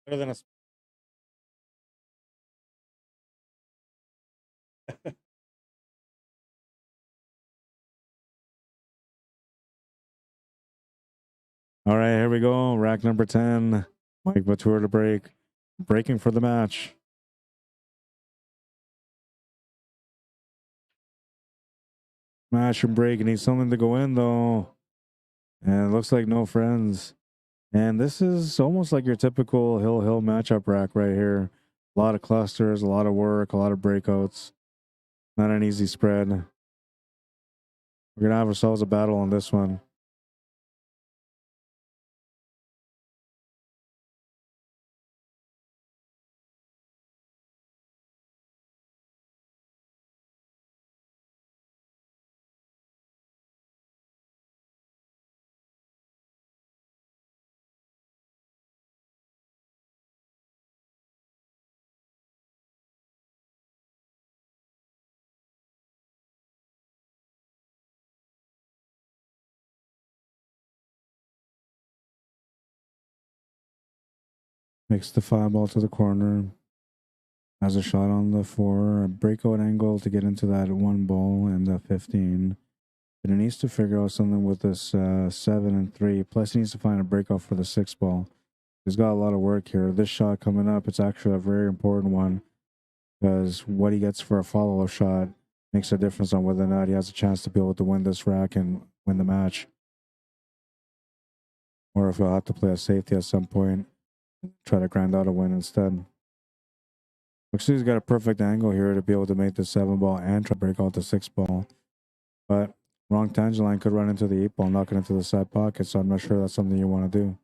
Speaker 1: Better than a All right, here we go. Rack number 10. Mike Vatura to break. Breaking for the match. Smash and break. Needs something to go in, though. And it looks like no friends. And this is almost like your typical hill matchup rack right here. A lot of clusters, a lot of work, a lot of breakouts. Not an easy spread. We're gonna have ourselves a battle on this one. Makes the 5-ball to the corner. Has a shot on the 4, a breakout angle to get into that 1 ball and the 15. But he needs to figure out something with this 7 and 3. Plus, he needs to find a breakout for the 6 ball. He's got a lot of work here. This shot coming up, it's actually a very important one because what he gets for a follow-up shot makes a difference on whether or not he has a chance to be able to win this rack and win the match. Or if he'll have to play a safety at some point, try to grind out a win instead. Looks like he's got a perfect angle here to be able to make the 7 ball and try to break out the 6 ball. But wrong tangent line could run into the 8 ball, knock it into the side pocket, so I'm not sure that's something you want to do.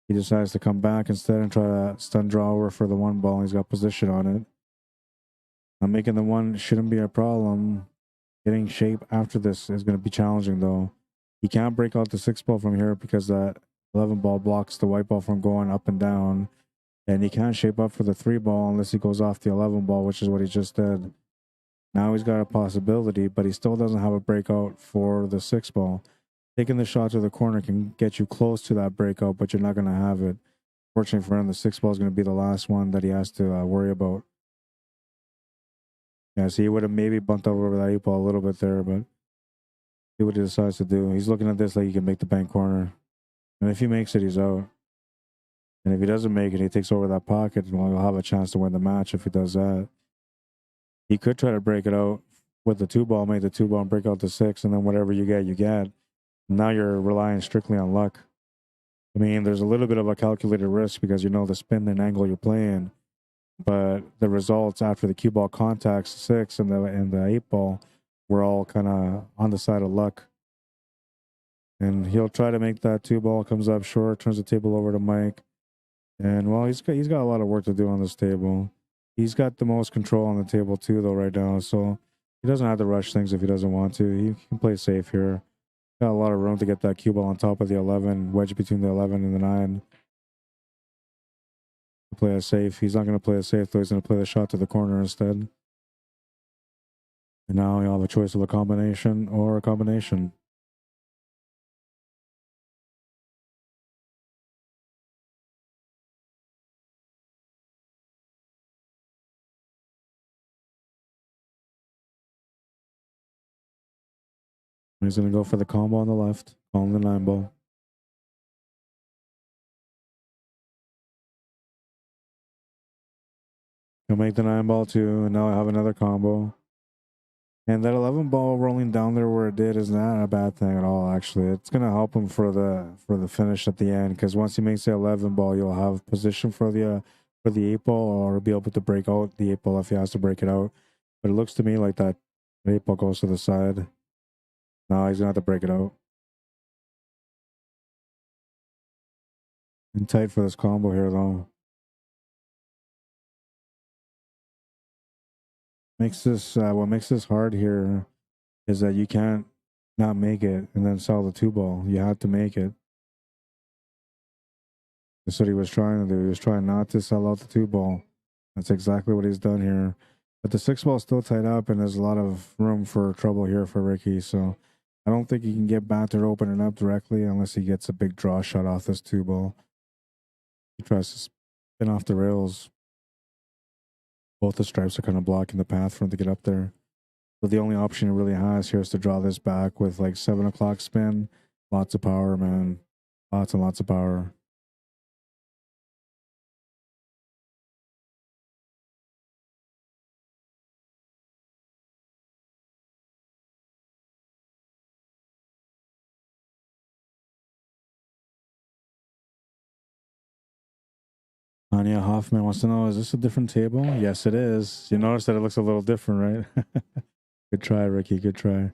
Speaker 1: He decides to come back instead and try to stun draw over for the 1 ball. He's got position on it. Now making the 1 shouldn't be a problem. Getting shape after this is going to be challenging though. He can't break out the 6 ball from here because that 11 ball blocks the white ball from going up and down. And he can't shape up for the 3 ball unless he goes off the 11 ball, which is what he just did. Now he's got a possibility, but he still doesn't have a breakout for the 6 ball. Taking the shot to the corner can get you close to that breakout, but you're not going to have it. Fortunately for him, the 6 ball is going to be the last one that he has to worry about. Yeah, so he would have maybe bumped over that 8 ball a little bit there, but see what he decides to do. He's looking at this like he can make the bank corner. And if he makes it, he's out. And if he doesn't make it, he takes over that pocket, well, he'll have a chance to win the match if he does that. He could try to break it out with the 2 ball, make the 2 ball and break out the 6, and then whatever you get, you get. Now you're relying strictly on luck. I mean, there's a little bit of a calculated risk because you know the spin and angle you're playing, but the results after the cue ball contacts the 6 and the 8 ball were all kind of on the side of luck. And he'll try to make that 2 ball, comes up short, turns the table over to Mike. And well, he's got a lot of work to do on this table. He's got the most control on the table too, though, right now. So he doesn't have to rush things if he doesn't want to. He can play safe here. Got a lot of room to get that cue ball on top of the 11, wedge between the 11 and the 9. Play it safe. He's not going to play it safe, though. He's going to play the shot to the corner instead. And now you'll have a choice of a combination or a combination. He's going to go for the combo on the left, calling the 9 ball. He'll make the 9 ball too, and now I have another combo. And that 11 ball rolling down there where it did is not a bad thing at all, actually. It's going to help him for the finish at the end, because once he makes the 11 ball, you'll have position for the 8 ball, or be able to break out the 8 ball if he has to break it out. But it looks to me like that 8 ball goes to the side. Now he's going to have to break it out. And tight for this combo here, though. What makes this hard here is that you can't not make it and then sell the 2 ball. You have to make it. That's what he was trying to do. He was trying not to sell out the 2 ball. That's exactly what he's done here. But the 6 ball is still tied up, and there's a lot of room for trouble here for Ricky. So I don't think he can get battered open and up directly unless he gets a big draw shot off this 2 ball. He tries to spin off the rails. Both the stripes are kind of blocking the path for him to get up there. So the only option he really has here is to draw this back with like 7 o'clock spin. Lots of power, man. Lots and lots of power. Anya Hoffman wants to know, is this a different table? Yes, it is. You notice that it looks a little different, right? Good try, Ricky. Good try.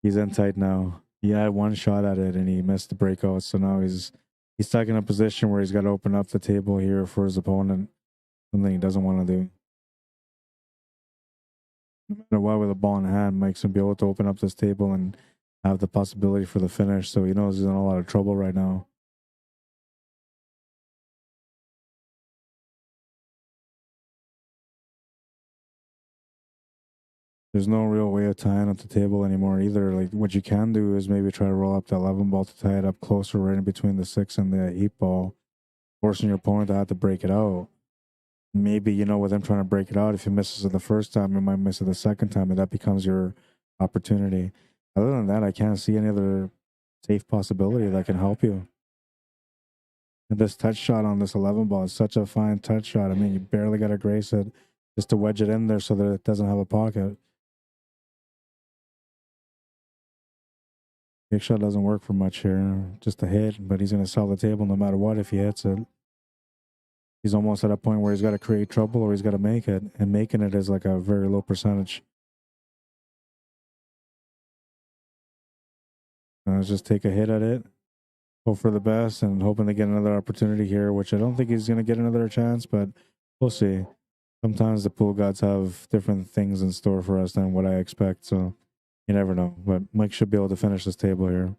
Speaker 1: He's in tight now. He had one shot at it and he missed the breakout. So now he's stuck in a position where he's got to open up the table here for his opponent. Something he doesn't want to do. No matter what, with a ball in hand, Mike's gonna be able to open up this table and have the possibility for the finish. So he knows he's in a lot of trouble right now. There's no real way of tying up the table anymore either. Like, what you can do is maybe try to roll up the 11 ball to tie it up closer, right in between the 6 and the 8 ball, forcing your opponent to have to break it out. Maybe, you know, with him trying to break it out, if he misses it the first time, he might miss it the second time, and that becomes your opportunity. Other than that, I can't see any other safe possibility that can help you. And this touch shot on this 11 ball is such a fine touch shot. I mean, you barely got to grace it just to wedge it in there so that it doesn't have a pocket. Big shot doesn't work for much here. Just a hit, but he's going to sell the table no matter what if he hits it. He's almost at a point where he's got to create trouble or he's got to make it. And making it is like a very low percentage. Let's just take a hit at it. Hope for the best and hoping to get another opportunity here, which I don't think he's going to get another chance, but we'll see. Sometimes the pool gods have different things in store for us than what I expect, so you never know. But Mike should be able to finish this table here.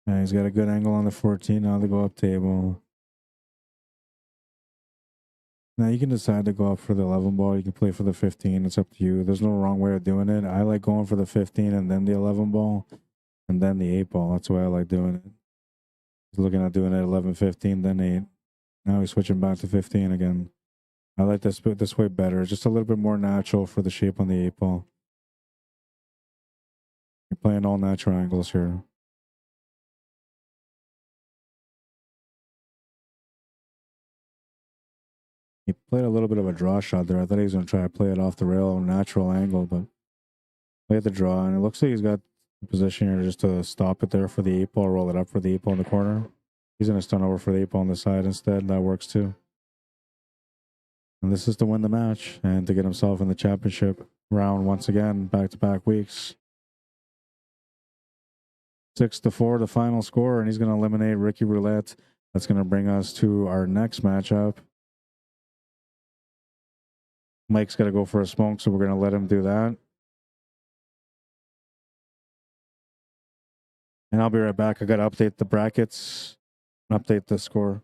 Speaker 1: Yeah, he's got a good angle on the 14 now to go up table. Now you can decide to go up for the 11 ball. You can play for the 15. It's up to you. There's no wrong way of doing it. I like going for the 15 and then the 11 ball and then the 8 ball. That's the way I like doing it. He's looking at doing it 11, 15, then 8. Now he's switching back to 15 again. I like this way better. Just a little bit more natural for the shape on the 8 ball. You're playing all natural angles here. He played a little bit of a draw shot there. I thought he was going to try to play it off the rail, natural angle, but played the draw. And it looks like he's got the position here just to stop it there for the 8 ball, roll it up for the 8 ball in the corner. He's going to stun over for the 8 ball on the side instead. That works too. And this is to win the match and to get himself in the championship round once again, back-to-back weeks. 6-4, the final score, and he's going to eliminate Ricky Roulette. That's going to bring us to our next matchup. Mike's got to go for a smoke, so we're going to let him do that. And I'll be right back. I got to update the brackets and update the score.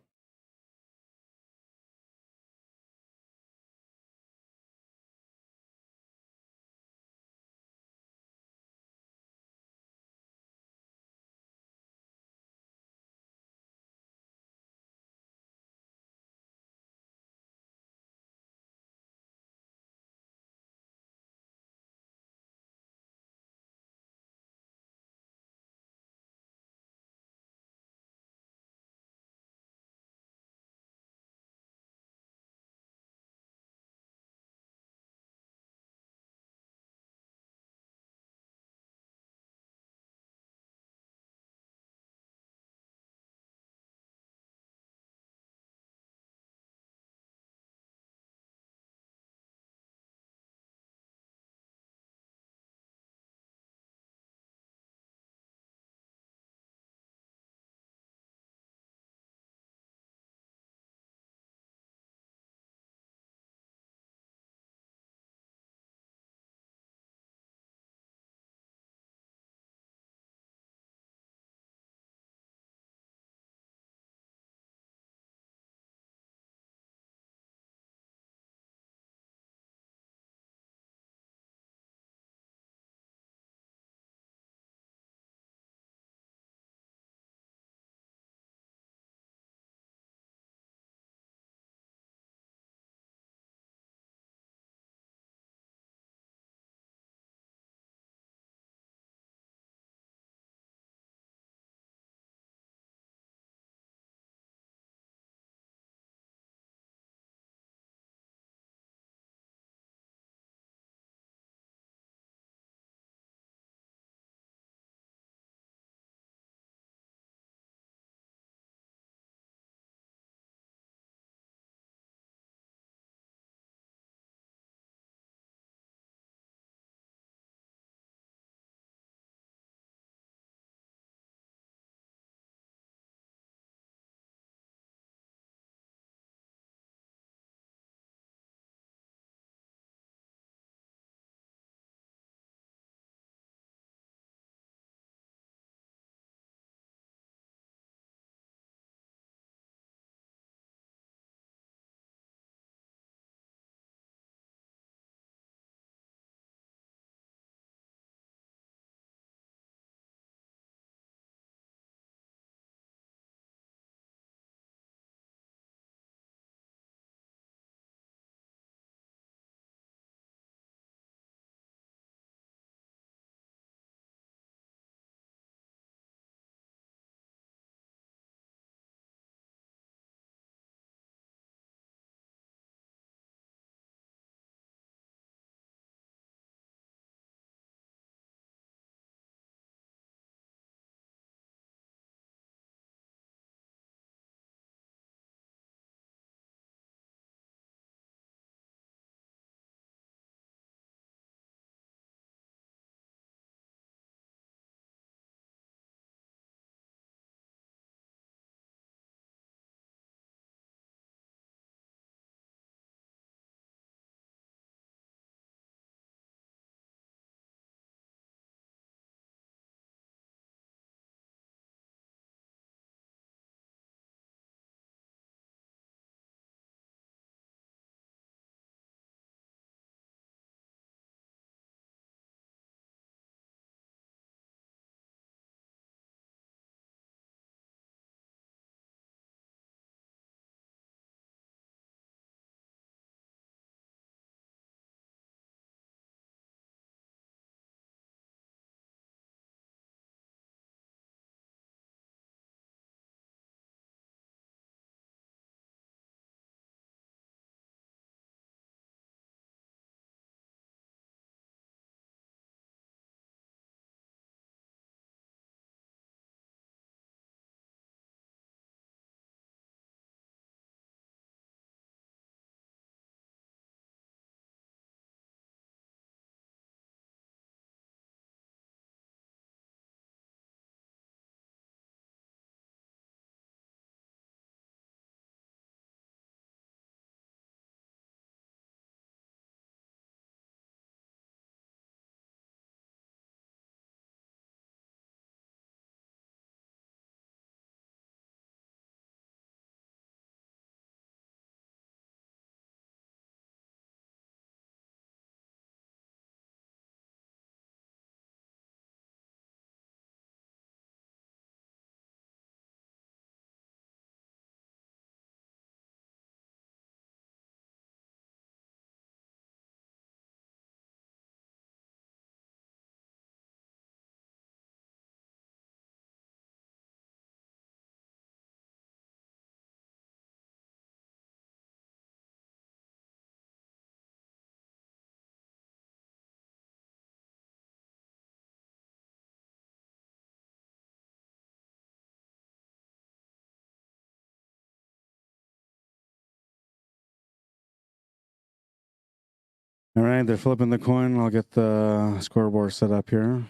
Speaker 1: All right, they're flipping the coin. I'll get the scoreboard set up here.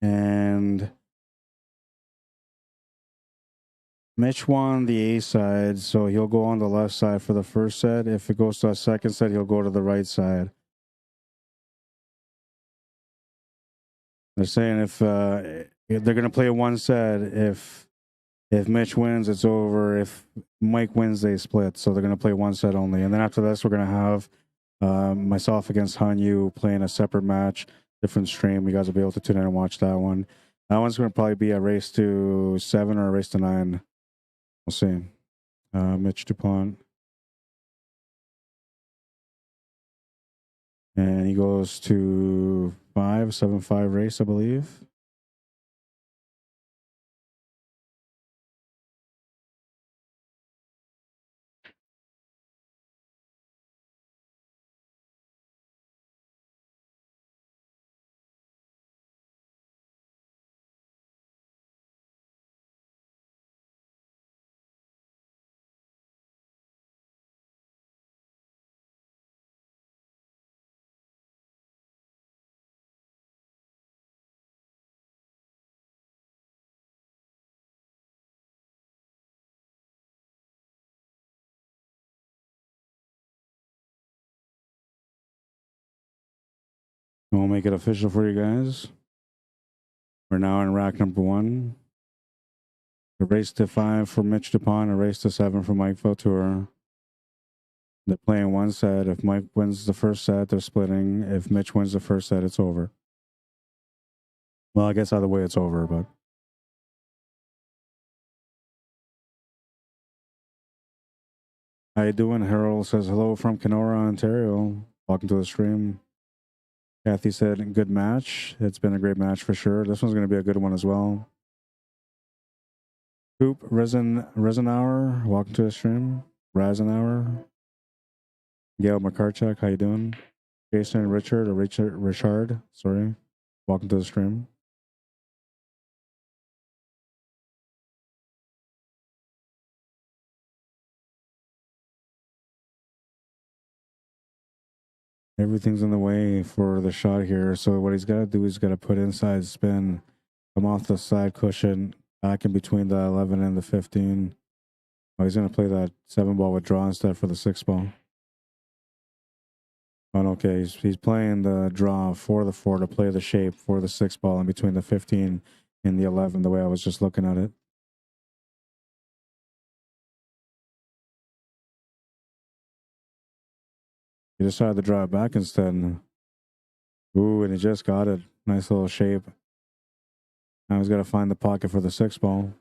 Speaker 1: And Mitch won the A side, so he'll go on the left side for the first set. If it goes to a second set, he'll go to the right side. They're saying if they're going to play one set, if Mitch wins, it's over. If Mike wins, they split. So they're going to play one set only. And then after this, we're going to have myself against Hanyu playing a separate match, different stream. You guys will be able to tune in and watch that one. That one's going to probably be a race to 7 or a race to 9. We'll see. Mitch DuPont. And he goes to 7-5 race, I believe. We'll make it official for you guys. We're now in rack number 1. A race to 5 for Mitch DuPont, a race to 7 for Mike Vautour. They're playing one set. If Mike wins the first set, they're splitting. If Mitch wins the first set, it's over. Well, I guess either way it's over, but. How you doing? Harold says hello from Kenora, Ontario. Welcome to the stream. Kathy said, good match. It's been a great match for sure. This one's going to be a good one as well. Coop Resenauer, welcome to the stream. Rasenauer. Gail McCarchuk, how you doing? Jason Richard, sorry. Welcome to the stream. Everything's in the way for the shot here. So what he's got to do is got to put inside spin, come off the side cushion, back in between the 11 and the 15. Oh, he's going to play that 7 ball with draw instead for the 6 ball. Oh, okay. He's playing the draw for the 4 to play the shape for the 6 ball in between the 15 and the 11, the way I was just looking at it. He decided to draw it back instead. Ooh, and he just got it. Nice little shape. Now he's got to find the pocket for the 6 ball.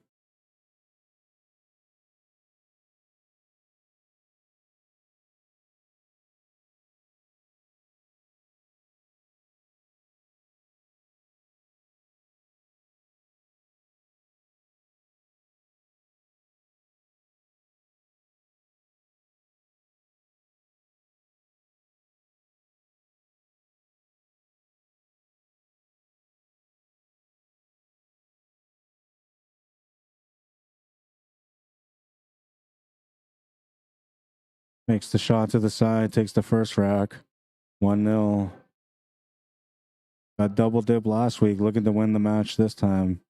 Speaker 1: Makes the shot to the side, takes the first rack. 1-0. Got double dip last week, looking to win the match this time.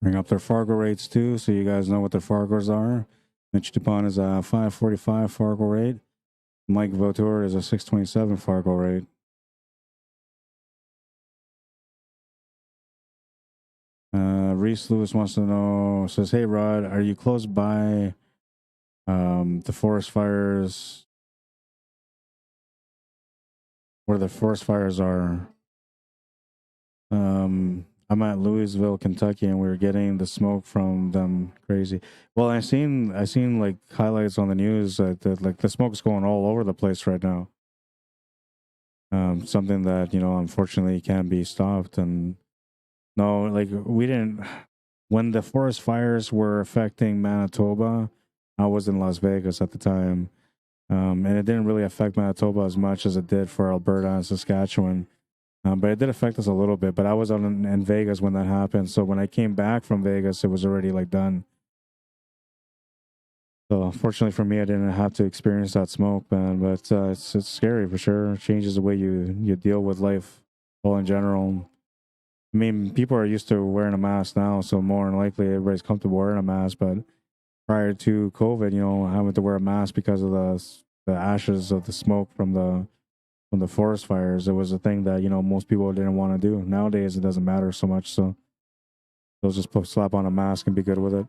Speaker 1: Bring up their Fargo rates too, so you guys know what their Fargos are. Mitch DuPont is a 545 Fargo rate. Mike Vautour is a 627 Fargo rate. Reese Lewis wants to know, says, hey, Rod, are you close by the forest fires, where the forest fires are? I'm at Louisville, Kentucky, and we were getting the smoke from them. Crazy. Well, I seen like highlights on the news that like the smoke's going all over the place right now. Something that, you know, unfortunately can't be stopped. And no, like we didn't. When the forest fires were affecting Manitoba, I was in Las Vegas at the time, and it didn't really affect Manitoba as much as it did for Alberta and Saskatchewan. But it did affect us a little bit. But I was in Vegas when that happened. So when I came back from Vegas, it was already like done. So unfortunately for me, I didn't have to experience that smoke, man. But it's scary for sure. It changes the way you deal with life, all in general. I mean, people are used to wearing a mask now, so more than likely everybody's comfortable wearing a mask. But prior to COVID, you know, having to wear a mask because of the ashes of the smoke from the forest fires, it was a thing that, you know, most people didn't want to do. Nowadays, it doesn't matter so much, so they'll just slap on a mask and be good with it.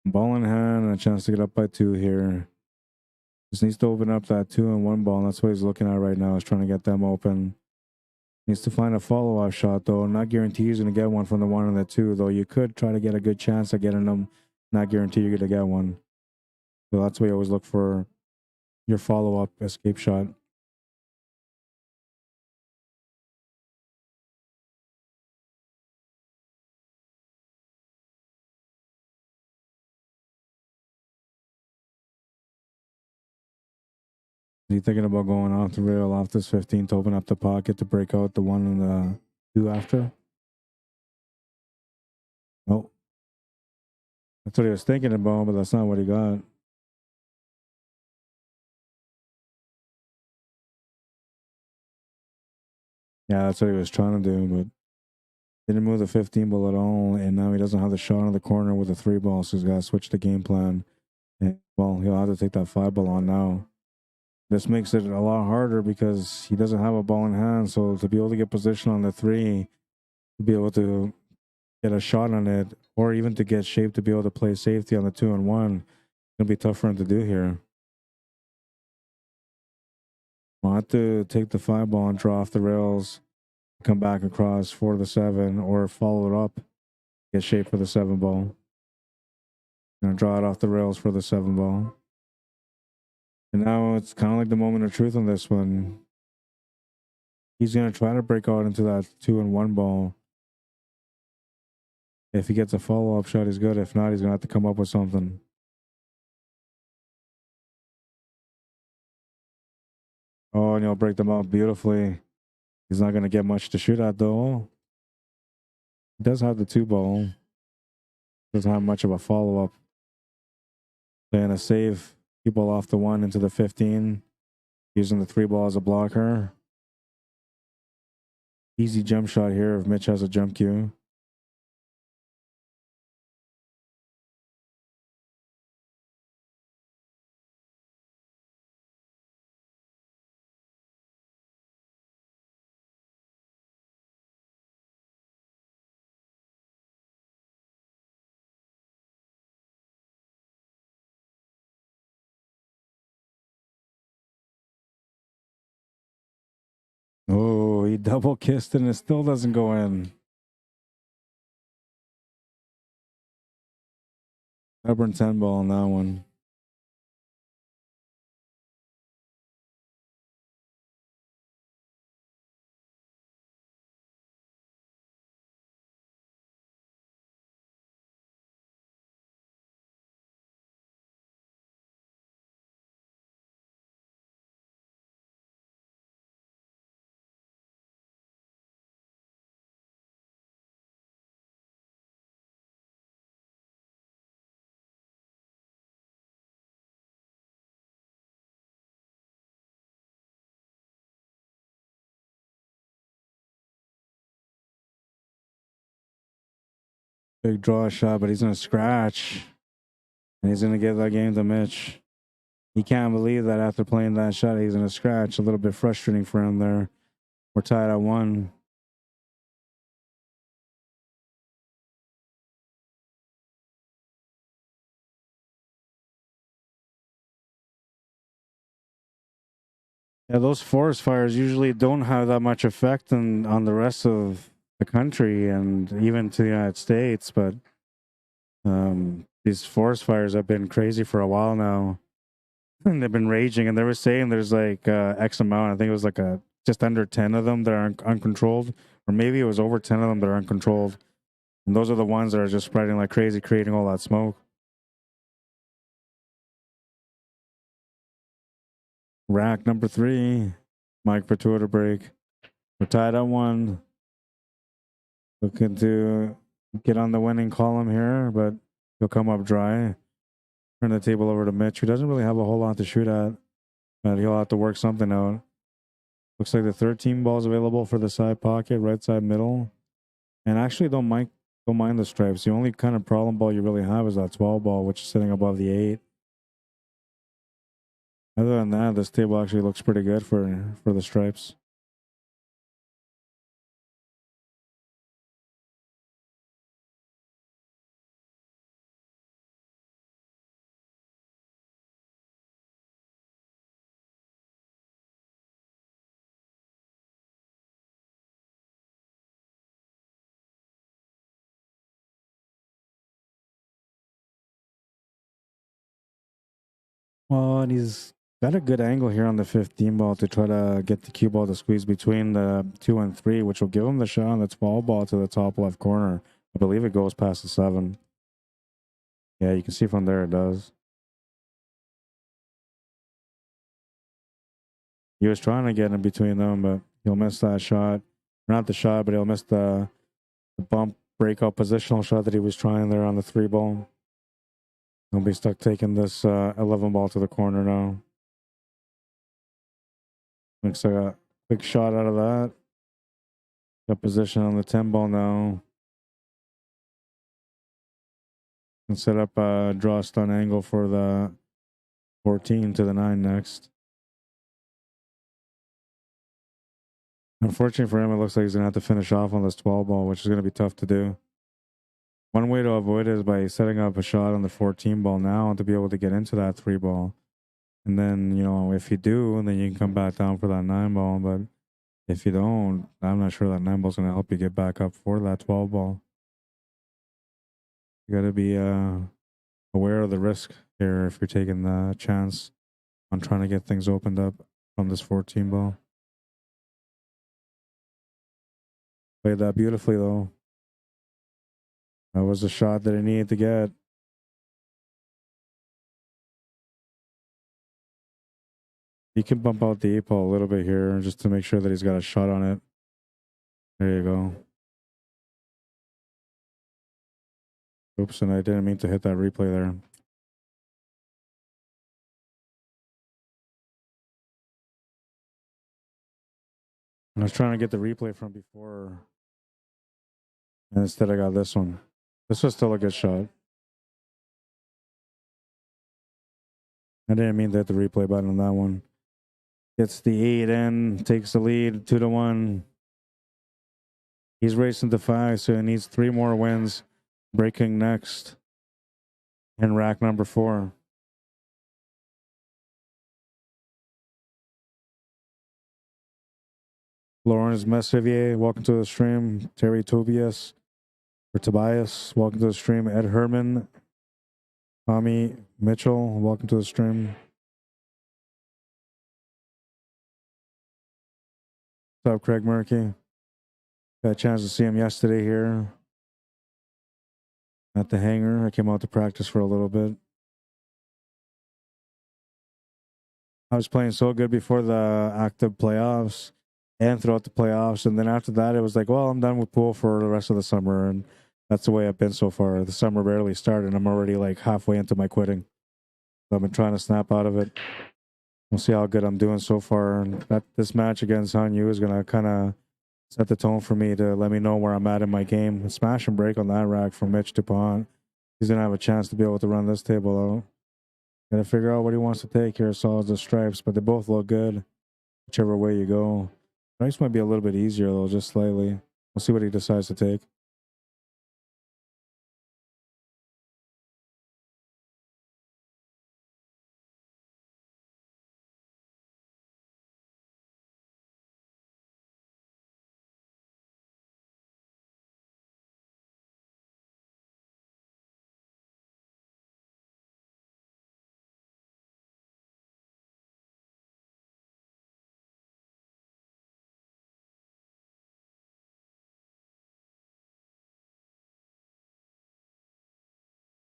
Speaker 1: Ball in hand and a chance to get up by 2 here. Just needs to open up that 2-1 ball, and that's what he's looking at right now, is trying to get them open. Needs to find a follow-off shot, though. Not guarantee he's going to get one from the 1 and the 2, though. You could try to get a good chance at getting them. Not guarantee you're going to get one. So that's why you always look for your follow-up escape shot. Is he thinking about going off the rail off this 15 to open up the pocket to break out the 1 and the 2 after? Nope. That's what he was thinking about, but that's not what he got. Yeah, that's what he was trying to do, but didn't move the 15 ball at all, and now he doesn't have the shot in the corner with a 3 ball, so he's got to switch the game plan. And, well, he'll have to take that 5 ball on now. This makes it a lot harder because he doesn't have a ball in hand, so to be able to get position on the 3, to be able to get a shot on it, or even to get shape to be able to play safety on the 2 and 1, it's going to be tough for him to do here. I'll have to take the 5 ball and draw off the rails, come back across for the 7, or follow it up, get shape for the 7 ball. Gonna draw it off the rails for the 7 ball. And now it's kind of like the moment of truth on this one. He's gonna try to break out into that 2 and 1 ball. If he gets a follow-up shot, he's good. If not, he's gonna have to come up with something. Oh, and he'll break them up beautifully. He's not gonna get much to shoot at, though. He does have the 2 ball. Doesn't have much of a follow-up. Playing a save. Cue ball off the 1 into the 15. Using the 3 ball as a blocker. Easy jump shot here if Mitch has a jump cue. Oh, he double kissed and it still doesn't go in. Stubborn 10 ball on that one. Big draw shot, but he's going to scratch. And he's going to give that game to Mitch. He can't believe that after playing that shot, he's in a scratch. A little bit frustrating for him there. We're tied at 1. Yeah, those forest fires usually don't have that much effect on the rest of the country and even to the United States, but these forest fires have been crazy for a while now. And they've been raging, and they were saying there's like X amount. I think it was like just under 10 of them that are uncontrolled, or maybe it was over 10 of them that are uncontrolled. And those are the ones that are just spreading like crazy, creating all that smoke. Rack number 3, Mike Bertua to break. We're tied at 1. Looking to get on the winning column here, but he'll come up dry. Turn the table over to Mitch, who doesn't really have a whole lot to shoot at, but he'll have to work something out. Looks like the 13 ball's available for the side pocket, right side middle. And actually don't mind the stripes. The only kind of problem ball you really have is that 12 ball, which is sitting above the 8. Other than that, this table actually looks pretty good for the stripes. Well, and he's got a good angle here on the 15 ball to try to get the cue ball to squeeze between the 2 and 3, which will give him the shot on the 12 ball to the top left corner. I believe it goes past the 7. Yeah, you can see from there it does. He was trying to get in between them, but he'll miss that shot. Not the shot, but he'll miss the bump breakout positional shot that he was trying there on the 3 ball. He'll be stuck taking this 11 ball to the corner now. Looks like a quick shot out of that. Got position on the 10 ball now. And set up a draw stun angle for the 14 to the 9 next. Unfortunately for him, it looks like he's going to have to finish off on this 12 ball, which is going to be tough to do. One way to avoid it is by setting up a shot on the 14 ball now to be able to get into that 3 ball. And then, you know, if you do, then you can come back down for that 9 ball. But if you don't, I'm not sure that 9 ball is going to help you get back up for that 12 ball. You got to be aware of the risk here if you're taking the chance on trying to get things opened up from this 14 ball. Played that beautifully, though. That was the shot that he needed to get. He can bump out the 8 ball a little bit here just to make sure that he's got a shot on it. There you go. Oops, and I didn't mean to hit that replay there. I was trying to get the replay from before. And instead I got this one. This was still a good shot. I didn't mean to hit the replay button on that one. Gets the 8 in, takes the lead, 2-1. He's racing to 5, so he needs 3 more wins. Breaking next in rack number 4. Lawrence Messivier, welcome to the stream. Terry Tobias, or Tobias, welcome to the stream. Ed Herman, Tommy Mitchell, welcome to the stream. What's up, Craig Murphy? Got a chance to see him yesterday here at the hangar. I came out to practice for a little bit. I was playing so good before the active playoffs and throughout the playoffs. And then after that, it was like, well, I'm done with pool for the rest of the summer. And that's the way I've been so far. The summer barely started, and I'm already like halfway into my quitting. So I've been trying to snap out of it. We'll see how good I'm doing so far. And this match against Hanyu is going to kind of set the tone for me to let me know where I'm at in my game. A smash and break on that rack from Mitch DUPONT. He's going to have a chance to be able to run this table out. Gotta figure out what he wants to take here. Solids or stripes, but they both look good, whichever way you go. Stripes might be a little bit easier though, just slightly. We'll see what he decides to take.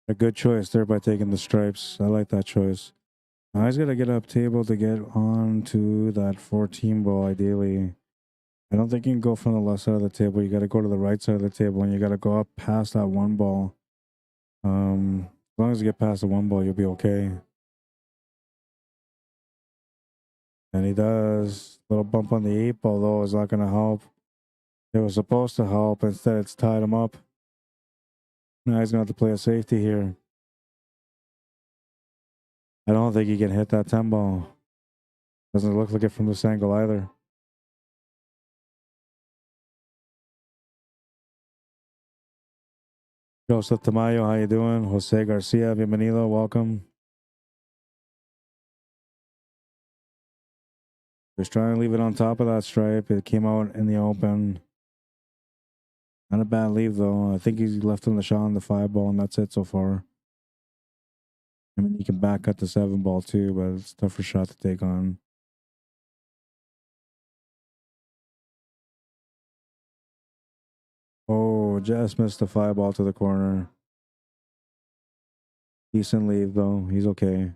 Speaker 1: A good choice there by taking the stripes. I like that choice. Now he's got to get up table to get onto that 14 ball, ideally. I don't think you can go from the left side of the table. You got to go to the right side of the table, and you got to go up past that one ball. As long as you get past the one ball, you'll be okay. And he does. Little bump on the 8 ball, though, is not going to help. It was supposed to help. Instead, it's tied him up. Now he's going to have to play a safety here. I don't think he can hit that 10 ball. Doesn't look like it from this angle either. Joseph Tamayo, how you doing? Jose Garcia, bienvenido, welcome. Just trying to leave it on top of that stripe. It came out in the open. Not a bad leave, though. I think he's left on the shot on the 5 ball, and that's it so far. I mean, he can back cut the 7 ball, too, but it's a tougher shot to take on. Oh, just missed the 5 ball to the corner. Decent leave, though. He's okay.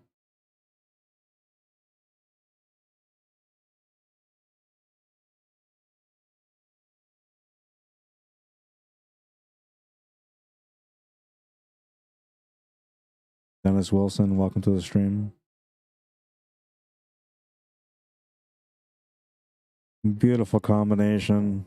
Speaker 1: Dennis Wilson, welcome to the stream. Beautiful combination.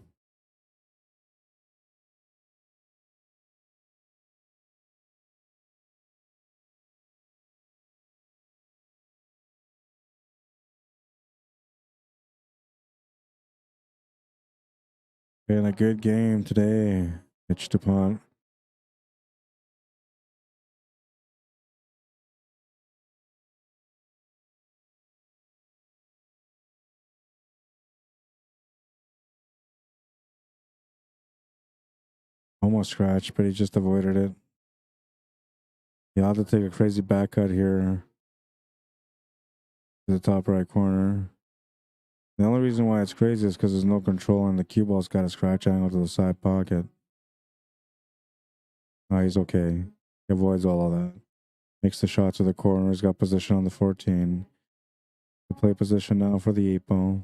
Speaker 1: Been a good game today, Mitch DuPont. Almost scratched, but he just avoided it. He'll have to take a crazy back cut here to the top right corner. The only reason why it's crazy is because there's no control and the cue ball's got a scratch angle to the side pocket. Oh, he's okay. He avoids all of that. Makes the shot to the corner. He's got position on the 14. The play position now for the 8 ball.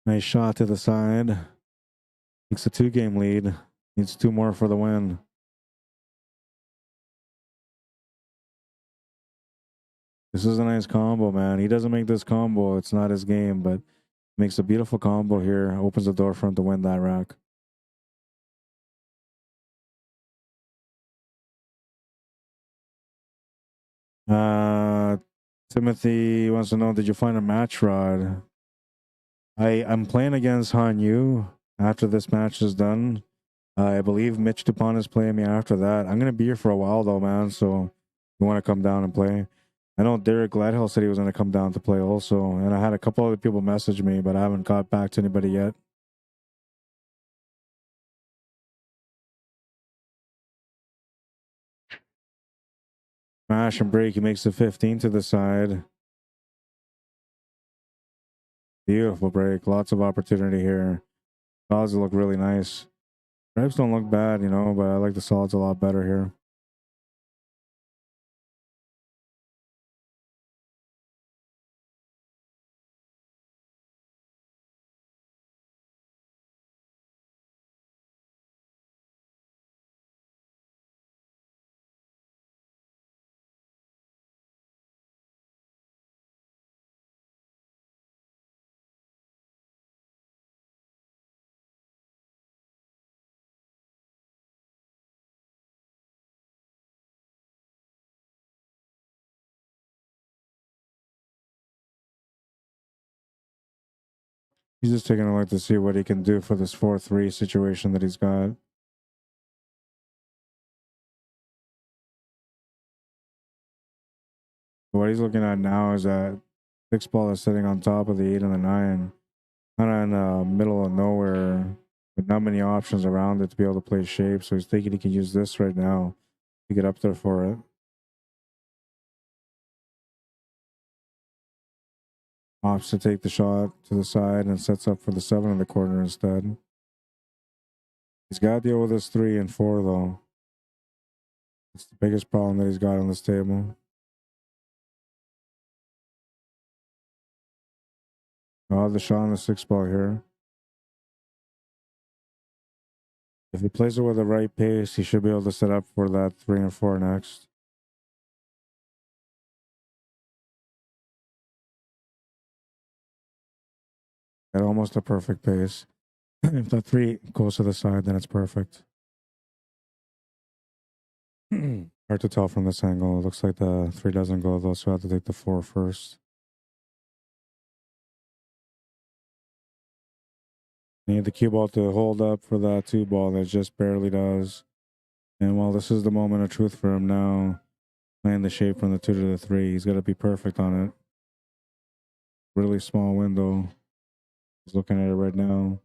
Speaker 1: Nice shot to the side. Takes a 2-game lead. Needs 2 more for the win. This is a nice combo, man. He doesn't make this combo. It's not his game, but makes a beautiful combo here. Opens the door for him to win that rack. Timothy wants to know, did you find a match, Rod? I'm playing against Han Yu after this match is done. I believe Mitch DuPont is playing me after that. I'm gonna be here for a while though, man. So you want to come down and play? I know Derek Gladhill said he was gonna come down to play also, and I had a couple other people message me, but I haven't got back to anybody yet. Smash and break. He makes the 15 to the side. Beautiful break. Lots of opportunity here. Solids look really nice. Stripes don't look bad, you know, but I like the solids a lot better here. He's just taking a look to see what he can do for this 4-3 situation that he's got. What he's looking at now is that 6 ball is sitting on top of the 8 and the 9, kind of in the middle of nowhere, with not many options around it to be able to play shape. So he's thinking he can use this right now to get up there for it. Opts to take the shot to the side and sets up for the 7 in the corner instead. He's got to deal with this 3 and 4 though. It's the biggest problem that he's got on this table. Oh, the shot on the 6 ball here. If he plays it with the right pace, he should be able to set up for that 3 and 4 next. At almost a perfect pace. If that 3 goes to the side, then it's perfect. Hard to tell from this angle. It looks like the 3 doesn't go though, so I have to take the 4 first. Need the cue ball to hold up for that 2 ball that just barely does. And while this is the moment of truth for him now, playing the shape from the 2 to the 3, he's got to be perfect on it. Really small window. He's looking at it right now.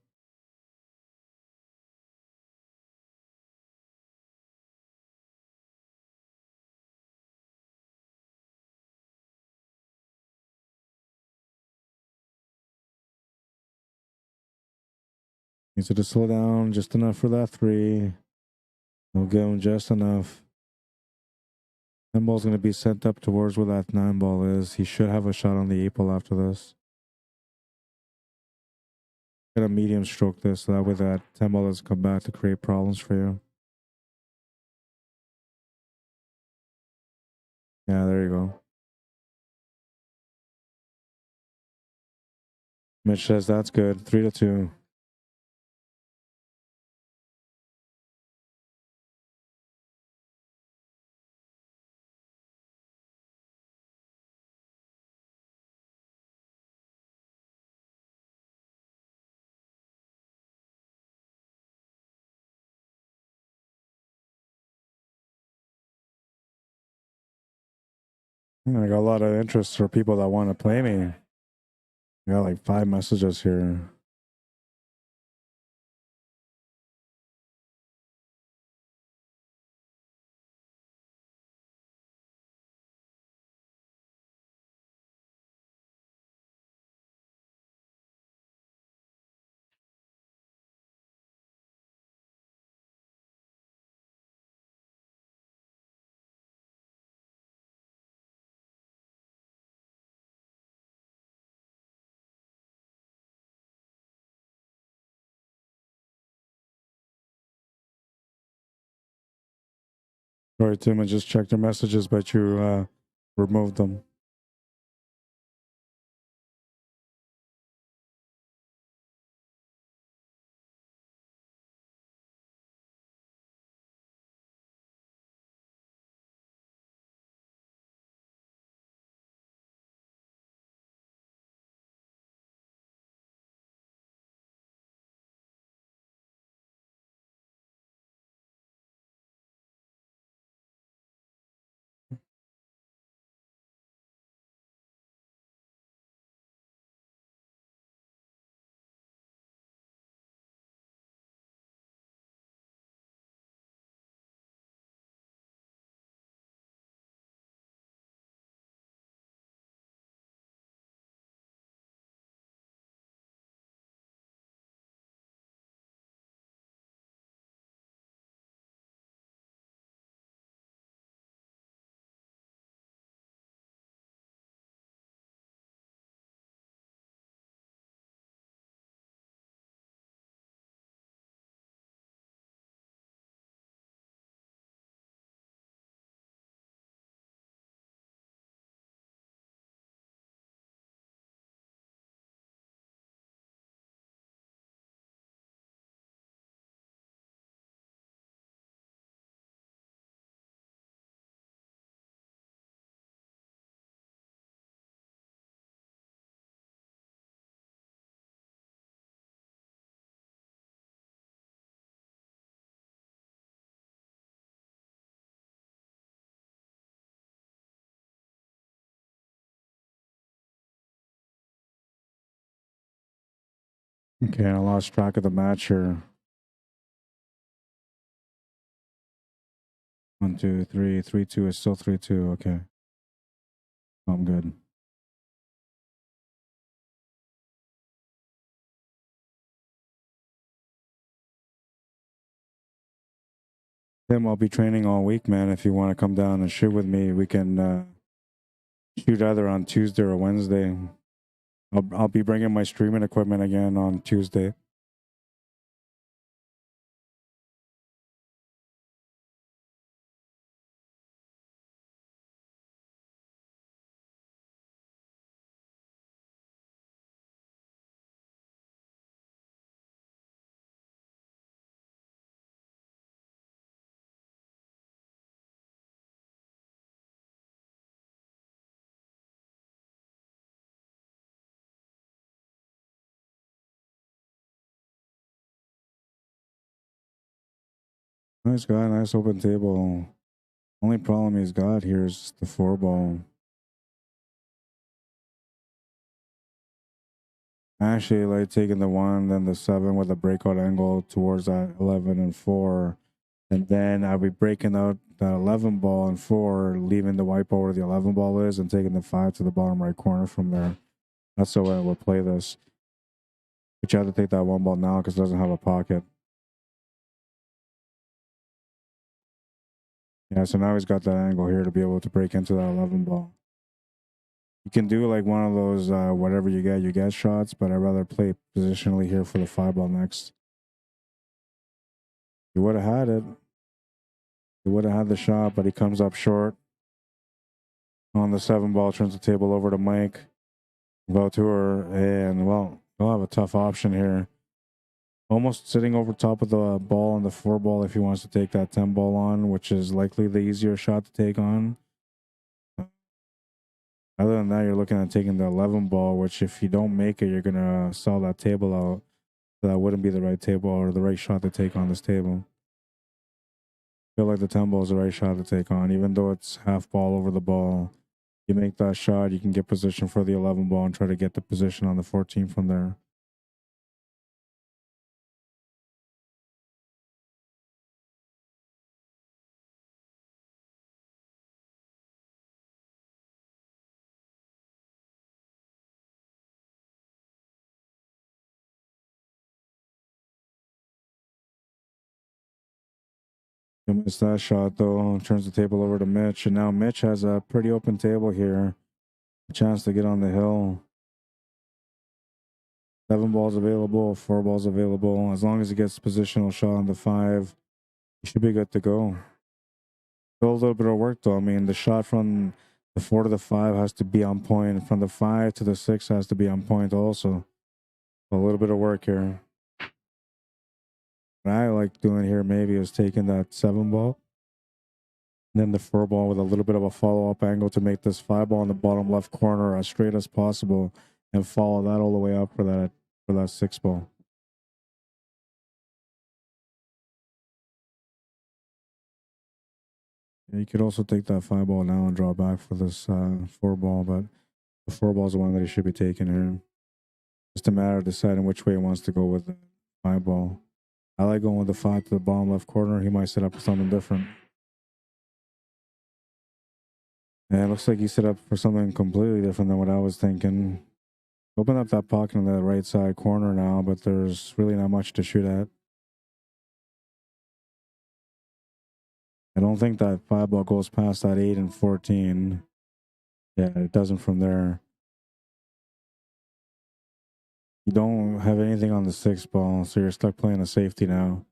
Speaker 1: Needs to just slow down just enough for that 3. He'll give him just enough. 10 ball's going to be sent up towards where that 9 ball is. He should have a shot on the 8 ball after this. Get a medium stroke this, so that way that 10 ball doesn't come back to create problems for you. Yeah, there you go. Mitch says that's good. 3-2. I got a lot of interest for people that want to play me. I got like 5 messages here. Sorry, Tim, I just checked your messages, but you removed them. Okay, I lost track of the match here. 1, 2, 3, 3-2 is still 3-2. Okay, I'm good. Tim, I'll be training all week, man. If you want to come down and shoot with me, we can shoot either on Tuesday or Wednesday. I'll be bringing my streaming equipment again on Tuesday. Nice guy, nice open table. Only problem he's got here is the 4-ball. I actually like taking the 1, then the 7 with a breakout angle towards that 11 and 4. And then I'll be breaking out that 11 ball and 4, leaving the white ball where the 11 ball is, and taking the 5 to the bottom right corner from there. That's the way I would play this. But you have to take that 1 ball now because it doesn't have a pocket. Yeah, so now he's got that angle here to be able to break into that 11 ball. You can do like one of those whatever you get shots, but I'd rather play positionally here for the 5 ball next. He would have had it. He would have had the shot, but he comes up short. On the 7 ball, turns the table over to Mike Vautour, and well, he'll have a tough option here. Almost sitting over top of the ball on the 4 ball if he wants to take that 10 ball on, which is likely the easier shot to take on. Other than that, you're looking at taking the 11 ball, which if you don't make it, you're going to sell that table out. So that wouldn't be the right table or the right shot to take on this table. I feel like the 10 ball is the right shot to take on, even though it's half ball over the ball. You make that shot, you can get position for the 11 ball and try to get the position on the 14 from there. He missed that shot though, turns the table over to Mitch, and now Mitch has a pretty open table here. A chance to get on the hill. 7 balls available, 4 balls available. As long as he gets positional shot on the 5, he should be good to go. Still a little bit of work though. I mean, the shot from the 4 to the 5 has to be on point. From the 5 to the 6 has to be on point also. A little bit of work here. What I like doing here maybe is taking that 7 ball, and then the 4 ball with a little bit of a follow-up angle to make this 5 ball in the bottom left corner as straight as possible, and follow that all the way up for that 6 ball. Yeah, you could also take that 5 ball now and draw back for this 4 ball, but the 4 ball is the one that he should be taking here. Just a matter of deciding which way he wants to go with the 5 ball. I like going with the 5 to the bottom left corner. He might set up for something different. And it looks like he set up for something completely different than what I was thinking. Open up that pocket in the right side corner now, but there's really not much to shoot at. I don't think that 5 ball goes past that 8 and 14. Yeah, it doesn't from there. You don't have anything on the 6 ball, so you're stuck playing a safety now.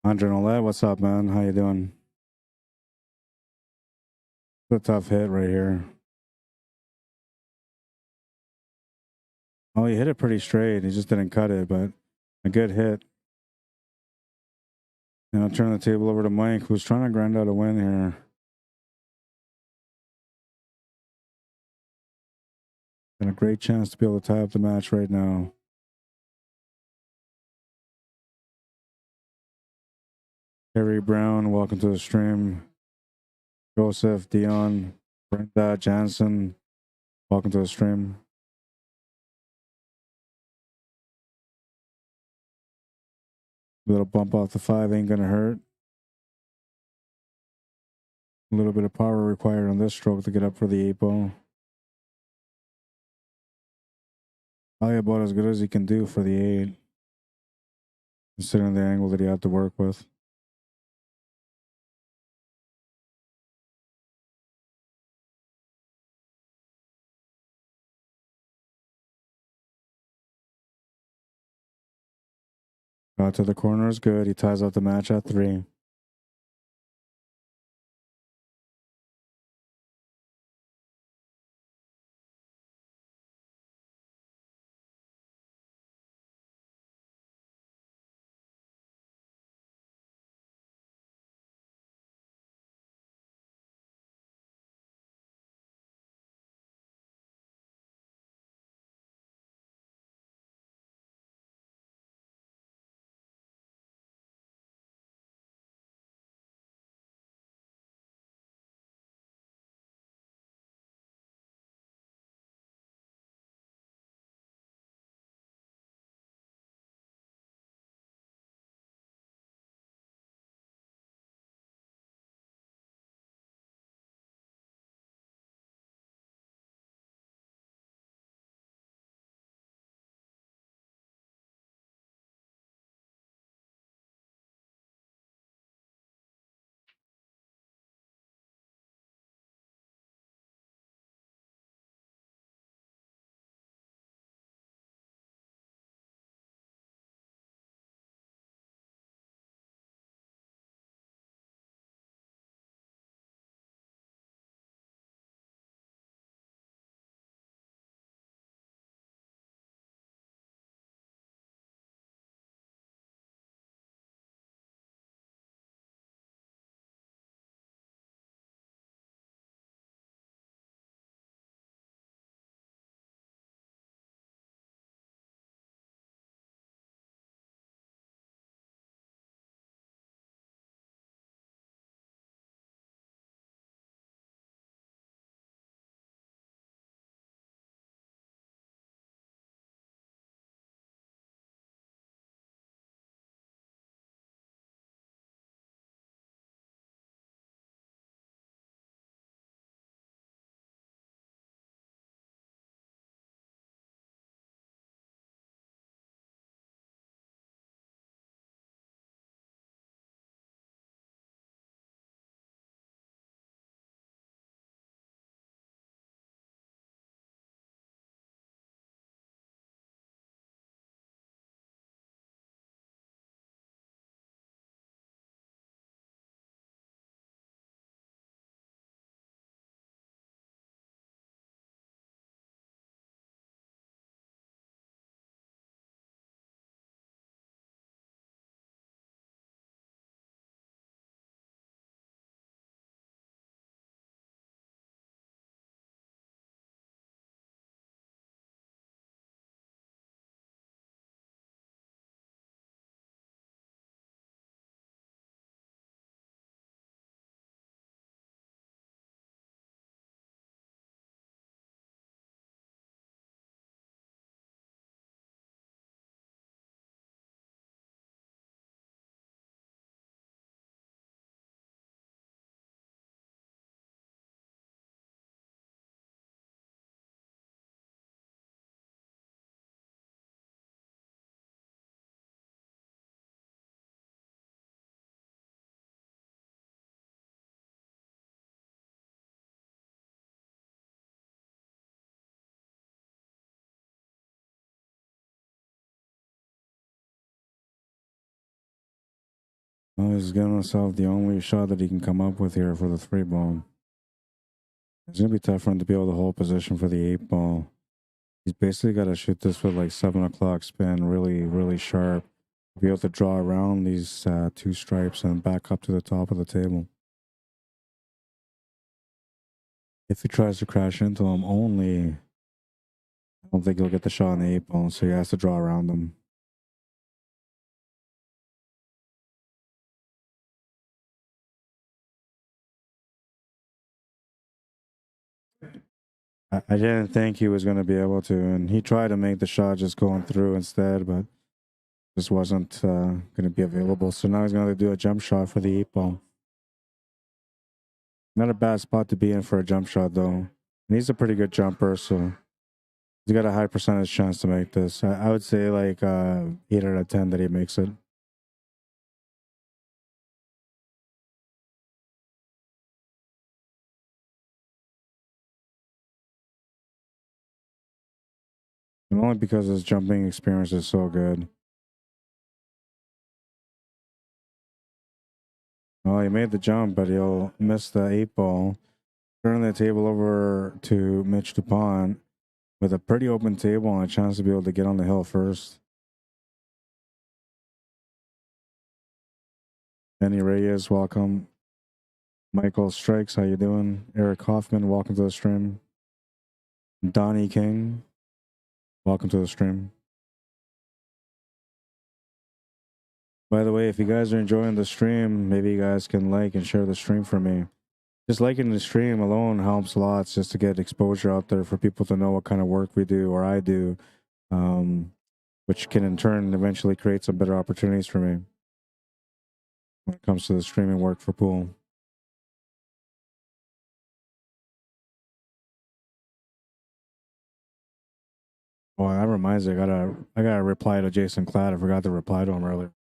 Speaker 1: Andre Nolet, what's up, man? How you doing? It's a tough hit right here. Oh, he hit it pretty straight. He just didn't cut it, but a good hit. And I'll turn the table over to Mike, who's trying to grind out a win here. And a great chance to be able to tie up the match right now. Harry Brown, welcome to the stream. Joseph, Dion, Brenda, Jansen, welcome to the stream. Little bump off the 5 ain't gonna hurt. A little bit of power required on this stroke to get up for the 8 ball. Probably about as good as he can do for the 8, considering the angle that he had to work with. Got to the corner is good. He ties up the match at 3. Oh, he's giving himself the only shot that he can come up with here for the 3 ball. It's going to be tough for him to be able to hold position for the 8 ball. He's basically got to shoot this with like 7 o'clock spin, really, really sharp. Be able to draw around these 2 stripes and back up to the top of the table. If he tries to crash into them only, I don't think he'll get the shot on the 8 ball, so he has to draw around them. I didn't think he was going to be able to, and he tried to make the shot just going through instead, but just wasn't going to be available. So now he's going to do a jump shot for the 8 ball. Not a bad spot to be in for a jump shot, though. And he's a pretty good jumper, so he's got a high percentage chance to make this. I would say like 8 out of 10 that he makes it. And only because his jumping experience is so good. Oh, he made the jump, but he'll miss the 8 ball. Turn the table over to Mitch DUPONT with a pretty open table and a chance to be able to get on the hill first. Benny Reyes, welcome. Michael Strikes, how you doing? Eric Hoffman, welcome to the stream. Donnie King, welcome to the stream. By the way, if you guys are enjoying the stream, maybe you guys can like and share the stream for me. Just liking the stream alone helps lots just to get exposure out there for people to know what kind of work we do or I do, which can in turn eventually create some better opportunities for me when it comes to the streaming work for pool. Oh, that reminds me, I gotta reply to Jason Cladd. I forgot to reply to him earlier.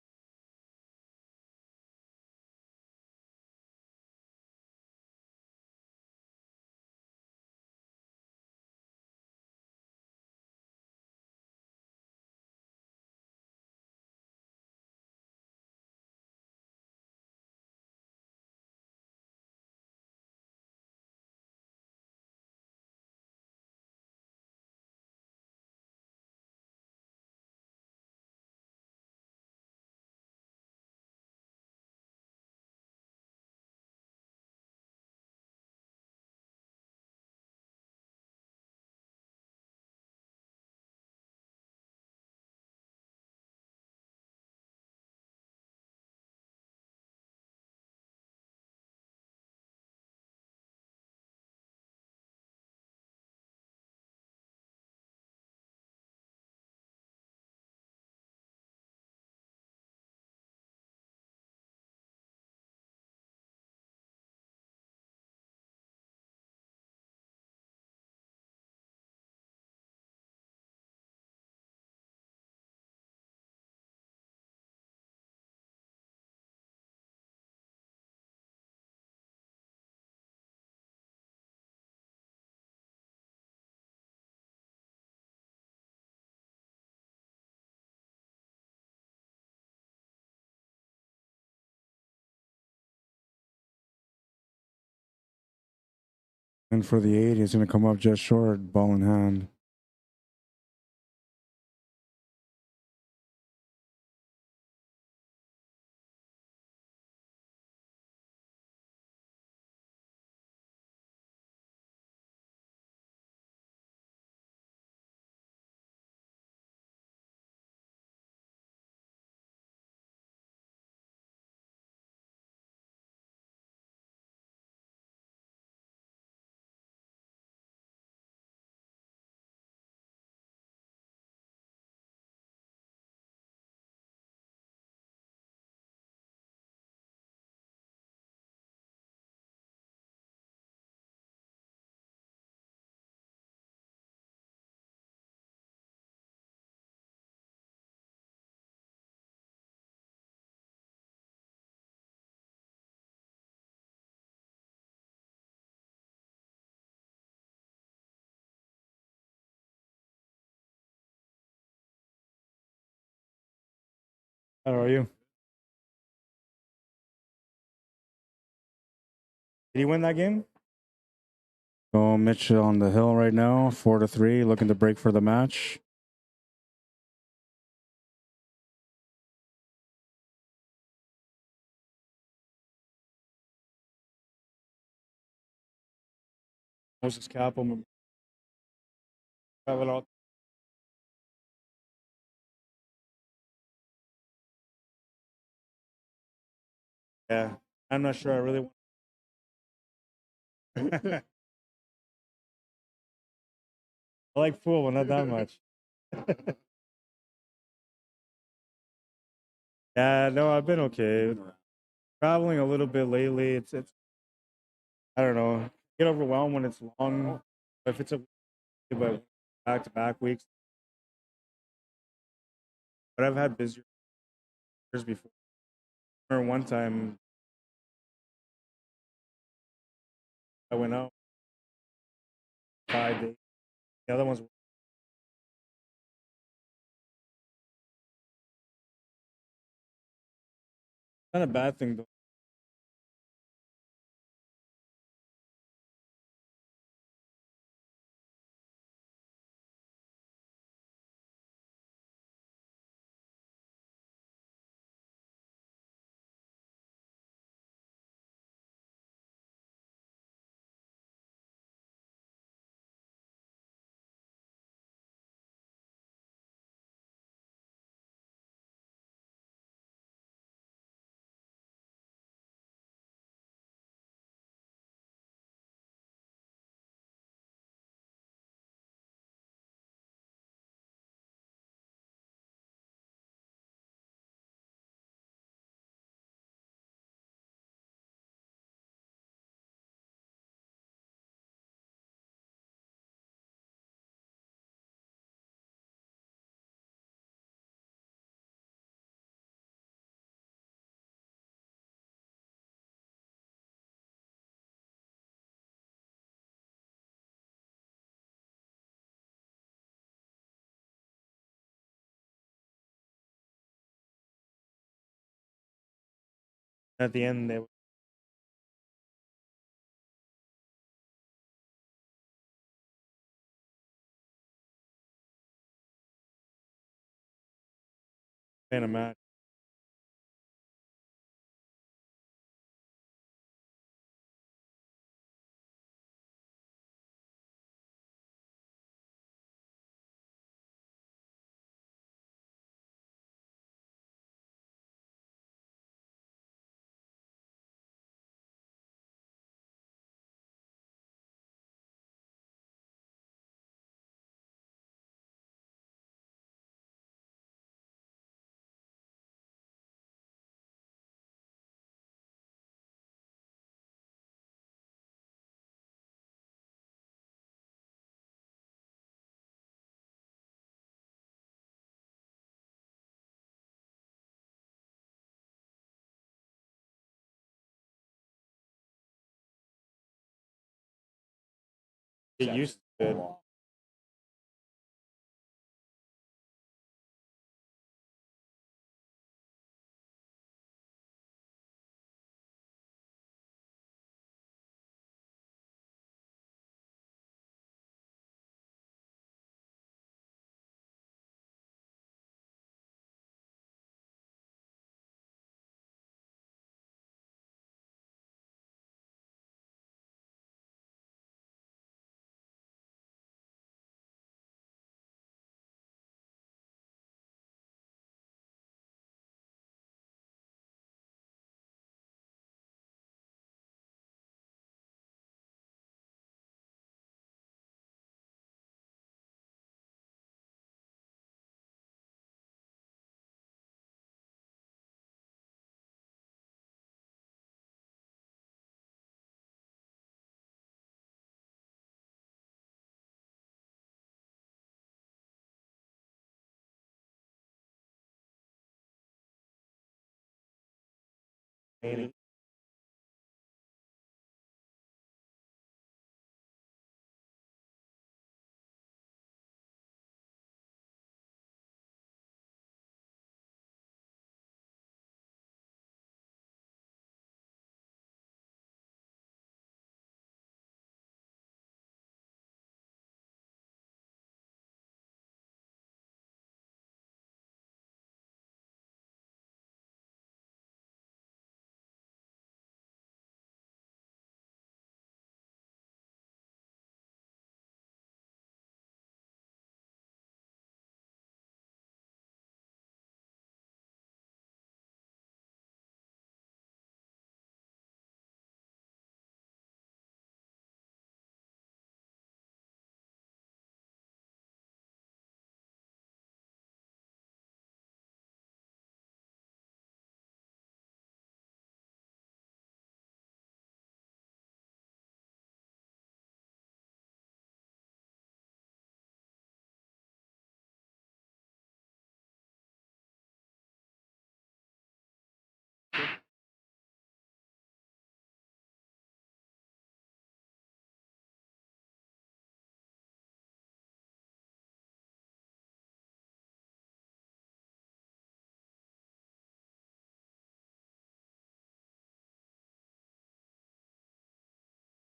Speaker 1: And for the 8, he's gonna come up just short, ball in hand. How are you? Did he win that game? So Mitch on the hill right now, 4-3, looking to break for the match. Moses Capel. Yeah, I'm not sure. I really want. I like pool, but not that much. Yeah, no, I've been okay. Traveling a little bit lately. It's I don't know. Get overwhelmed when it's long. If it's a but back to back weeks. But I've had busier years before. I remember one time I went out 5 days. The other ones were not a bad thing though. At the end, they were playing a match. Get used to it.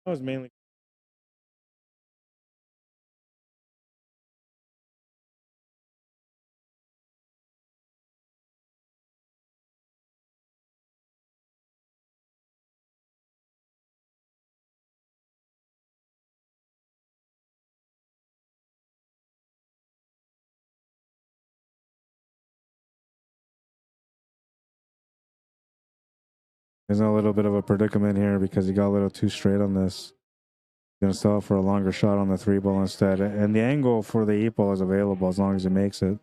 Speaker 1: That was mainly. There's a little bit of a predicament here because he got a little too straight on this. Gonna sell for a longer shot on the 3-ball instead. And the angle for the 8-ball is available as long as he makes it.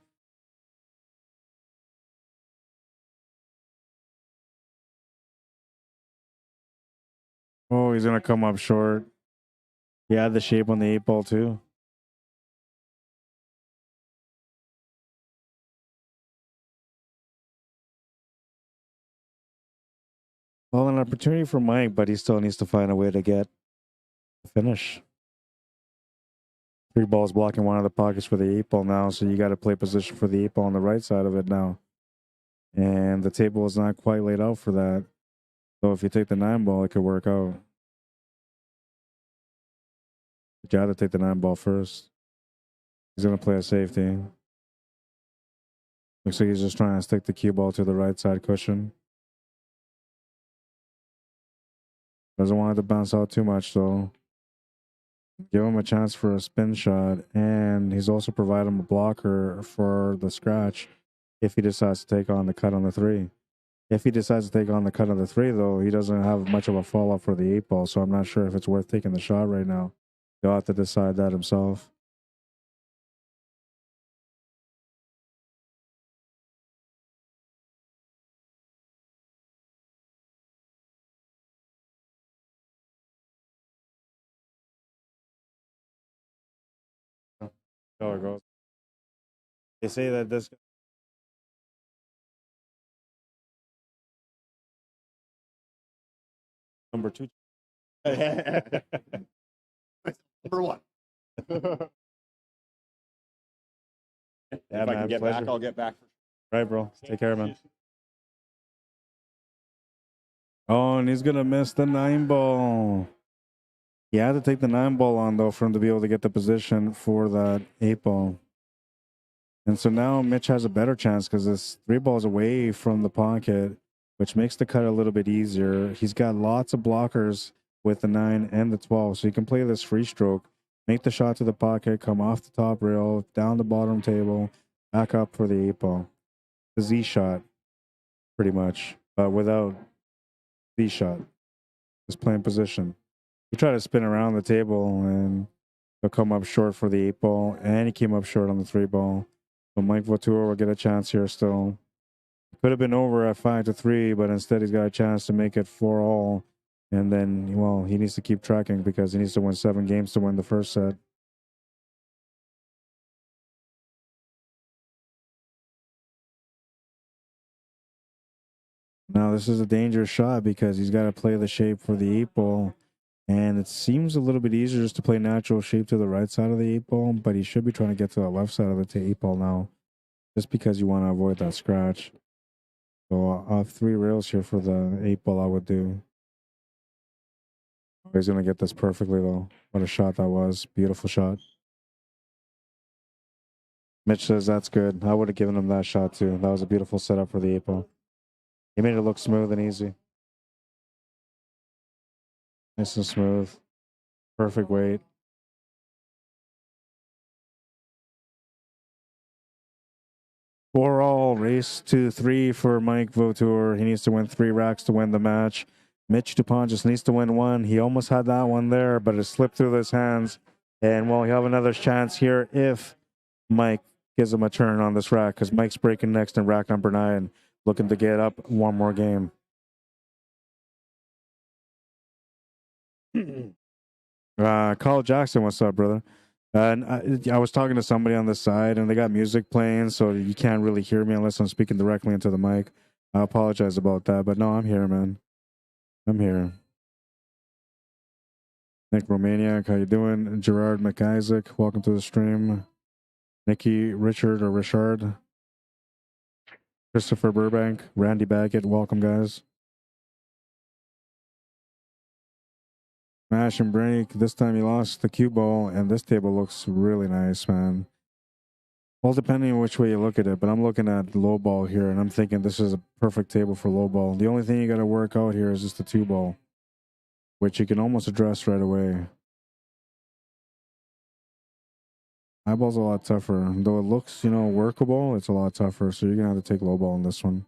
Speaker 1: Oh, he's gonna come up short. He had the shape on the 8-ball too. Well, an opportunity for Mike, but he still needs to find a way to get a finish. 3 balls blocking one of the pockets for the 8-ball now, so you got to play position for the 8-ball on the right side of it now. And the table is not quite laid out for that. So if you take the 9-ball, it could work out. But you got to take the 9-ball first. He's going to play a safety. Looks like he's just trying to stick the cue ball to the right side cushion. Doesn't want it to bounce out too much, though. Give him a chance for a spin shot, and he's also provided him a blocker for the scratch if he decides to take on the cut on the 3. If he decides to take on the cut on the 3, though, he doesn't have much of a fall-off for the 8-ball, so I'm not sure if it's worth taking the shot right now. He'll have to decide that himself. There it goes. They say that this number 2.
Speaker 2: Number 1.
Speaker 1: Yeah,
Speaker 2: if I
Speaker 1: man,
Speaker 2: can get
Speaker 1: pleasure.
Speaker 2: back, I'll get back.
Speaker 1: Right, bro. Take care, man. Oh, and he's going to miss the 9-ball. He had to take the 9-ball on, though, for him to be able to get the position for that 8-ball. And so now Mitch has a better chance because this 3-ball is away from the pocket, which makes the cut a little bit easier. He's got lots of blockers with the 9 and the 12, so he can play this free stroke, make the shot to the pocket, come off the top rail, down the bottom table, back up for the 8-ball. The Z shot, pretty much, but without Z shot. Just playing position. He tried to spin around the table and he'll come up short for the 8-ball, and he came up short on the 3-ball. So Mike Vautour will get a chance here still. Could have been over at 5-3, but instead he's got a chance to make it 4-all. And then, well, he needs to keep tracking because he needs to win 7 games to win the first set. Now, this is a dangerous shot because he's got to play the shape for the 8-ball. And it seems a little bit easier just to play natural shape to the right side of the 8-ball, but he should be trying to get to the left side of the 8-ball now, just because you want to avoid that scratch. So I have 3 rails here for the 8-ball I would do. He's going to get this perfectly, though. What a shot that was. Beautiful shot. Mitch says that's good. I would have given him that shot, too. That was a beautiful setup for the 8-ball. He made it look smooth and easy. Nice and smooth. Perfect weight. For all, race to 3 for Mike Vautour. He needs to win 3 racks to win the match. Mitch DUPONT just needs to win 1. He almost had that one there, but it slipped through his hands. And, well, he'll have another chance here if Mike gives him a turn on this rack, because Mike's breaking next in rack number 9, looking to get up one more game. Carl Jackson, what's up, brother? And I was talking to somebody on the side, and they got music playing, so you can't really hear me unless I'm speaking directly into the mic. I apologize about that, but no, I'm here, man. I'm here. Nick Romaniac, how you doing? Gerard McIsaac, welcome to the stream. Nikki Richard or Richard. Christopher Burbank, Randy Baggett, welcome, guys. Smash and break. This time he lost the cue ball, and this table looks really nice, man. Well, depending on which way you look at it, but I'm looking at low ball here, and I'm thinking this is a perfect table for low ball. The only thing you got to work out here is just the 2-ball, which you can almost address right away. High ball's a lot tougher. Though it looks, you know, workable, it's a lot tougher, so you're going to have to take low ball in this one.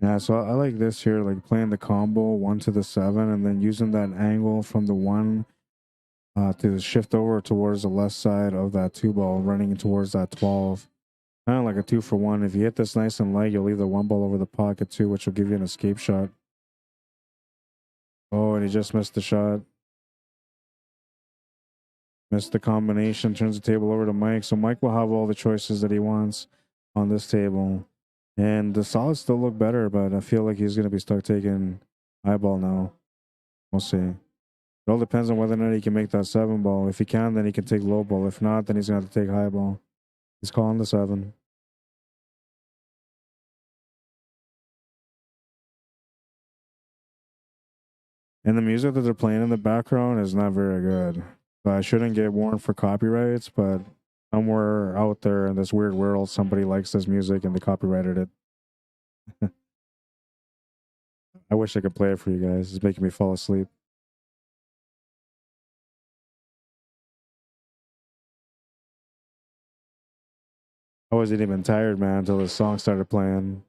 Speaker 1: Yeah, so I like this here, like playing the combo 1 to the 7, and then using that angle from the 1 to shift over towards the left side of that 2-ball, running towards that 12. Kind of like a 2-for-1. If you hit this nice and light, you'll leave the 1-ball over the pocket too, which will give you an escape shot. Oh, and he just missed the shot. Missed the combination, turns the table over to Mike. So Mike will have all the choices that he wants on this table. And the solids still look better, but I feel like he's going to be stuck taking high ball now. We'll see. It all depends on whether or not he can make that 7-ball. If he can, then he can take low ball. If not, then he's going to have to take high ball. He's calling the 7. And the music that they're playing in the background is not very good. So I shouldn't get warned for copyrights, but somewhere out there in this weird world, somebody likes this music and they copyrighted it. I wish I could play it for you guys. It's making me fall asleep. I wasn't even tired, man, until the song started playing.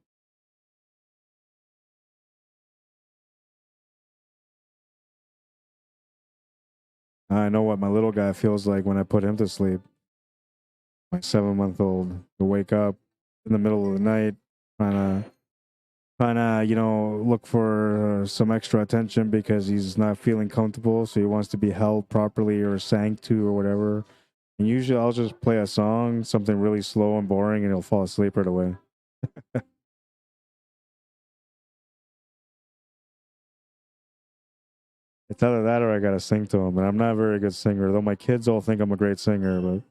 Speaker 1: I know what my little guy feels like when I put him to sleep. My 7-month-old to wake up in the middle of the night, trying to, you know, look for some extra attention because he's not feeling comfortable, so he wants to be held properly or sang to or whatever. And usually I'll just play a song, something really slow and boring, and he'll fall asleep right away. It's either that or I gotta sing to him, and I'm not a very good singer, though my kids all think I'm a great singer, but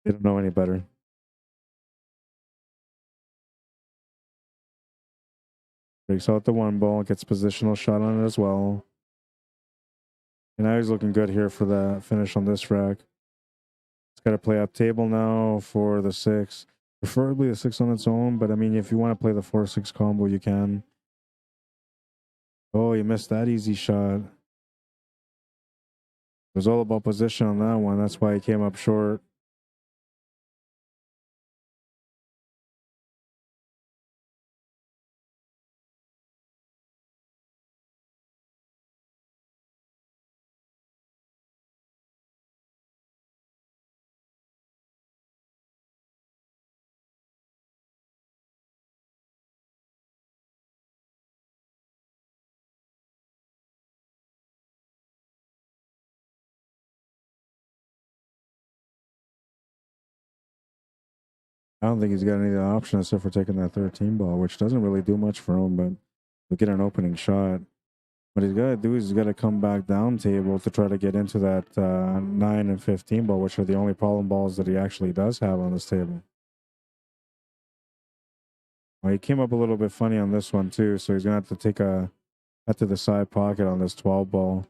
Speaker 1: they don't know any better. Breaks out the 1-ball, gets positional shot on it as well. And now he's looking good here for the finish on this rack. It's got to play up table now for the 6. Preferably the 6 on its own, but I mean, if you want to play the 4-6 combo, you can. Oh, you missed that easy shot. It was all about position on that one. That's why he came up short. I don't think he's got any other option except for taking that 13-ball, which doesn't really do much for him, but he'll get an opening shot. What he's got to do is he's got to come back down table to try to get into that 9 and 15-ball, which are the only problem balls that he actually does have on this table. Well, he came up a little bit funny on this one, too, so he's going to have to take a cut to the side pocket on this 12-ball.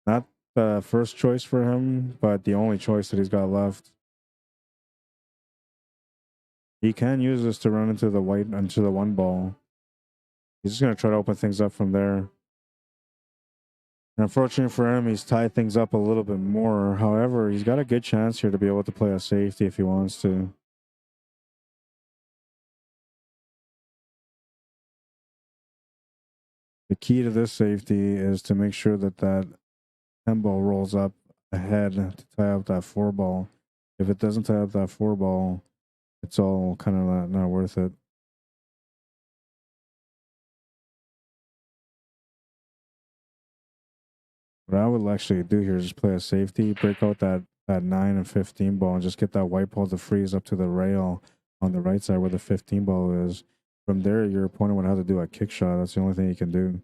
Speaker 1: Not the first choice for him, but the only choice that he's got left. He can use this to run into the 1-ball. He's just going to try to open things up from there. And unfortunately for him, he's tied things up a little bit more. However, he's got a good chance here to be able to play a safety if he wants to. The key to this safety is to make sure that that 10-ball rolls up ahead to tie up that 4-ball. If it doesn't tie up that 4-ball, it's all kind of not worth it. What I would actually do here is just play a safety, break out that 9 and 15-ball, and just get that white ball to freeze up to the rail on the right side where the 15-ball is. From there, your opponent would have to do a kick shot. That's the only thing you can do.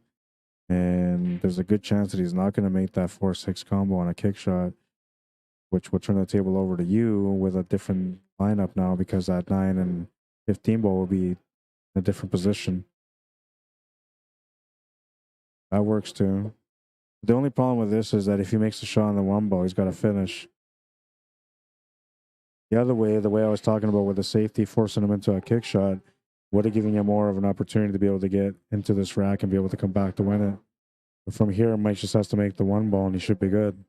Speaker 1: And there's a good chance that he's not going to make that 4-6 combo on a kick shot, which will turn the table over to you with a different lineup now, because that 9 and 15 ball will be in a different position. That works too. The only problem with this is that if he makes a shot on the 1 ball, he's got to finish. The other way, the way I was talking about with the safety, forcing him into a kick shot, would have given you more of an opportunity to be able to get into this rack and be able to come back to win it. But from here, Mike just has to make the 1 ball and he should be good.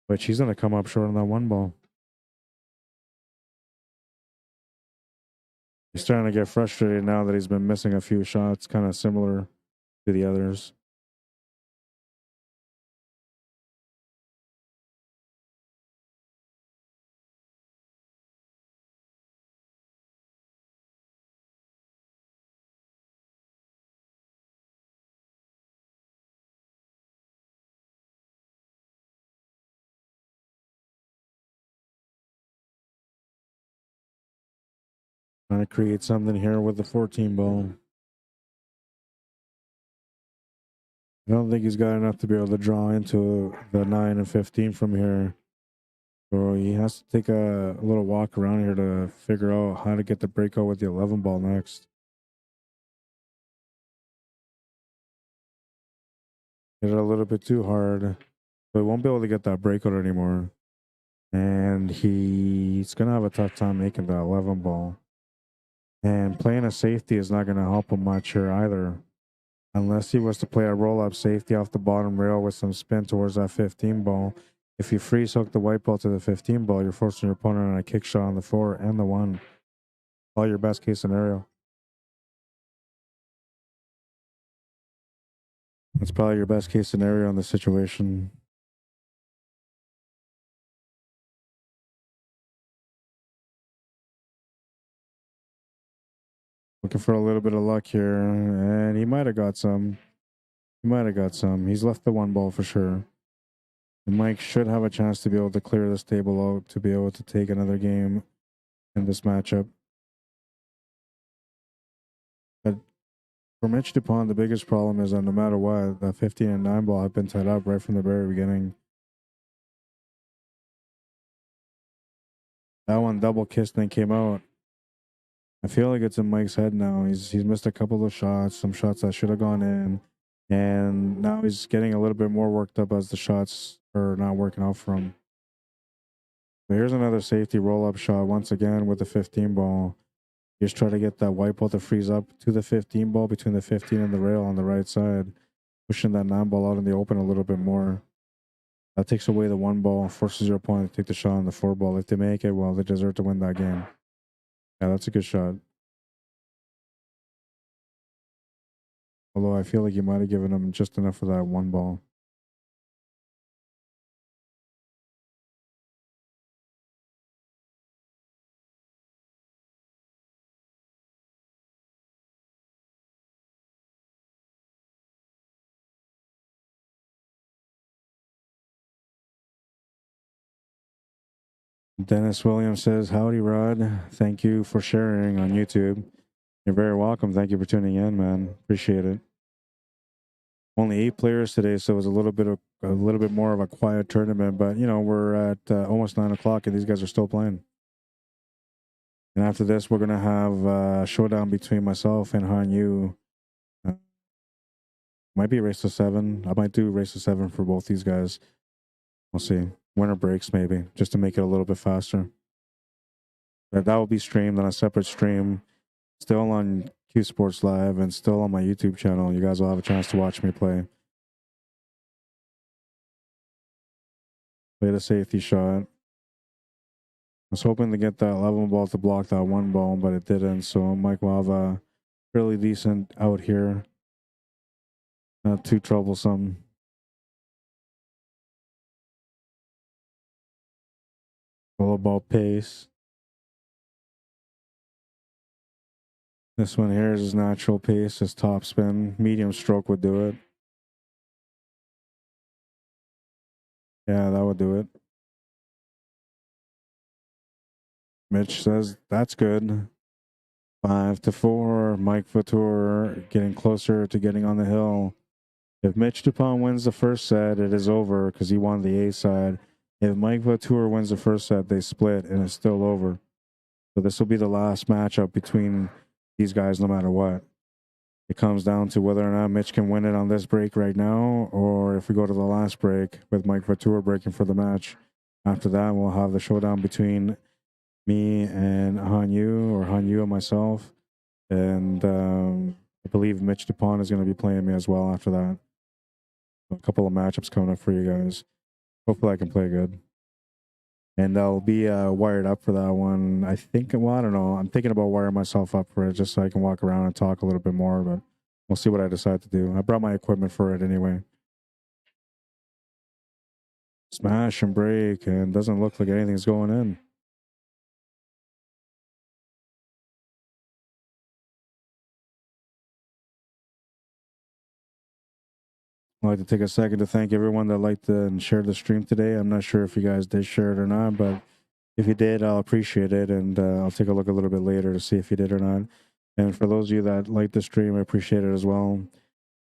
Speaker 1: But she's going to come up short on that 1 ball. He's starting to get frustrated now that he's been missing a few shots, kind of similar to the others. Trying to create something here with the 14 ball. I don't think he's got enough to be able to draw into the 9 and 15 from here. So he has to take a little walk around here to figure out how to get the breakout with the 11 ball next. Hit it a little bit too hard. So he won't be able to get that breakout anymore. And he's going to have a tough time making the 11 ball. And playing a safety is not going to help him much here either. Unless he was to play a roll-up safety off the bottom rail with some spin towards that 15 ball. If you freeze hook the white ball to the 15 ball, you're forcing your opponent on a kick shot on the 4 and the 1. All your best case scenario. That's probably your best case scenario in this situation. Looking for a little bit of luck here, and he might have got some. He might have got some. He's left the 1 ball for sure. And Mike should have a chance to be able to clear this table out to be able to take another game in this matchup. But for Mitch DUPONT, the biggest problem is that no matter what, the 15 and 9 ball have been tied up right from the very beginning. That one double kissed and came out. I feel like it's in Mike's head now. He's missed a couple of shots, some shots that should have gone in. And now he's getting a little bit more worked up as the shots are not working out for him. So here's another safety roll-up shot once again with the 15 ball. Just try to get that white ball to freeze up to the 15 ball between the 15 and the rail on the right side, pushing that 9 ball out in the open a little bit more. That takes away the 1 ball, forces your opponent to take the shot on the 4 ball. If they make it, well, they deserve to win that game. Yeah, that's a good shot. Although I feel like you might have given him just enough of that 1 ball. Dennis Williams says, "Howdy, Rod. Thank you for sharing on YouTube." You're very welcome. Thank you for tuning in, man. Appreciate it. Only 8 players today, so it was a little bit more of a quiet tournament. But you know, we're at almost 9 o'clock, and these guys are still playing. And after this, we're gonna have a showdown between myself and Han Yu. Might be a race to 7. I might do race to 7 for both these guys. We'll see. Winner breaks maybe, just to make it a little bit faster. But that will be streamed on a separate stream, still on CUESPORTS Live and still on my YouTube channel. You guys will have a chance to watch me play. Play the safety shot. I was hoping to get that 11 ball to block that 1 ball, but it didn't. So Mike will have a fairly decent out here. Not too troublesome. All about pace. This one here is his natural pace, his top spin. Medium stroke would do it. Yeah, that would do it. Mitch says that's good. 5-4. Mike Vautour getting closer to getting on the hill. If Mitch DuPont wins the first set, it is over because he won the A side. If Mike Vautour wins the first set, they split and it's still over. So this will be the last matchup between these guys no matter what. It comes down to whether or not Mitch can win it on this break right now, or if we go to the last break with Mike Vautour breaking for the match. After that, we'll have the showdown between me and Hanyu, or Hanyu and myself. And I believe Mitch DuPont is going to be playing me as well after that. A couple of matchups coming up for you guys. Hopefully I can play good. And I'll be wired up for that one. I think, well, I don't know. I'm thinking about wiring myself up for it just so I can walk around and talk a little bit more, but we'll see what I decide to do. I brought my equipment for it anyway. Smash and break, and doesn't look like anything's going in. I'd like to take a second to thank everyone that liked and shared the stream today. I'm not sure if you guys did share it or not, but if you did, I'll appreciate it, and I'll take a look a little bit later to see if you did or not. And for those of you that liked the stream, I appreciate it as well.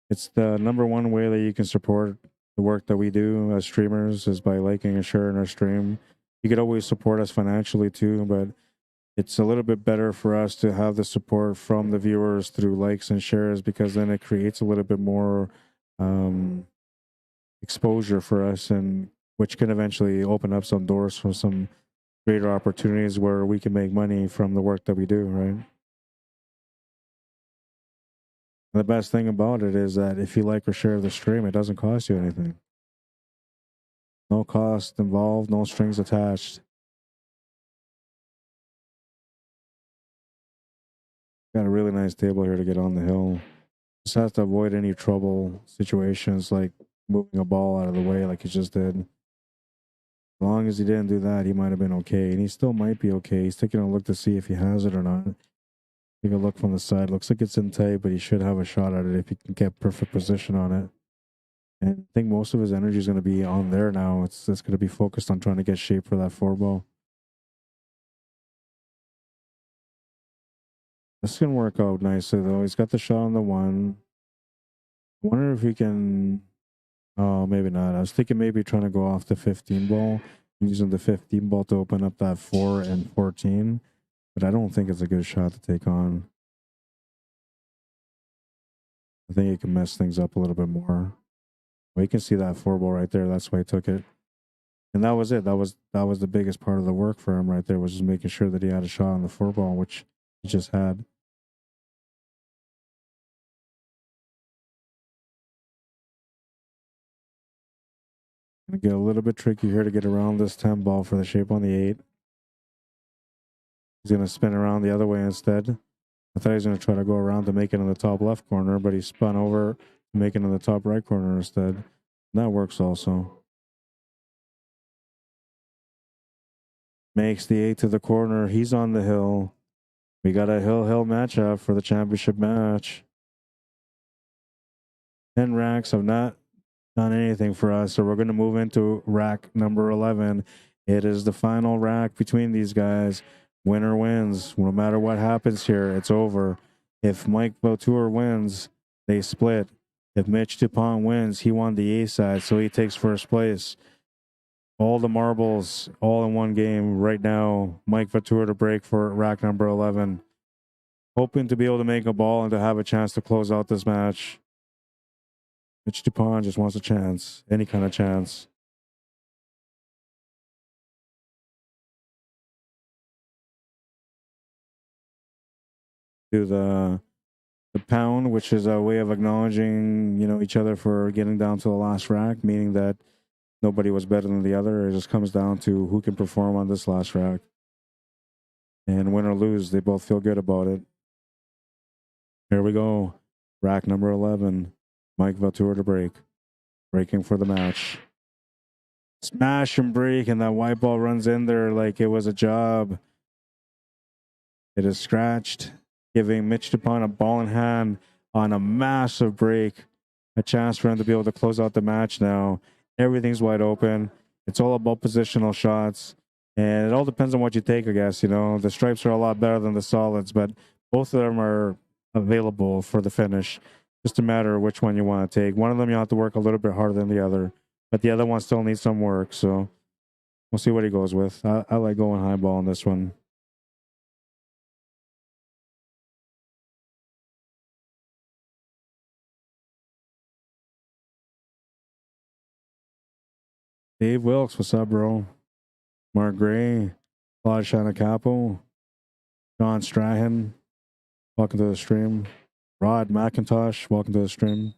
Speaker 1: It's the #1 way that you can support the work that we do as streamers is by liking and sharing our stream. You could always support us financially too, but it's a little bit better for us to have the support from the viewers through likes and shares, because then it creates a little bit more exposure for us, and which can eventually open up some doors for some greater opportunities where we can make money from the work that we do, right? And the best thing about it is that if you like or share the stream, it doesn't cost you anything. No cost involved, no strings attached. Got a really nice table here to get on the hill. Just have to avoid any trouble situations like moving a ball out of the way like he just did. As long as he didn't do that, he might have been okay. And he still might be okay. He's taking a look to see if he has it or not. Take a look from the side. Looks like it's in tight, but he should have a shot at it if he can get perfect position on it. And I think most of his energy is going to be on there now. It's going to be focused on trying to get shape for that 4-ball. This can work out nicely, though. He's got the shot on the 1. I wonder if he can... Oh, maybe not. I was thinking maybe trying to go off the 15 ball, using the 15 ball to open up that 4 and 14. But I don't think it's a good shot to take on. I think he can mess things up a little bit more. Well, you can see that 4 ball right there. That's why he took it. And that was it. That was the biggest part of the work for him right there, was just making sure that he had a shot on the 4 ball, which he just had. Gonna get a little bit tricky here to get around this 10 ball for the shape on the 8. He's gonna spin around the other way instead. I thought he was gonna try to go around to make it in the top left corner, but he spun over to make it in the top right corner instead. And that works also. Makes the 8 to the corner. He's on the hill. We got a hill matchup for the championship match. 10 racks have not done anything for us, so we're going to move into rack number 11. It is the final rack between these guys. Winner wins. No matter what happens here, it's over. If Mike Vautour wins, they split. If Mitch DuPont wins, he won the A side, so he takes first place. All the marbles, all in one game right now. Mike Vautour to break for rack number 11. Hoping to be able to make a ball and to have a chance to close out this match. Mitch DuPont just wants a chance, any kind of chance. Do the pound, which is a way of acknowledging, each other for getting down to the last rack, meaning that nobody was better than the other. It just comes down to who can perform on this last rack. And win or lose, they both feel good about it. Here we go. Rack number 11. Mike Vautour to break. Breaking for the match. Smash and break, and that white ball runs in there like it was a job. It is scratched, giving Mitch DuPont a ball in hand on a massive break. A chance for him to be able to close out the match now. Everything's wide open. It's all about positional shots. And it all depends on what you take, I guess. The stripes are a lot better than the solids, but both of them are available for the finish. Just a matter of which one you want to take. One of them you have to work a little bit harder than the other, but the other one still needs some work. So we'll see what he goes with. I like going high ball on this one. Dave Wilkes, what's up, bro? Mark Gray, Claude Shanacapo, John Strahan, welcome to the stream. Rod McIntosh, welcome to the stream.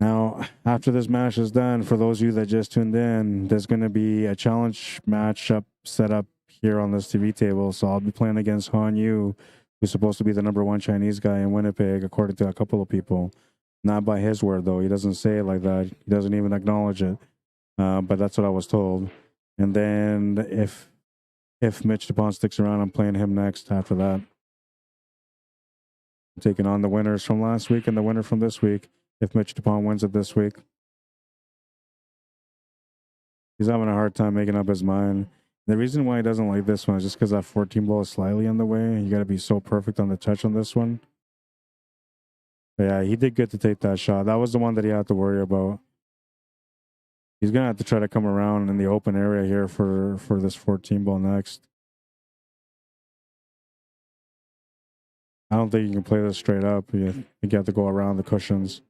Speaker 1: Now, after this match is done, for those of you that just tuned in, there's going to be a challenge matchup set up here on this TV table. So I'll be playing against Han Yu, who's supposed to be the #1 Chinese guy in Winnipeg, according to a couple of people. Not by his word, though. He doesn't say it like that. He doesn't even acknowledge it. But that's what I was told. And then if Mitch DUPONT sticks around, I'm playing him next after that. I'm taking on the winners from last week and the winner from this week. If Mitch DUPONT wins it this week. He's having a hard time making up his mind. The reason why he doesn't like this one is just because that 14 ball is slightly in the way. You got to be so perfect on the touch on this one. But yeah, he did good to take that shot. That was the one that he had to worry about. He's going to have to try to come around in the open area here for this 14 ball next. I don't think you can play this straight up. You have to go around the cushions.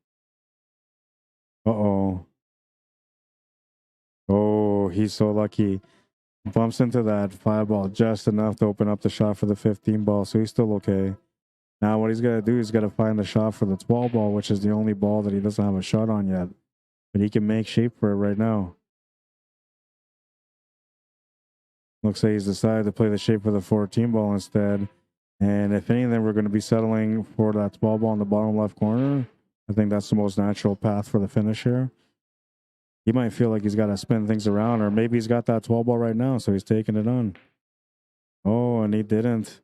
Speaker 1: Uh-oh. Oh, he's so lucky. Bumps into that 5 ball just enough to open up the shot for the 15 ball, so he's still okay. Now what he's got to do is got to find the shot for the 12 ball, which is the only ball that he doesn't have a shot on yet. But he can make shape for it right now. Looks like he's decided to play the shape for the 14 ball instead. And if anything, we're going to be settling for that 12 ball in the bottom left corner. I think that's the most natural path for the finish here. He might feel like he's got to spin things around, or maybe he's got that 12 ball right now, so he's taking it on. Oh, and he didn't.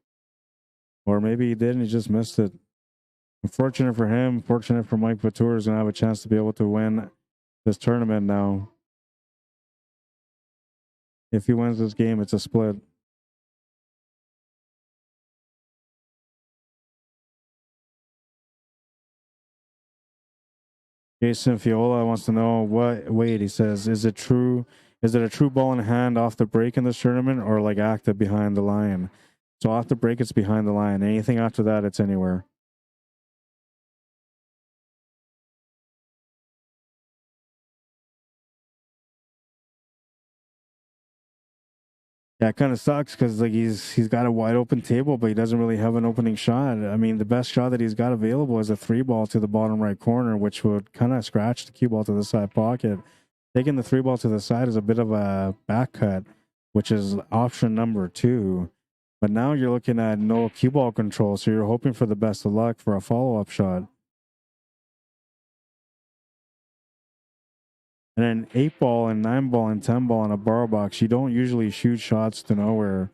Speaker 1: Or maybe he did and he just missed it. Unfortunate for him, fortunate for Mike Vautour, is going to have a chance to be able to win this tournament now. If he wins this game, it's a split. Jason Fiola wants to know wait, he says, is it a true ball in hand off the break in this tournament, or like active behind the line? So off the break, it's behind the line. Anything after that, it's anywhere. Yeah, it kind of sucks because like he's got a wide open table, but he doesn't really have an opening shot. I mean, the best shot that he's got available is a 3 ball to the bottom right corner, which would kind of scratch the cue ball to the side pocket. Taking the 3 ball to the side is a bit of a back cut, which is option number 2. But now you're looking at no cue ball control, so you're hoping for the best of luck for a follow-up shot. And then 8 ball and 9 ball and 10 ball in a bar box, you don't usually shoot shots to nowhere,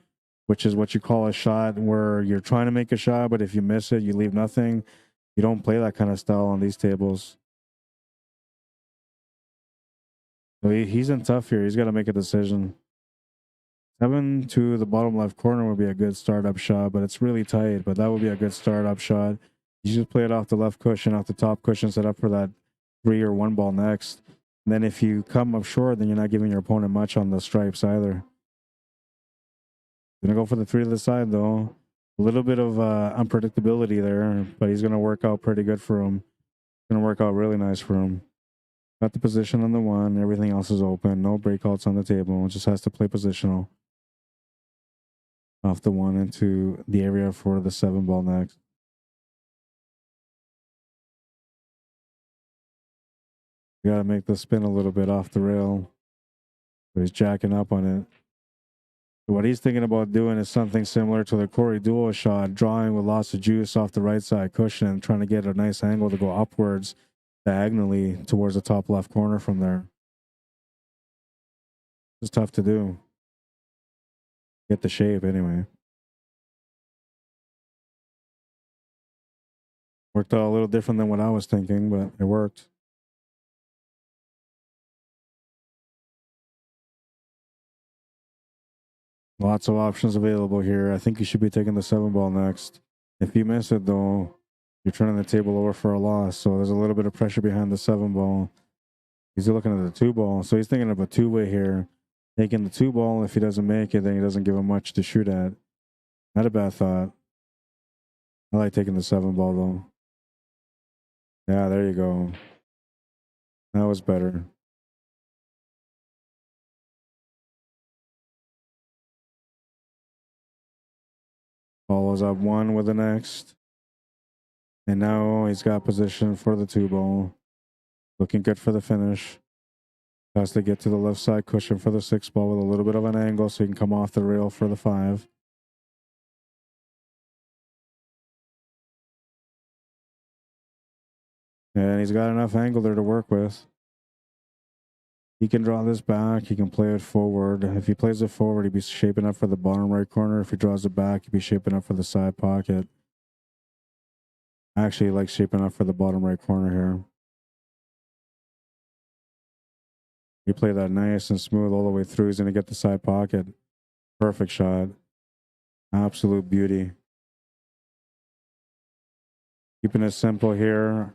Speaker 1: which is what you call a shot where you're trying to make a shot, but if you miss it, you leave nothing. You don't play that kind of style on these tables. So he's in tough here. He's got to make a decision. 7 to the bottom left corner would be a good startup shot, but it's really tight, but that would be a good startup shot. You just play it off the left cushion, off the top cushion, set up for that 3 or 1 ball next. And then if you come up short, then you're not giving your opponent much on the stripes either. Gonna go for the 3 to the side though. A little bit of unpredictability there, but he's gonna work out pretty good for him. Gonna work out really nice for him. Got the position on the 1. Everything else is open. No breakouts on the table. Just has to play positional. Off the 1 into the area for the 7 ball next. You gotta make the spin a little bit off the rail. So he's jacking up on it. So what he's thinking about doing is something similar to the Corey Duo shot, drawing with lots of juice off the right side cushion and trying to get a nice angle to go upwards diagonally towards the top left corner from there. It's tough to do. Get the shape anyway. Worked out a little different than what I was thinking, but it worked. Lots of options available here. I think you should be taking the 7 ball next. If you miss it though, You're turning the table over for a loss, so there's a little bit of pressure behind the 7 ball. He's looking at the 2 ball, so he's thinking of a 2-way here. Taking the 2 ball, if he doesn't make it, then he doesn't give him much to shoot at. Not a bad thought. I like taking the 7 ball, though. Yeah, there you go. That was better. Follows up 1 with the next. And now he's got position for the 2 ball. Looking good for the finish. Has to get to the left side cushion for the 6 ball with a little bit of an angle so he can come off the rail for the 5. And he's got enough angle there to work with. He can draw this back. He can play it forward. If he plays it forward, he'd be shaping up for the bottom right corner. If he draws it back, he'd be shaping up for the side pocket. I actually like shaping up for the bottom right corner here. He played that nice and smooth all the way through. He's going to get the side pocket. Perfect shot. Absolute beauty. Keeping it simple here.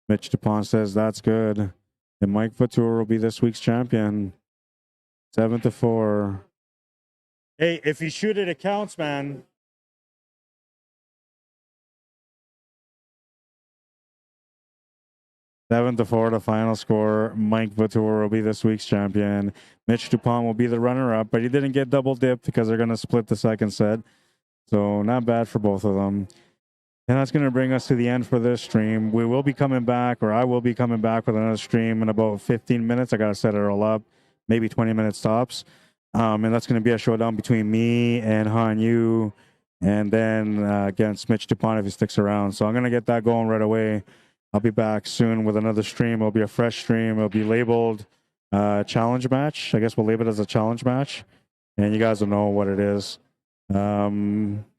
Speaker 1: Mitch DUPONT says that's good. And Mike Vautour will be this week's champion. 7-4. Hey, if you shoot it, it counts, man. Seven to 4, the final score. Mike Vautour will be this week's champion. Mitch DUPONT will be the runner-up, but he didn't get double dipped because they're going to split the second set. So not bad for both of them. And that's going to bring us to the end for this stream. We will be coming back, or I will be coming back with another stream in about 15 minutes. I got to set it all up, maybe 20 minutes tops. And that's going to be a showdown between me and Han Yu, and then against Mitch DUPONT if he sticks around. So I'm going to get that going right away. I'll be back soon with another stream. It'll be a fresh stream. It'll be labeled challenge match. I guess we'll label it as a challenge match. And you guys will know what it is.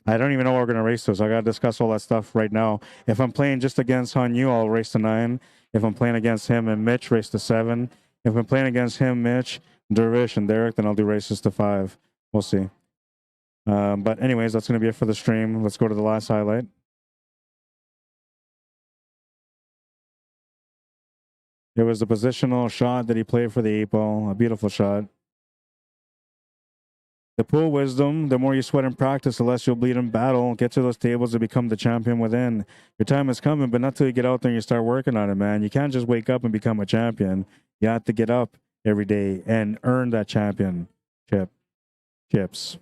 Speaker 1: I don't even know what we're going to race to, so I got to discuss all that stuff right now. If I'm playing just against Han Yu, I'll race to 9. If I'm playing against him and Mitch, race to 7. If I'm playing against him, Mitch, Dervish, and Derek, then I'll do races to 5. We'll see. But anyways, that's going to be it for the stream. Let's go to the last highlight. It was the positional shot that he played for the 8 ball. A beautiful shot. The pool wisdom, the more you sweat in practice, the less you'll bleed in battle. Get to those tables to become the champion within. Your time is coming, but not till you get out there and you start working on it, man. You can't just wake up and become a champion. You have to get up every day and earn that championship. Chips.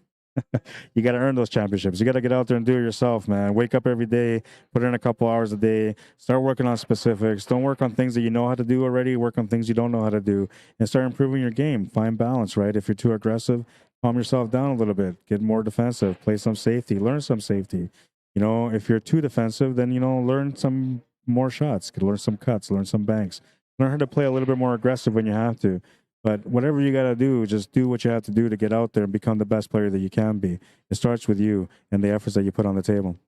Speaker 1: You got to earn those championships. You got to get out there and do it yourself, man. Wake up every day, put in a couple hours a day, start working on specifics. Don't work on things that you know how to do already. Work on things you don't know how to do and start improving your game. Find balance, right? If you're too aggressive, calm yourself down a little bit. Get more defensive. Play some safety. Learn some safety. You know, if you're too defensive, then, you know, learn some more shots. Learn some cuts. Learn some banks. Learn how to play a little bit more aggressive when you have to. But whatever you got to do, just do what you have to do to get out there and become the best player that you can be. It starts with you and the efforts that you put on the table.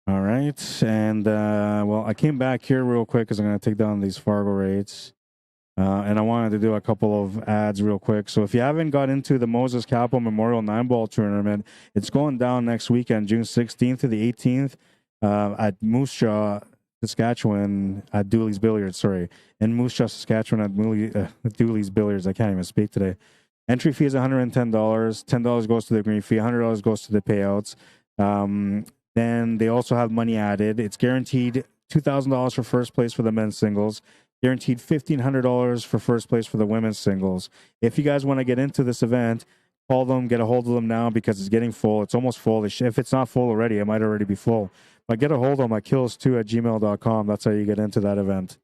Speaker 1: All right. And, well, I came back here real quick because I'm going to take down these Fargo rates. And I wanted to do a couple of ads real quick. So if you haven't got into the Moses Capital Memorial 9-ball tournament, it's going down next weekend, June 16th to the 18th at Moose Jaw, Saskatchewan, at Dooley's Billiards, sorry. In Moose Jaw, Saskatchewan at Dooley's Billiards. I can't even speak today. Entry fee is $110. $10 goes to the green fee. $100 goes to the payouts. Then they also have money added. It's guaranteed $2,000 for first place for the men's singles. Guaranteed $1,500 for first place for the women's singles. If you guys want to get into this event, call them, get a hold of them now because it's getting full. It's almost full. If it's not full already, it might already be full. But get a hold of them at kills2@gmail.com. That's how you get into that event.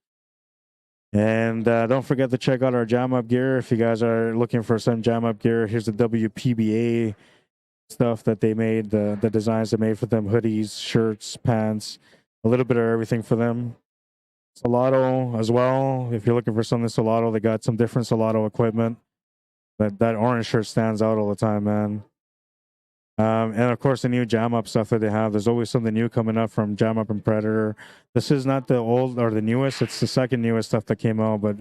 Speaker 1: And don't forget to check out our Jam Up gear. If you guys are looking for some Jam Up gear, here's the WPBA stuff that they made, the designs they made for them, hoodies, shirts, pants, a little bit of everything for them. Solado as well. If you're looking for something Solado, they got some different Solado equipment. That orange shirt stands out all the time, man. And of course, the new Jam Up stuff that they have. There's always something new coming up from Jam Up and Predator. This is not the old or the newest. It's the second newest stuff that came out, but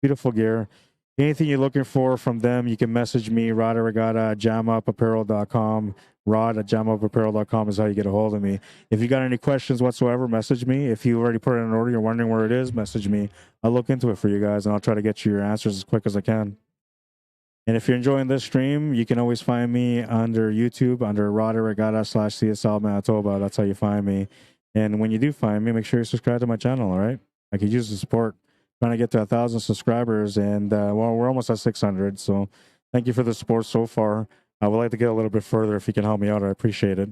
Speaker 1: beautiful gear. Anything you're looking for from them, you can message me, Rod Arriagada at jamupapparel.com. Rod at jamupapparel.com is how you get a hold of me. If you got any questions whatsoever, message me. If you already put in an order, you're wondering where it is, message me. I'll look into it for you guys, and I'll try to get you your answers as quick as I can. And if you're enjoying this stream, you can always find me under YouTube, under Rod Arriagada /CSL Manitoba. That's how you find me. And when you do find me, make sure you subscribe to my channel, all right? I could use the support. Trying to get to 1,000 subscribers, and well, we're almost at 600. So thank you for the support so far. I would like to get a little bit further. If you can help me out, I appreciate it.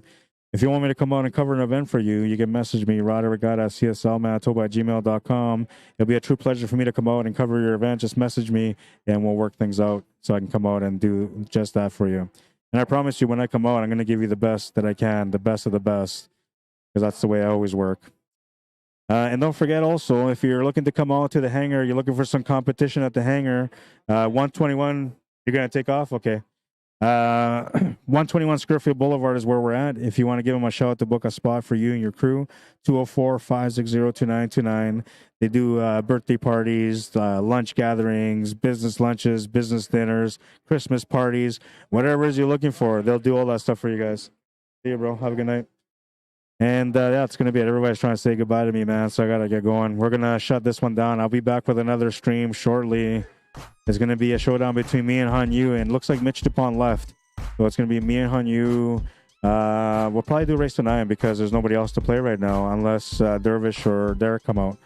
Speaker 1: If you want me to come out and cover an event for you, you can message me, Rod Arriagada at cslmanitoba@gmail.com. It'll be a true pleasure for me to come out and cover your event. Just message me, and we'll work things out so I can come out and do just that for you. And I promise you, when I come out, I'm going to give you the best that I can, the best of the best, because that's the way I always work. And don't forget also, if you're looking to come out to the hangar, you're looking for some competition at the hangar, 121, you're going to take off? Okay. 121 Scurfield Blvd is where we're at. If you want to give them a shout to book a spot for you and your crew, 204-560-2929. They do birthday parties, lunch gatherings, business lunches, business dinners, Christmas parties, whatever it is you're looking for. They'll do all that stuff for you guys. See you, bro. Have a good night. And yeah, it's going to be it. Everybody's trying to say goodbye to me, man, so I got to get going. We're going to shut this one down. I'll be back with another stream shortly. There's going to be a showdown between me and Hanyu, and it looks like Mitch DUPONT left. So it's going to be me and Hanyu. We'll probably do a race to 9 because there's nobody else to play right now unless Dervish or Derek come out.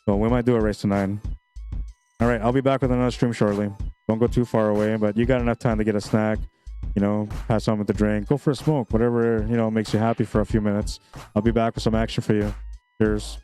Speaker 1: So we might do a race to 9. All right, I'll be back with another stream shortly. Don't go too far away, but you got enough time to get a snack. You know, pass on with the drink, go for a smoke, whatever, you know, makes you happy for a few minutes. I'll be back with some action for you. Cheers.